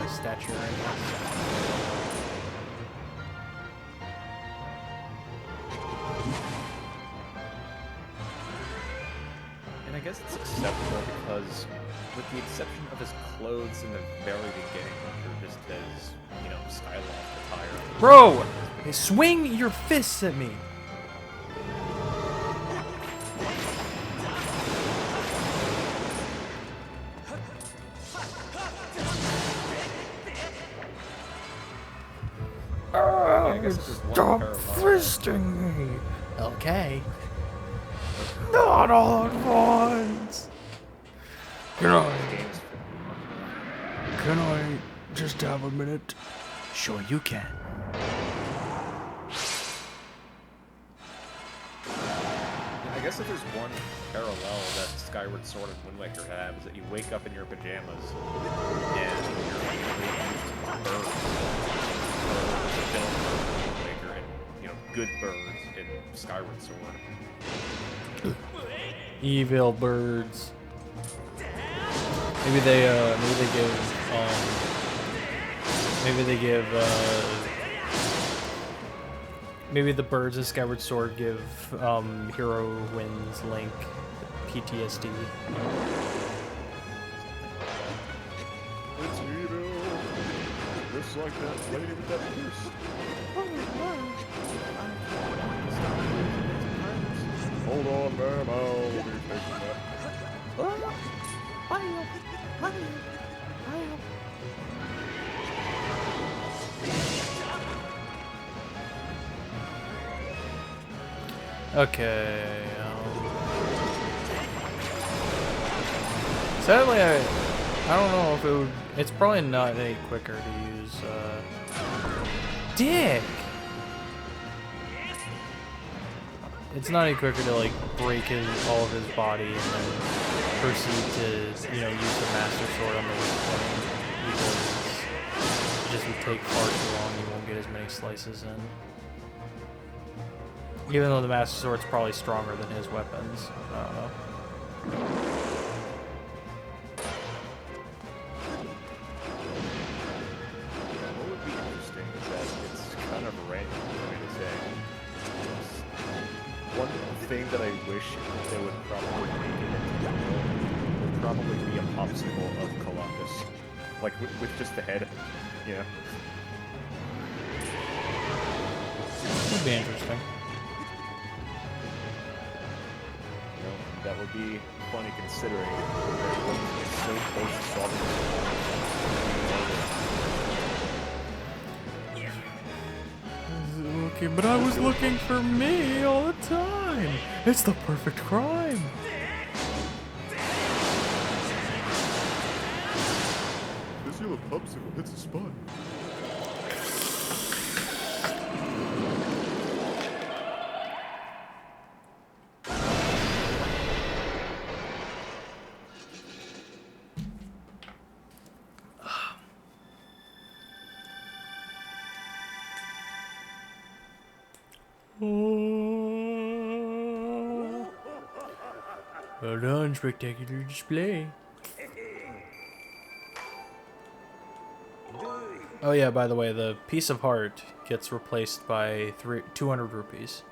stature, I guess. And I guess it's acceptable because, with the exception of his clothes in the very beginning, which are just his, you know, Skyloft attire. Bro! Swing your fists at me! I guess there's one Stop parallel. fisting me! Okay. Not all at once! Can I just have a minute? Sure you can. I guess if there's one parallel that Skyward Sword and Wind Waker have, is that you wake up in your pajamas and you're introduced to birds. Wind Waker and, you know, good birds in Skyward Sword. Evil birds. Maybe they give maybe the birds of Skyward Sword give Hero Wins Link PTSD. It's evil. Just like that lady with that pierce. Hold on, ma'am. I'll be taking that. Okay. Sadly, I don't know if it would. It's probably not any quicker to use. Dick. It's not any quicker to like break all of his body and then proceed to, you know, use the Master Sword on the weak point, because it just would take far too long. You won't get as many slices in. Even though the Master Sword's probably stronger than his weapons. I don't know. What would be interesting is that it's kind of random for me to say. One thing that I wish they would probably make it into would probably be a popsicle of Colossus. Like, with just the head, you know? Would be interesting. You know, that would be funny considering that it's so close to solving this Okay, but I was looking for me all the time. It's the perfect crime. This yellow popsicle hits the spot. Well done, spectacular display. Oh yeah, by the way, the piece of heart gets replaced by 200 rupees.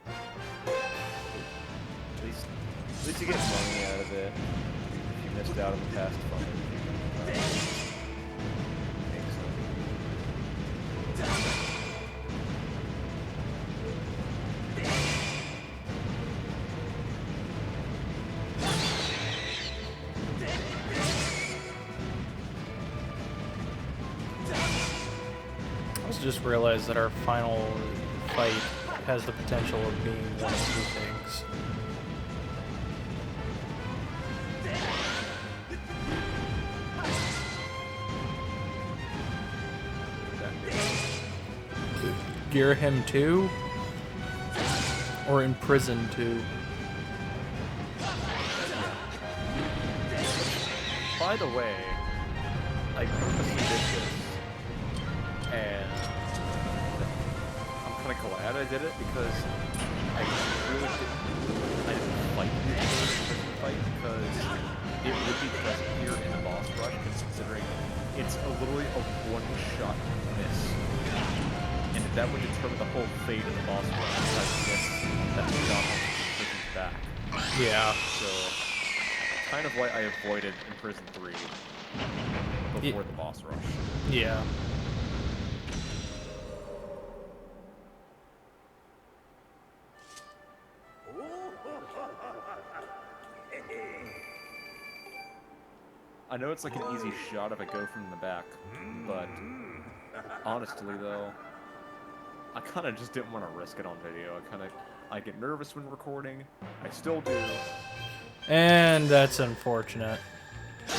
At least you get money out of it if you missed out on the past fun. I just realized that our final fight has the potential of being one of two things. Ghirahim 2 or in Prison 2. By the way, I purposely did this, and I'm kind of glad I did it because I really didn't fight the fight because it would be present here in the boss rush, considering it's literally a one-shot miss, and that would determine the whole fate of the boss rush if I miss that shot on the back. Yeah. So, kind of why I avoided in Prison 3 before the boss rush. Yeah. I know it's like an easy shot if I go from the back, but honestly though, I kind of just didn't want to risk it on video. I get nervous when recording. I still do. And that's unfortunate. I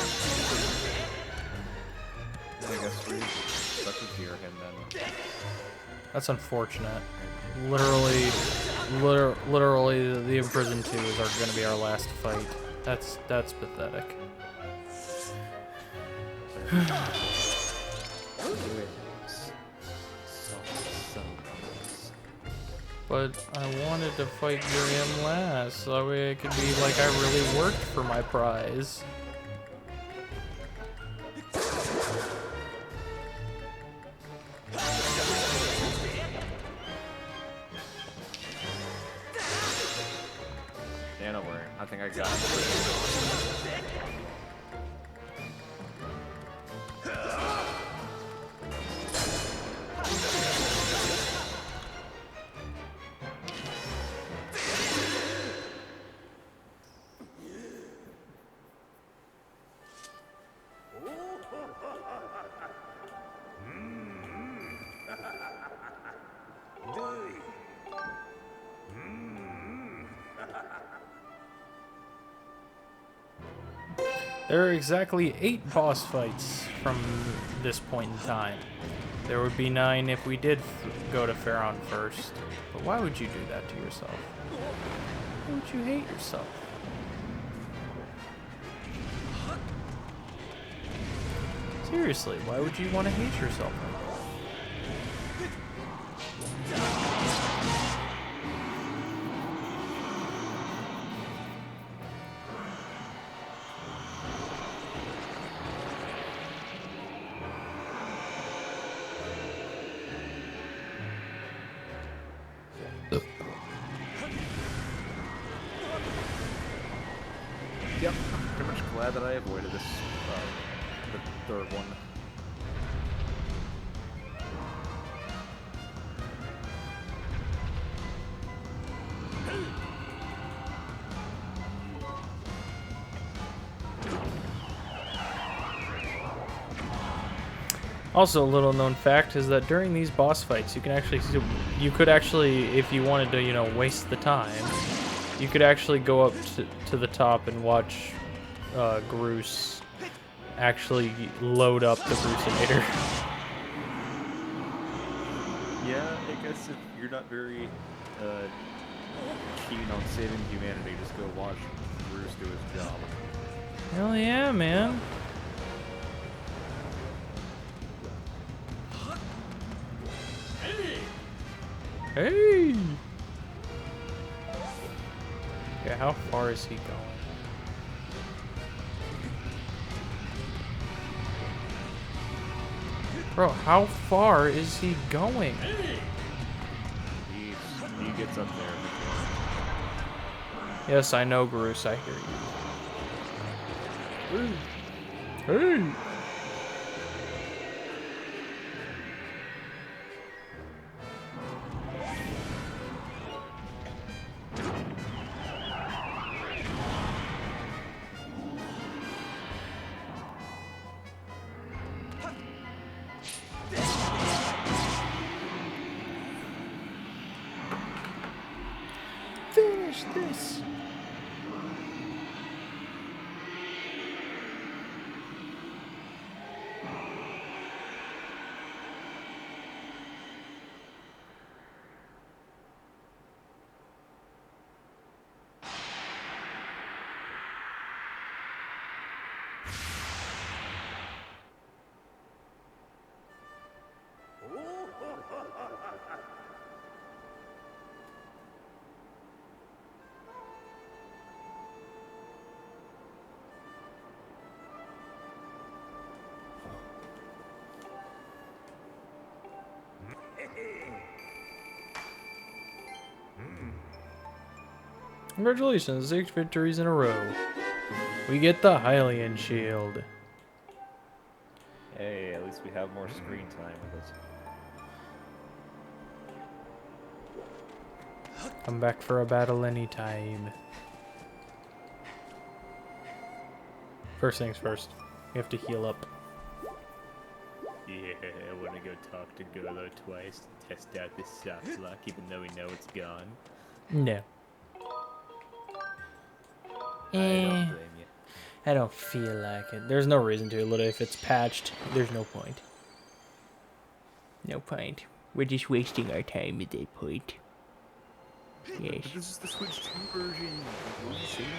guess we stuck with Ghirahim then. That's unfortunate. Literally, the Imprisoned 2 is going to be our last fight. That's pathetic. But I wanted to fight Ghirahim last, so that way it could be like I really worked for my prize. Yeah, no worry. I think I got it. There are exactly 8 boss fights from this point in time. There would be 9 if we did go to Pharaon first. But why would you do that to yourself? Why would you hate yourself? Seriously, why would you want to hate yourself like that? Yep, I'm pretty much glad that I avoided this, the third one. Also, a little known fact is that during these boss fights, you could actually, if you wanted to, waste the time, you could actually go up to the top and watch Groose actually load up the Bruceinator. Yeah, I guess if you're not very keen on saving humanity, just go watch Bruce do his job. Hell yeah, man. Hey! Okay, how far is he going? Bro, how far is he going? He gets up there. Yes, I know, Groose, I hear you. Hey! Hey! Finish this! Congratulations, 6 victories in a row. We get the Hylian shield. Hey, at least we have more screen time with us. Come back for a battle anytime. First things first, we have to heal up. Yeah, I want to go talk to Golo twice to test out this soft lock, even though we know it's gone. No. I don't blame you. I don't feel like it. There's no reason to, literally. If it's patched, there's no point. No point. We're just wasting our time at that point. Yes. But this is the Switch 2 version. What are you saying?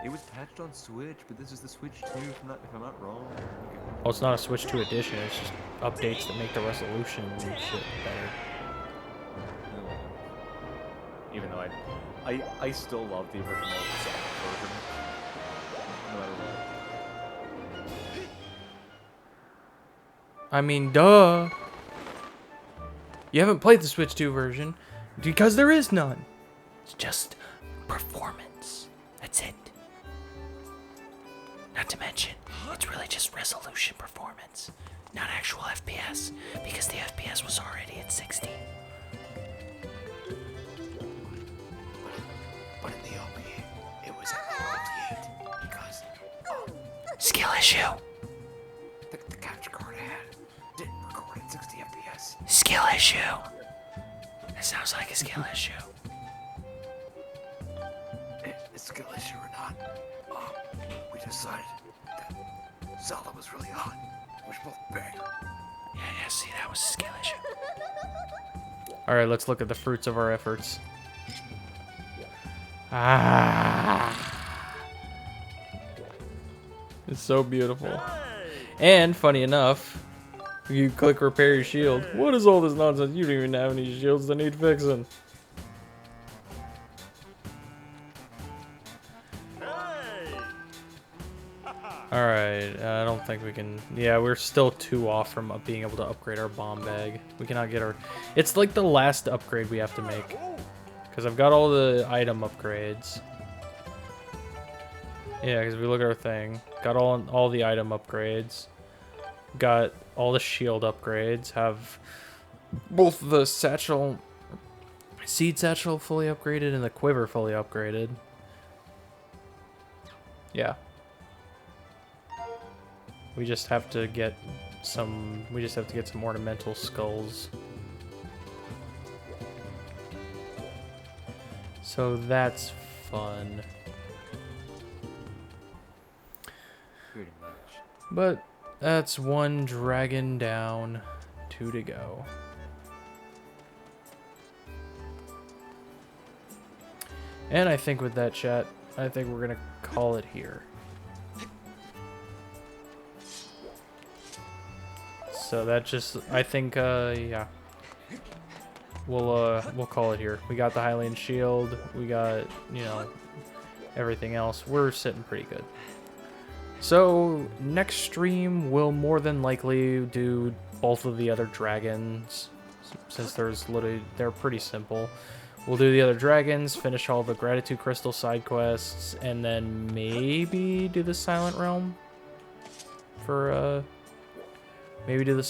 It was patched on Switch, but this is the Switch 2 if I'm not wrong. Well, it's not a Switch 2 edition. It's just updates that make the resolution and shit better. Even though I still love the original version. No matter what. I mean, duh. You haven't played the Switch 2 version because there is none. It's just performance. That's it. Not to mention, it's really just resolution performance, not actual FPS, because the FPS was already at 60. But in the OP, it was at 58 because Skill issue. the capture card I had didn't record at 60 FPS. Skill issue. That sounds like a skill issue. It's skill issue or not, we decided that Zelda was really hot. We're both bang. Yeah, see, that was a skill issue. Alright, let's look at the fruits of our efforts. It's so beautiful. And, funny enough, if you click repair your shield, what is all this nonsense? You don't even have any shields that need fixing. Alright, I don't think we can... Yeah, we're still 2 off from being able to upgrade our bomb bag. We cannot get our... It's like the last upgrade we have to make. Because I've got all the item upgrades. Yeah, because we look at our thing. Got all the item upgrades. Got all the shield upgrades. Have both the satchel... Seed satchel fully upgraded and the quiver fully upgraded. Yeah. We just have to get some ornamental skulls. So that's fun. Pretty much. But that's 1 dragon down, 2 to go. And I think with that, chat, I think we're gonna call it here. So that just, I think, yeah. We'll call it here. We got the Hylian shield. We got, you know, everything else. We're sitting pretty good. So next stream we'll more than likely do both of the other dragons, since they're pretty simple. We'll do the other dragons, finish all the Gratitude Crystal side quests, and then maybe do the Silent Realm for the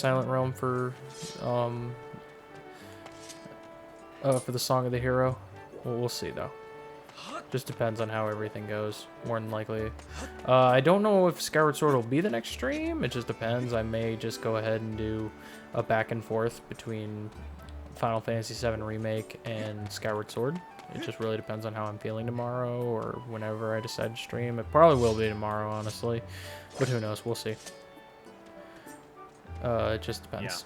Song of the Hero. We'll see though. Just depends on how everything goes, more than likely. I don't know if Skyward Sword will be the next stream. It just depends. I may just go ahead and do a back and forth between Final Fantasy VII Remake and Skyward Sword. It just really depends on how I'm feeling tomorrow or whenever I decide to stream. It probably will be tomorrow, honestly. But who knows? We'll see. It just depends.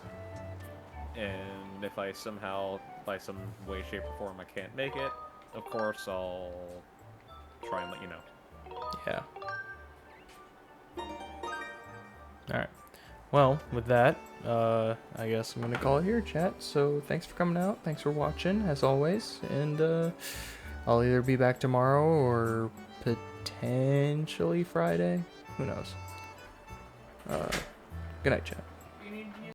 Yeah. And if I somehow, by some way, shape, or form, I can't make it, of course I'll try and let you know. Yeah. Alright. Well, with that, I guess I'm going to call it here, chat. So thanks for coming out. Thanks for watching, as always. And I'll either be back tomorrow or potentially Friday. Who knows? Good night, chat.